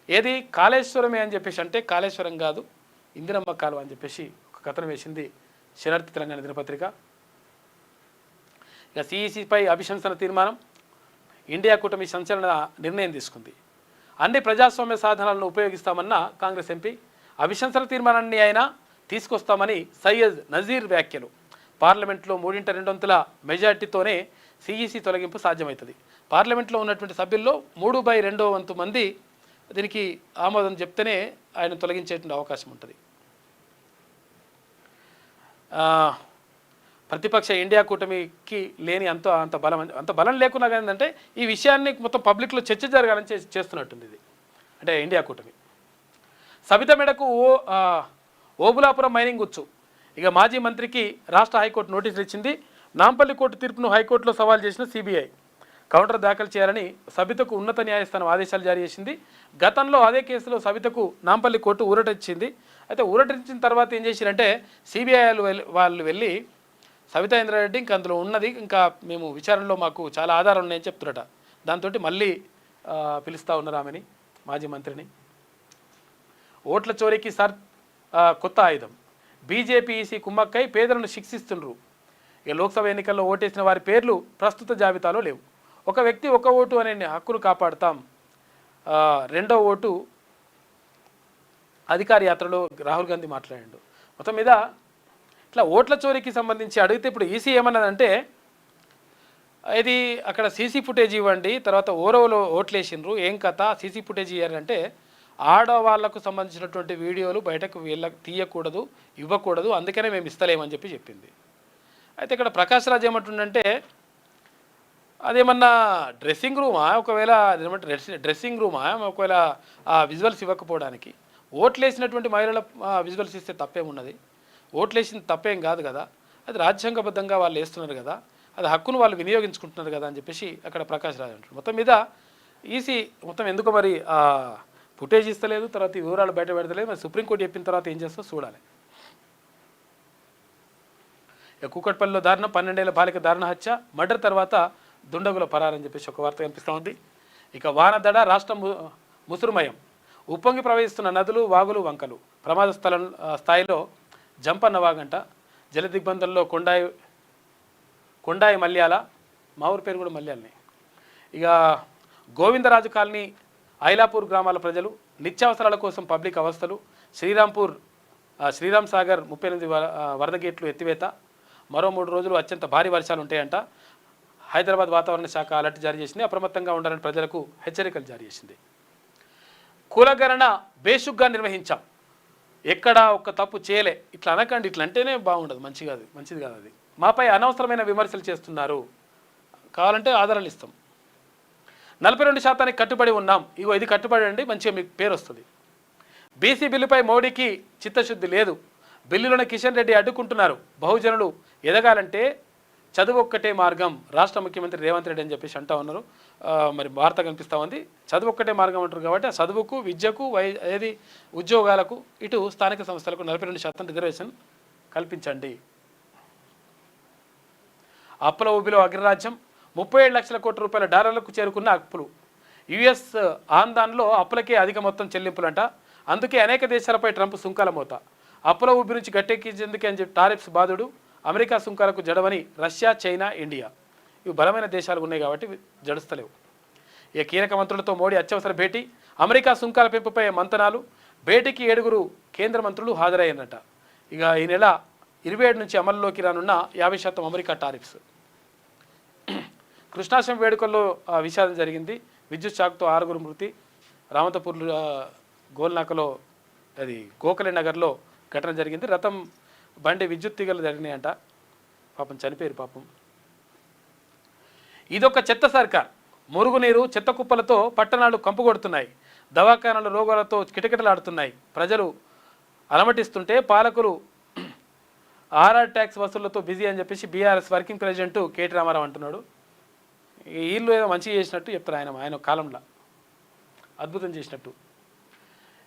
ఏది కాళేశ్వరమే అని చెప్పేసి అంటే కాళేశ్వరం కాదు ఇందిరమ్మ కాలువ అని చెప్పేసి ఒక కథనం వేసింది శనార్థి తెలంగాణ దినపత్రిక. ఇక సిఈసిపై అభిశంసన తీర్మానం, ఇండియా కూటమి సంచలన నిర్ణయం తీసుకుంది. అన్ని ప్రజాస్వామ్య సాధనాలను ఉపయోగిస్తామన్న కాంగ్రెస్ ఎంపీ, అభిశంసన తీర్మానాన్ని అయినా తీసుకొస్తామని సయ్యద్ నజీర్ వ్యాఖ్యలు. పార్లమెంట్లో 3/2 మెజార్టీతోనే సిఈసి తొలగింపు సాధ్యమవుతుంది. పార్లమెంట్లో ఉన్నటువంటి సభ్యుల్లో 3/2 మంది దీనికి ఆమోదం చెప్తేనే ఆయన తొలగించేటువంటి అవకాశం ఉంటుంది. ప్రతిపక్ష ఇండియా కూటమికి లేని అంత బలం లేకున్నా కానీ ఏంటంటే ఈ విషయాన్ని మొత్తం పబ్లిక్లో చర్చ జరగాలని చేస్తున్నట్టుంది ఇది అంటే ఇండియా కూటమి. సబిత మేడకు ఓబులాపురం మైనింగ్ గుచ్చు. ఇక మాజీ మంత్రికి రాష్ట్ర హైకోర్టు నోటీసులు ఇచ్చింది. నాంపల్లి కోర్టు తీర్పును హైకోర్టులో సవాల్ చేసిన సిబిఐ కౌంటర్ దాఖలు చేయాలని సబితకు ఉన్నత న్యాయస్థానం ఆదేశాలు జారీ చేసింది. గతంలో అదే కేసులో సబితకు నాంపల్లి కోర్టు ఊరటిచ్చింది. అయితే ఊరటిచ్చిన తర్వాత ఏం చేశారంటే సిబిఐ వాళ్ళు వెళ్ళి సబితా ఇంద్రారెడ్డి ఇంకా అందులో ఉన్నది, ఇంకా మేము విచారణలో మాకు చాలా ఆధారాలు ఉన్నాయని చెప్తున్నట. దాంతో మళ్ళీ పిలుస్తూ ఉన్నారు ఆమెని, మాజీ మంత్రిని. ఓట్ల చోరీకి కొత్త ఆయుధం, బీజేపీ ఈసీ కుమ్మక్కై పేదలను శిక్షిస్తుండ్రు. ఇక లోక్సభ ఎన్నికల్లో ఓటేసిన వారి పేర్లు ప్రస్తుత జాబితాలో లేవు. ఒక వ్యక్తి ఒక ఓటు అనే హక్కును కాపాడుతాం. రెండో ఓటు అధికార యాత్రలో రాహుల్ గాంధీ మాట్లాడాడు. మొత్తం మీద ఇట్లా ఓట్ల చోరీకి సంబంధించి అడిగితే ఇప్పుడు ఈసీ ఏమన్నదంటే ఇది అక్కడ సీసీ ఫుటేజ్ ఇవ్వండి, తర్వాత ఓరవలో ఓట్లేసిండ్రు, ఏం కథ సీసీ ఫుటేజ్ ఇవ్వారంటే ఆడవాళ్లకు సంబంధించినటువంటి వీడియోలు బయటకు తీయకూడదు, ఇవ్వకూడదు, అందుకనే మేము ఇస్తలేమని చెప్పింది. అయితే ఇక్కడ ప్రకాష్ రాజ్ ఏమంటుండంటే అదేమన్నా డ్రెస్సింగ్ రూమా, ఒకవేళ డ్రెస్సింగ్ రూమా, ఒకవేళ ఆ విజువల్స్ ఇవ్వకపోవడానికి ఓట్లేసినటువంటి మహిళల విజువల్స్ ఇస్తే తప్పేమున్నది, ఓట్లేసింది తప్పేం కాదు కదా, అది రాజ్యాంగబద్ధంగా వాళ్ళు వేస్తున్నారు కదా, అది హక్కును వాళ్ళు వినియోగించుకుంటున్నారు కదా అని చెప్పేసి అక్కడ ప్రకాష్ రాజ్ అంటారు. మొత్తం మీద ఈసీ మొత్తం ఎందుకు మరి ఫుటేజ్ ఇస్తలేదు, తర్వాత ఈ వివరాలు బయట పెడతలేదు, మరి సుప్రీంకోర్టు చెప్పిన తర్వాత ఏం చేస్తో చూడాలి. ఇక కూకట్పల్లిలో దారుణం, 12 ఏళ్ల బాలిక దారుణ హత్య, మర్డర్ తర్వాత దుండగుల పరారని చెప్పేసి ఒక వార్త కనిపిస్తూ ఉంది. ఇక వానదడ, రాష్ట్రం ముసురుమయం, ఉప్పొంగి ప్రవహిస్తున్న నదులు, వాగులు, వంకలు, ప్రమాద స్థాయిలో జంపన్న వాగంట, జల దిగ్బంధంలో కొండాయి మల్యాల, మా ఊరి పేరు కూడా మల్యాలనే. ఇక గోవిందరాజు కాలనీ ఐలాపూర్ గ్రామాల ప్రజలు నిత్యావసరాల కోసం పబ్లిక్ అవస్థలు. శ్రీరామ్ సాగర్ 38 వరద గేట్లు ఎత్తివేత. మరో 3 రోజులు అత్యంత భారీ వర్షాలు ఉంటాయంట. హైదరాబాద్ వాతావరణ శాఖ అలర్ట్ జారీ చేసింది. అప్రమత్తంగా ఉండాలని ప్రజలకు హెచ్చరికలు జారీ చేసింది. కులగణన బేషుగ్గా నిర్వహించాం, ఎక్కడా ఒక్క తప్పు చేయలే. ఇట్లా అనకండి, ఇట్లా అంటేనే బాగుండదు, మంచిది కాదు అది. మాపై అనవసరమైన విమర్శలు చేస్తున్నారు, కావాలంటే ఆధారాలు ఇస్తాం. 42% కట్టుబడి ఉన్నాం. ఇగో ఇది కట్టుబడి అండి, మంచిగా మీకు పేరు వస్తుంది. బీసీ బిల్లుపై మోడీకి చిత్తశుద్ధి లేదు. బిల్లులను కిషన్ రెడ్డి అడ్డుకుంటున్నారు. బహుజనులు ఎదగాలంటే చదువు ఒక్కటే మార్గం, రాష్ట్ర ముఖ్యమంత్రి రేవంత్ రెడ్డి అని చెప్పేసి అంటా ఉన్నారు. మరి వార్త కనిపిస్తూ ఉంది. చదువు ఒక్కటే మార్గం అంటారు కాబట్టి ఆ చదువుకు, విద్యకు, ఉద్యోగాలకు, ఇటు స్థానిక సంస్థలకు 42% రిజర్వేషన్ కల్పించండి. అప్పుల ఊబిలో అగ్రరాజ్యం. 37 లక్షల కోట్ల రూపాయల డాలర్లకు చేరుకున్న అప్పులు. యుఎస్ ఆందాన్లో అప్పులకే అధిక మొత్తం చెల్లింపులంట. అందుకే అనేక దేశాలపై ట్రంప్ సుంకాల మోత. అప్పుల ఊబి నుంచి గట్టెక్కించేందుకే అని చెప్పి టారిఫ్స్ బాధుడు. అమెరికా సుంకాలకు జడవని రష్యా, చైనా, ఇండియా ఇవి బలమైన దేశాలు ఉన్నాయి కాబట్టి జడుస్తలేవు. ఇక కీలక మంత్రులతో మోడీ అత్యవసర భేటీ. అమెరికా సుంకాల పెంపుపై మంతనాలు. భేటీకి 7 కేంద్ర మంత్రులు హాజరయ్యారట. ఇక ఈ నెల 27 నుంచి అమల్లోకి రానున్న 50% అమెరికా టారిఫ్స్. కృష్ణాష్టమి వేడుకల్లో విషాదం జరిగింది. విద్యుత్ షాక్తో 6 మృతి. రామతపూర్ గోల్నాకలో అది గోఖలే నగర్లో ఘటన జరిగింది. రథం బండి విద్యుత్ తీగలు జరిగినాయంట. పాపం చనిపోయారు పాపం. ఇదొక చెత్త సర్కార్. మురుగునీరు, చెత్త కుప్పలతో పట్టణాలు కంపుకొడుతున్నాయి. దవాఖానాలు రోగాలతో కిటకిటలాడుతున్నాయి. ప్రజలు అలమటిస్తుంటే పాలకులు ఆర్ఆర్ ట్యాక్స్ వసూళ్లతో బిజీ అని చెప్పేసి BRS working president K T Rama Rao అంటున్నాడు. వీళ్ళు ఏదో మంచిగా చేసినట్టు చెప్తారు. ఆయన కాలంలో అద్భుతం చేసినట్టు.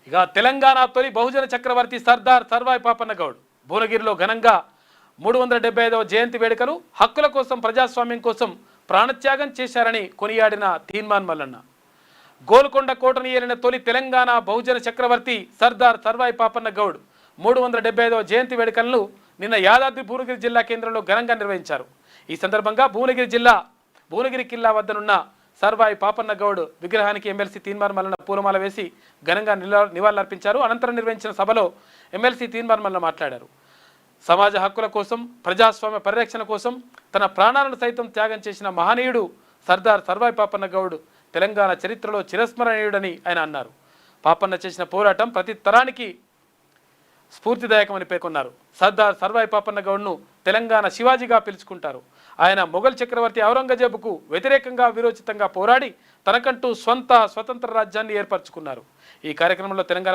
ఇక తెలంగాణ తొలి బహుజన చక్రవర్తి సర్దార్ సర్వాయి పాపన్న గౌడ్ భువనగిరిలో ఘనంగా 375వ జయంతి వేడుకలు. హక్కుల కోసం, ప్రజాస్వామ్యం కోసం ప్రాణత్యాగం చేశారని కొనియాడిన తీన్మాన్ మల్లన్న. గోల్కొండ కోటను ఏలిన తొలి తెలంగాణ బహుజన చక్రవర్తి సర్దార్ సర్వాయి పాపన్న గౌడ్ 375వ జయంతి వేడుకలను నిన్న యాదాద్రి భువనగిరి జిల్లా కేంద్రంలో ఘనంగా నిర్వహించారు. ఈ సందర్భంగా భువనగిరి కిల్లా వద్దనున్న సర్వాయి పాపన్న గౌడ్ విగ్రహానికి ఎమ్మెల్సీ తీన్మార్ మల్లన్న పూలమాల వేసి ఘనంగా నివాళులర్పించారు. అనంతరం నిర్వహించిన సభలో ఎమ్మెల్సీ తీన్మార్ మల్లన్న మాట్లాడారు. సమాజ హక్కుల కోసం, ప్రజాస్వామ్య పరిరక్షణ కోసం తన ప్రాణాలను సైతం త్యాగం చేసిన మహనీయుడు సర్దార్ సర్వాయి పాపన్న గౌడ్ తెలంగాణ చరిత్రలో చిరస్మరణీయుడని ఆయన అన్నారు. పాపన్న చేసిన పోరాటం ప్రతి తరానికి స్ఫూర్తిదాయకమని పేర్కొన్నారు. సర్దార్ సర్వాయి పాపన్న గౌడ్ను తెలంగాణ శివాజీగా పిలుచుకుంటారు. ఆయన మొఘల్ చక్రవర్తి ఔరంగజేబుకు వ్యతిరేకంగా విరోచితంగా పోరాడి తనకంటూ స్వతంత్ర రాజ్యాన్ని ఏర్పరచుకున్నారు. ఈ కార్యక్రమంలో Telangana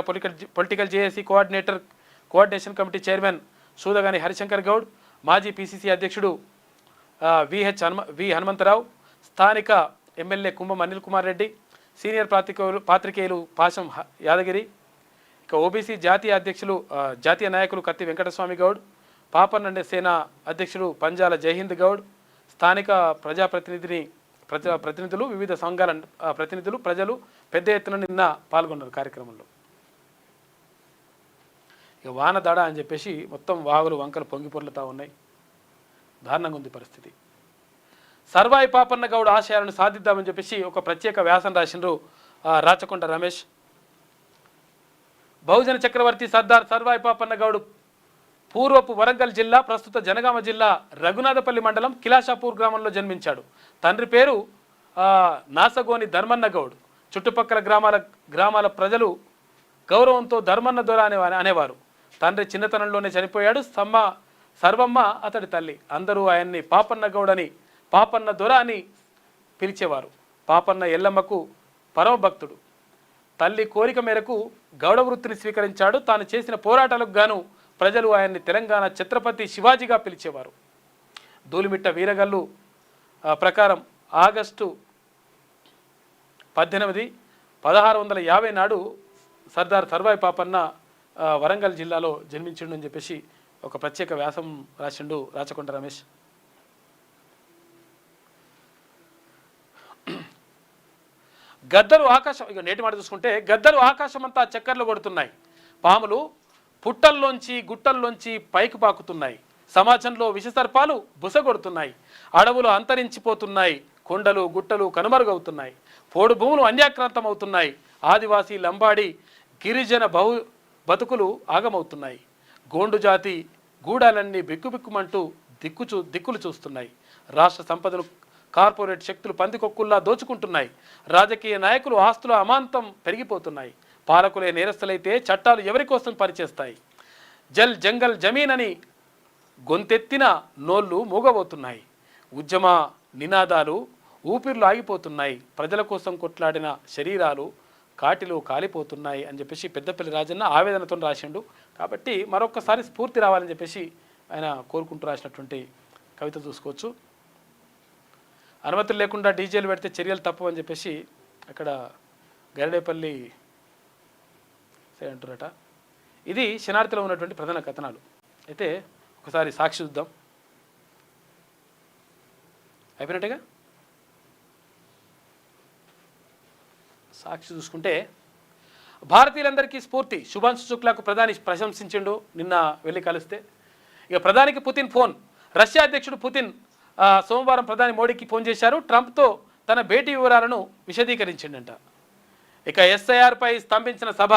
political JAC coordination committee chairman Sudagani Harishankar Goud, మాజీ పిసిసి అధ్యక్షుడు వి హనుమంతరావు, స్థానిక ఎమ్మెల్యే కుంభం అనిల్ కుమార్ రెడ్డి, సీనియర్ పాత్రికేయులు పాశం యాదగిరి, ఇక ఓబీసీ జాతీయ నాయకులు కత్తి వెంకటస్వామి గౌడ్, పాపన్న సేన అధ్యక్షుడు పంజాల జైహింద్ గౌడ్, స్థానిక ప్రతినిధులు, వివిధ సంఘాల ప్రతినిధులు, ప్రజలు పెద్ద ఎత్తున నిన్న పాల్గొన్నారు కార్యక్రమంలో. ఇక వాన దడ అని చెప్పేసి మొత్తం వాగులు వంకలు పొంగిపొర్లుతూ ఉన్నాయి. దారుణంగా ఉంది పరిస్థితి. సర్వాయి పాపన్న గౌడ్ ఆశయాలను సాధిద్దామని చెప్పేసి ఒక ప్రత్యేక వ్యాసం రాసిండ్రు రాచకొండ రమేష్. బహుజన చక్రవర్తి సర్దార్ సర్వాయి పాపన్న గౌడ్ పూర్వపు వరంగల్ జిల్లా, ప్రస్తుత జనగామ జిల్లా రఘునాథపల్లి మండలం కిలాషాపూర్ గ్రామంలో జన్మించాడు. తండ్రి పేరు నాసగోని ధర్మన్న గౌడ్. చుట్టుపక్కల గ్రామాల ప్రజలు గౌరవంతో ధర్మన్న దొర అనేవారు. తండ్రి చిన్నతనంలోనే చనిపోయాడు. సర్వమ్మ అతడి తల్లి. అందరూ ఆయన్ని పాపన్న గౌడ్ అని, పాపన్న దొర అని పిలిచేవారు. పాపన్న ఎల్లమ్మకు పరమభక్తుడు. తల్లి కోరిక మేరకు గౌడ వృత్తిని స్వీకరించాడు. తాను చేసిన పోరాటాలకు గాను ప్రజలు ఆయన్ని తెలంగాణ ఛత్రపతి శివాజీగా పిలిచేవారు. ధూళిమిట్ట వీరగల్లు ప్రకారం ఆగస్టు 18, 1650 నాడు సర్దార్ సర్వాయి పాపన్న వరంగల్ జిల్లాలో జన్మించిండు అని చెప్పేసి ఒక ప్రత్యేక వ్యాసం రాసిండు రాచకొండ రమేష్. గద్దలు ఆకాశం, ఇక నేటి మాట చూసుకుంటే గద్దలు ఆకాశమంతా చక్కర్లు కొడుతున్నాయి. పాములు పుట్టల్లోంచి గుట్టల్లోంచి పైకి పాకుతున్నాయి. సమాజంలో విషసర్పాలు బుసగొడుతున్నాయి. అడవులు అంతరించిపోతున్నాయి. కొండలు గుట్టలు కనుమరుగవుతున్నాయి. పోడు భూములు అన్యాక్రాంతం అవుతున్నాయి. ఆదివాసీ లంబాడి గిరిజన బతుకులు ఆగమవుతున్నాయి. గోండు జాతి గూడాలన్నీ బిక్కుబిక్కుమంటూ దిక్కులు చూస్తున్నాయి. రాష్ట్ర సంపదను కార్పొరేట్ శక్తులు పందికొక్కుల్లా దోచుకుంటున్నాయి. రాజకీయ నాయకులు ఆస్తుల అమాంతం పెరిగిపోతున్నాయి. పాలకులే నేరస్తులైతే చట్టాలు ఎవరి కోసం పనిచేస్తాయి? జల్ జంగల్ జమీన్ అని గొంతెత్తిన నోళ్ళు మూగబోతున్నాయి. ఉద్యమ నినాదాలు ఊపిర్లు ఆగిపోతున్నాయి. ప్రజల కోసం కొట్లాడిన శరీరాలు కాటిలో కాలిపోతున్నాయి అని చెప్పేసి పెద్దపల్లి రాజన్న ఆవేదనతో రాసిండు. కాబట్టి మరొక్కసారి స్ఫూర్తి రావాలని చెప్పేసి ఆయన కోరుకుంటూ రాసినటువంటి కవిత చూసుకోవచ్చు. అనుమతులు లేకుండా డీజేలు పెడితే చర్యలు తప్పు అని చెప్పేసి అక్కడ గరిడేపల్లి అంటారట. ఇది శనార్థిలో ఉన్నటువంటి ప్రధాన కథనాలు. అయితే ఒకసారి సాక్షి చూద్దాం. అయిపోయినట్టుగా సాక్షి చూసుకుంటే భారతీయులందరికీ స్ఫూర్తి. శుభాంశు శుక్లాకు ప్రధాని ప్రశంసించిండు నిన్న వెళ్ళి కలిస్తే. ఇక ప్రధానికి పుతిన్ ఫోన్. రష్యా అధ్యక్షుడు పుతిన్ సోమవారం ప్రధాని మోడీకి ఫోన్ చేశారు. ట్రంప్తో తన భేటీ వివరాలను విశదీకరించిండంట. ఇక ఎస్ఐఆర్పై స్తంభించిన సభ.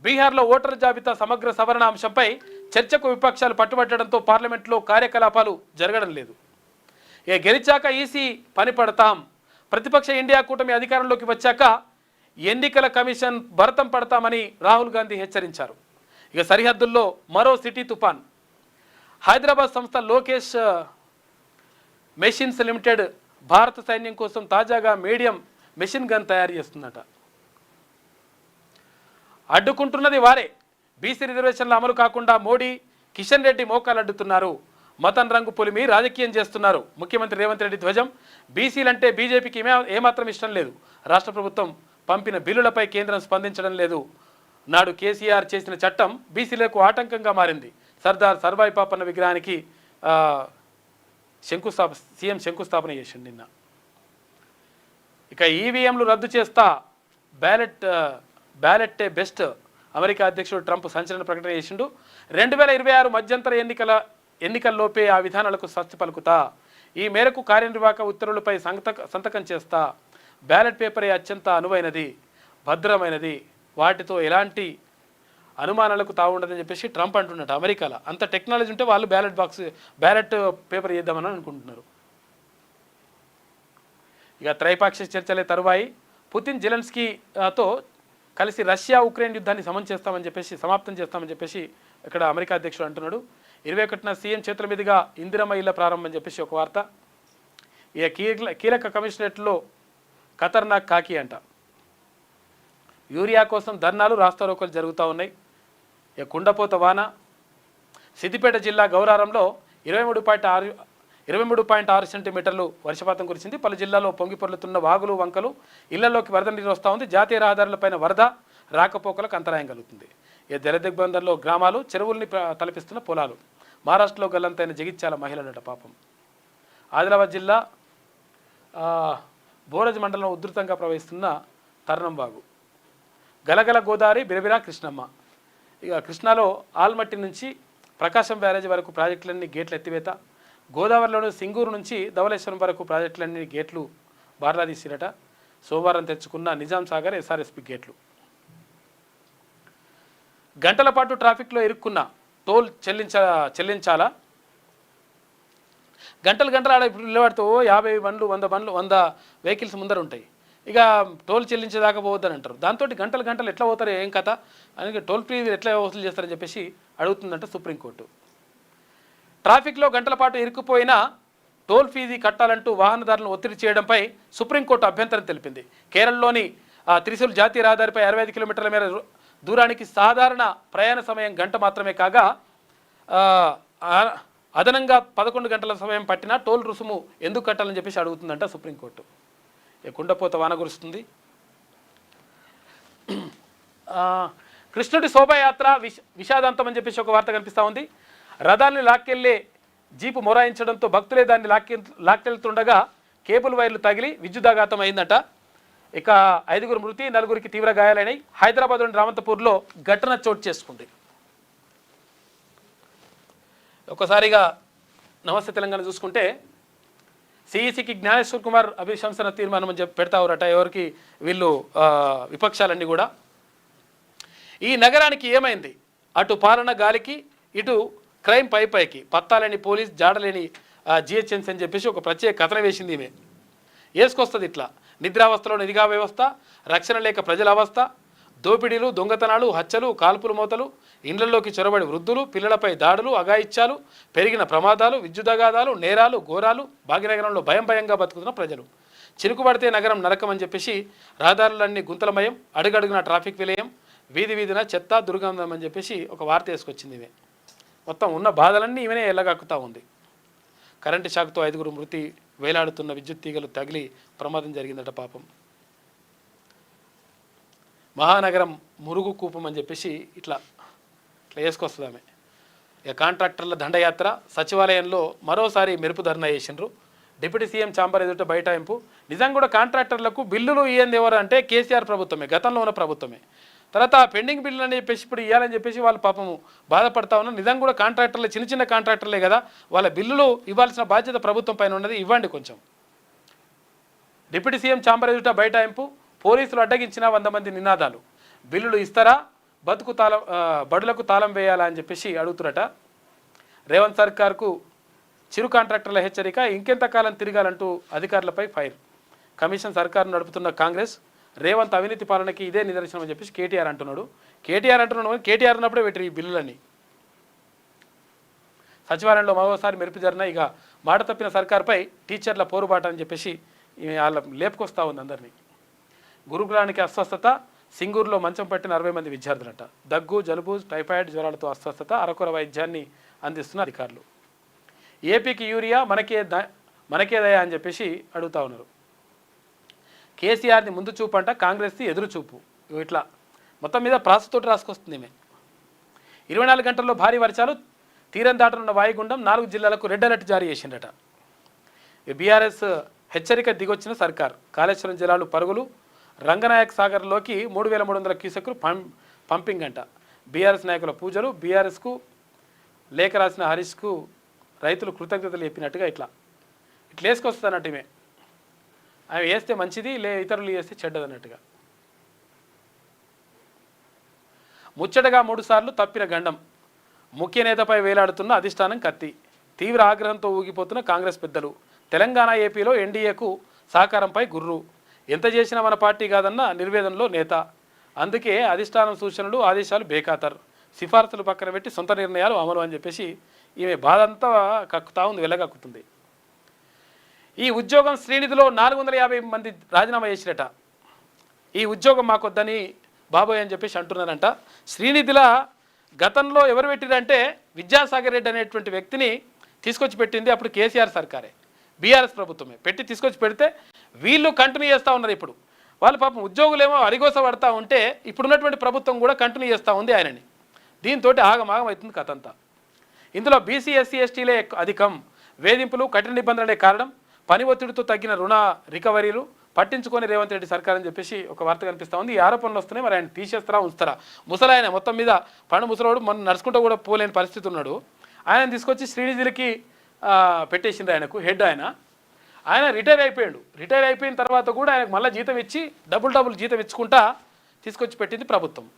బీహార్లో ఓటరు జాబితా సమగ్ర సవరణ అంశంపై చర్చకు విపక్షాలు పట్టుబట్టడంతో పార్లమెంట్లో కార్యకలాపాలు జరగడం లేదు. ఇక గెలిచాక ఈసీ పని పడతాం. ప్రతిపక్ష ఇండియా కూటమి అధికారంలోకి వచ్చాక ఎన్నికల కమిషన్ భరతం పడతామని రాహుల్ గాంధీ హెచ్చరించారు. ఇక సరిహద్దుల్లో మరో సిటీ తుఫాన్. హైదరాబాద్ సంస్థ లోకేష్ మెషిన్స్ లిమిటెడ్ భారత సైన్యం కోసం తాజాగా మీడియం మెషిన్ గన్ తయారు చేస్తుందట. అడ్డుకుంటున్నది వారే. బీసీ రిజర్వేషన్ల అమలు కాకుండా మోడీ కిషన్ రెడ్డి మోకాలు అడ్డుతున్నారు. మతం రంగు పొలిమి రాజకీయం చేస్తున్నారు. ముఖ్యమంత్రి రేవంత్ రెడ్డి ధ్వజం. బీసీలంటే బీజేపీకి ఏమాత్రం ఇష్టం లేదు. రాష్ట్ర ప్రభుత్వం పంపిన బిల్లులపై కేంద్రం స్పందించడం లేదు. నాడు కేసీఆర్ చేసిన చట్టం బీసీలకు ఆటంకంగా మారింది. సర్దార్ సర్వాయి పాపన్న విగ్రహానికి సీఎం శంకుస్థాపన చేసిండు నిన్న. ఇక ఈవీఎంలు రద్దు చేస్తా, బ్యాలెట్టే బెస్ట్. అమెరికా అధ్యక్షుడు ట్రంప్ సంచలన ప్రకటన చేసిండు. 2026 మధ్యంతర ఎన్నికల్లోపే ఆ విధానాలకు స్వస్తి పలుకుతా. ఈ మేరకు కార్యనిర్వాహక ఉత్తర్వులపై సంతకం చేస్తా. బ్యాలెట్ పేపరే అత్యంత అనువైనది, భద్రమైనది, వాటితో ఎలాంటి అనుమానాలకు తావుండదని చెప్పేసి ట్రంప్ అంటున్నట్టు. అమెరికాలో అంత టెక్నాలజీ ఉంటే వాళ్ళు బ్యాలెట్ పేపర్ చేద్దామని అనుకుంటున్నారు. ఇక త్రైపాక్షిక చర్చలే తరువాయి. పుతిన్ జెలెన్స్కీతో కలిసి రష్యా ఉక్రెయిన్ యుద్ధాన్ని సమాప్తం చేస్తామని చెప్పేసి ఇక్కడ అమెరికా అధ్యక్షుడు అంటున్నాడు. 21న సీఎం చేతుల మీదుగా ఇందిరమ్మ ఇళ్ల ప్రారంభం అని చెప్పేసి ఒక వార్త. ఇక కీలక కమిషనరేట్లో ఖతర్నాక్ కాకి అంట. యూరియా కోసం ధర్నాలు రాస్తారోకోలు జరుగుతూ ఉన్నాయి. ఇక కుండపోత వాన. సిద్దిపేట జిల్లా గౌరారంలో 23.6 సెంటీమీటర్లు వర్షపాతం కురిసింది. పలు జిల్లాల్లో పొంగి పొర్లుతున్న వాగులు వంకలు, ఇళ్లలోకి వరద నీరు వస్తూ ఉంది. జాతీయ రహదారులపైన వరద రాకపోకలకు అంతరాయం కలుగుతుంది. ఇక జలదిగ్బంధంలో గ్రామాలు, చెరువుల్ని తలపిస్తున్న పొలాలు. మహారాష్ట్రలో గల్లంతైన జగిత్యాల మహిళలట పాపం. ఆదిలాబాద్ జిల్లా బోరజ్ మండలం ఉధృతంగా ప్రవహిస్తున్న తర్నంవాగు. గలగల గోదావరి, బిరబిరా కృష్ణమ్మ. ఇక కృష్ణాలో ఆల్మట్టి నుంచి ప్రకాశం బ్యారేజ్ వరకు ప్రాజెక్టులన్నీ గేట్లు ఎత్తివేత. గోదావరిలోని సింగూరు నుంచి ధవళేశ్వరం వరకు ప్రాజెక్టులన్నీ గేట్లు బార్లా తీసిరట. సోమవారం తెచ్చుకున్న నిజాం సాగర్ ఎస్ఆర్ఎస్పి గేట్లు. గంటల పాటు ట్రాఫిక్లో ఇరుక్కున్న టోల్ చెల్లించాలా? గంటలు ఆడ నిలబడితే 50 బండ్లు 100 బండ్లు 100 వెహికల్స్ ముందర ఉంటాయి. ఇక టోల్ చెల్లించేదాకా పోవద్దని అంటారు. దాంతో గంటలు ఎట్లా పోతారు, ఏం కథ అని టోల్ ఫ్రీ ఎట్లా వసూలు చేస్తారని చెప్పేసి అడుగుతుందంట సుప్రీంకోర్టు. ట్రాఫిక్లో గంటల పాటు ఇరుక్కుపోయినా టోల్ ఫీజు కట్టాలంటూ వాహనదారులను ఒత్తిడి చేయడంపై సుప్రీంకోర్టు అభ్యంతరం తెలిపింది. కేరళలోని త్రిశూల్ జాతీయ రహదారిపై 65 కిలోమీటర్ల మేర దూరానికి సాధారణ ప్రయాణ సమయం గంట మాత్రమే కాగా అదనంగా 11 గంటల సమయం పట్టినా టోల్ రుసుము ఎందుకు కట్టాలని చెప్పేసి అడుగుతుందంట సుప్రీంకోర్టు. కుండపోత వాన కురుస్తుంది. కృష్ణుడి శోభాయాత్ర విషాదాంతం అని చెప్పేసి ఒక వార్త కనిపిస్తూ ఉంది. రథాన్ని లాక్కెళ్లే జీపు మొరాయించడంతో భక్తులే దాన్ని లాక్కెళ్తుండగా కేబుల్ వైర్లు తగిలి విద్యుదాఘాతం అయిందట. ఇక 5 మృతి, 4 తీవ్ర గాయాలైనాయి. హైదరాబాద్లోని రామంతపూర్లో ఘటన చోటు చేసుకుంది. ఒకసారిగా నమస్తే తెలంగాణ చూసుకుంటే సిఈసికి జ్ఞానేశ్వర్ కుమార్ అభిశంసన తీర్మానం అని చెప్పి పెడతావురట ఎవరికి వీళ్ళు విపక్షాలన్నీ కూడా. ఈ నగరానికి ఏమైంది? అటు పాలన గాలికి, ఇటు క్రైమ్ పైకి, పత్తాలేని పోలీస్, జాడలేని జిహెచ్ఎంసీ అని చెప్పేసి ఒక ప్రత్యేక కథన వేసింది ఈమె. వేసుకొస్తుంది ఇట్లా. నిద్రావస్థలో నిఘా వ్యవస్థ, రక్షణ లేక ప్రజల అవస్థ, దోపిడీలు, దొంగతనాలు, హత్యలు, కాల్పులు మోతలు, ఇండ్లలోకి చొరబడి వృద్ధులు, పిల్లలపై దాడులు, అఘాయిత్యాలు, పెరిగిన ప్రమాదాలు, విద్యుదగాదాలు, నేరాలు, ఘోరాలు, భాగ్యనగరంలో భయంగా బతుకుతున్న ప్రజలు. చినుకుబడితే నగరం నరకం అని చెప్పేసి రహదారులన్నీ గుంతలమయం, అడుగడుగున ట్రాఫిక్ విలయం, వీధిన చెత్త, దుర్గంధం అని చెప్పేసి ఒక వార్త వేసుకొచ్చింది ఈమె. మొత్తం ఉన్న బాధలన్నీ ఈమెనే ఎల్లగక్కుతూ ఉంది. కరెంటు షాక్తో 5 మృతి, వేలాడుతున్న విద్యుత్ తీగలు తగిలి ప్రమాదం జరిగిందట పాపం. మహానగరం మురుగు కూపం అని చెప్పేసి ఇట్లా వేసుకొస్తుంది ఆమె. ఇక కాంట్రాక్టర్ల దండయాత్ర, సచివాలయంలో మరోసారి మెరుపు ధర్నా చేసిండ్రు. డిప్యూటీ సీఎం ఛాంబర్ ఎదుట బైఠాయింపు. నిజంగా కూడా కాంట్రాక్టర్లకు బిల్లులు ఇయ్యంది ఎవరు అంటే కేసీఆర్ ప్రభుత్వమే, గతంలో ఉన్న ప్రభుత్వమే. తర్వాత పెండింగ్ బిల్లులు అని చెప్పేసి ఇప్పుడు ఇవ్వాలని చెప్పేసి వాళ్ళు పాపము బాధపడతా ఉన్నారు. నిజంగా కూడా కాంట్రాక్టర్లు చిన్న కాంట్రాక్టర్లే కదా, వాళ్ళ బిల్లులు ఇవ్వాల్సిన బాధ్యత ప్రభుత్వం పైన ఉన్నది, ఇవ్వండి కొంచెం. డిప్యూటీ సీఎం ఛాంబర్ ఎదుట బైఠాయింపు, పోలీసులు అడ్డగించిన 100 మంది నినాదాలు. బిల్లులు ఇస్తారా, బడులకు తాళం వేయాలా అని చెప్పేసి అడుగుతురట. రేవంత్ సర్కార్కు చిరు కాంట్రాక్టర్ల హెచ్చరిక, ఇంకెంతకాలం తిరగాలంటూ అధికారులపై ఫైర్. కమిషన్ సర్కారు నడుపుతున్న కాంగ్రెస్, రేవంత్ అవినీతి పాలనకి ఇదే నిదర్శనం అని చెప్పేసి కేటీఆర్ అంటున్నాడు. కేటీఆర్ ఉన్నప్పుడే పెట్టరు ఈ బిల్లులన్నీ. సచివాలయంలో మరోసారి మెరుపు జరిగిన. ఇక మాట తప్పిన సర్కార్పై టీచర్ల పోరుబాట అని చెప్పేసి వాళ్ళ లేపుకొస్తా ఉంది అందరినీ. గురుకులానికి అస్వస్థత, సింగూరులో మంచం పట్టిన 60 మంది విద్యార్థులట. దగ్గు, జలుబు, టైఫాయిడ్ జ్వరాలతో అస్వస్థత, అరకొర వైద్యాన్ని అందిస్తున్న అధికారులు. ఏపీకి యూరియా, మనకేదయా అని చెప్పేసి అడుగుతా ఉన్నారు. కేసీఆర్ని ముందు చూపు అంట, కాంగ్రెస్ది ఎదురు చూపు. ఇట్లా మొత్తం మీద ప్రాసతోటి రాసుకొస్తుంది ఈమె. 24 గంటల్లో భారీ వర్షాలు, తీరం దాటనున్న వాయుగుండం, 4 జిల్లాలకు రెడ్ అలర్ట్ జారీ చేసిండట. బీఆర్ఎస్ హెచ్చరిక దిగొచ్చిన సర్కార్. కాళేశ్వరం జలాలు పరుగులు, రంగనాయక్ సాగర్లోకి 3300 క్యూసెక్లు పంపింగ్ అంట. బీఆర్ఎస్ నాయకుల పూజలు, బీఆర్ఎస్కు లేఖ రాసిన హరీష్కు రైతులు కృతజ్ఞతలు చెప్పినట్టుగా ఇట్లా వేసుకొస్తానట్టు ఈమె. ఆమె వేస్తే మంచిది, ఇతరులు వేస్తే చెడ్డదన్నట్టుగా. ముచ్చటగా 3 సార్లు తప్పిన గండం, ముఖ్య నేతపై వేలాడుతున్న అధిష్టానం కత్తి. తీవ్ర ఆగ్రహంతో ఊగిపోతున్న కాంగ్రెస్ పెద్దలు. తెలంగాణ, ఏపీలో ఎన్డీఏకు సహకారంపై గుర్రు. ఎంత చేసినా మన పార్టీ కాదన్న నిర్వేదనలో నేత. అందుకే అధిష్టానం సూచనలు, ఆదేశాలు బేఖాతర్, సిఫార్సులు పక్కన పెట్టి సొంత నిర్ణయాలు అమలు అని చెప్పేసి ఈమె బాధ అంతా కక్కుతా ఉంది, వెళ్ళగక్కుతుంది. ఈ ఉద్యోగం శ్రీనిధిలో 450 మంది రాజీనామా చేసిరట. ఈ ఉద్యోగం మాకొద్దని బాబోయ్ అని చెప్పేసి అంటున్నారంట. శ్రీనిధిలా గతంలో ఎవరు పెట్టిరంటే విద్యాసాగర్ రెడ్డి అనేటువంటి వ్యక్తిని తీసుకొచ్చి పెట్టింది అప్పుడు కేసీఆర్ సర్కారే, బీఆర్ఎస్ ప్రభుత్వమే తీసుకొచ్చి పెడితే వీళ్ళు కంటిన్యూ చేస్తూ ఉన్నారు. ఇప్పుడు వాళ్ళు పాపం ఉద్యోగులేమో అరిగోస పడతా ఉంటే ఇప్పుడున్నటువంటి ప్రభుత్వం కూడా కంటిన్యూ చేస్తూ ఉంది ఆయనని. దీంతో ఆగమాగం అవుతుంది కథ అంతా. ఇందులో బీసీ, ఎస్సీ, ఎస్టీలే అధికం. వేధింపులు, కఠిన నిబంధనలే కారణం. పని ఒత్తిడితో తగ్గిన రుణ రికవరీలు పట్టించుకొని రేవంత్ రెడ్డి సర్కార్ అని చెప్పేసి ఒక వార్త కనిపిస్తూ ఉంది. ఈ ఆరోపణలు వస్తున్నాయి. మరి ఆయన తీసేస్తారా, ఉంచుతారా? ముసలాయన మొత్తం మీద పండు ముసలోడు, మనం నడుచుకుంటూ కూడా పోలేని పరిస్థితి ఉన్నాడు. ఆయన తీసుకొచ్చి శ్రీనిధికి పెట్టేసింది. ఆయనకు హెడ్ ఆయన రిటైర్ అయిపోయాడు. రిటైర్ అయిపోయిన తర్వాత కూడా ఆయనకు మళ్ళీ జీతం ఇచ్చి డబుల్ జీతం ఇచ్చుకుంటా తీసుకొచ్చి పెట్టింది ప్రభుత్వం.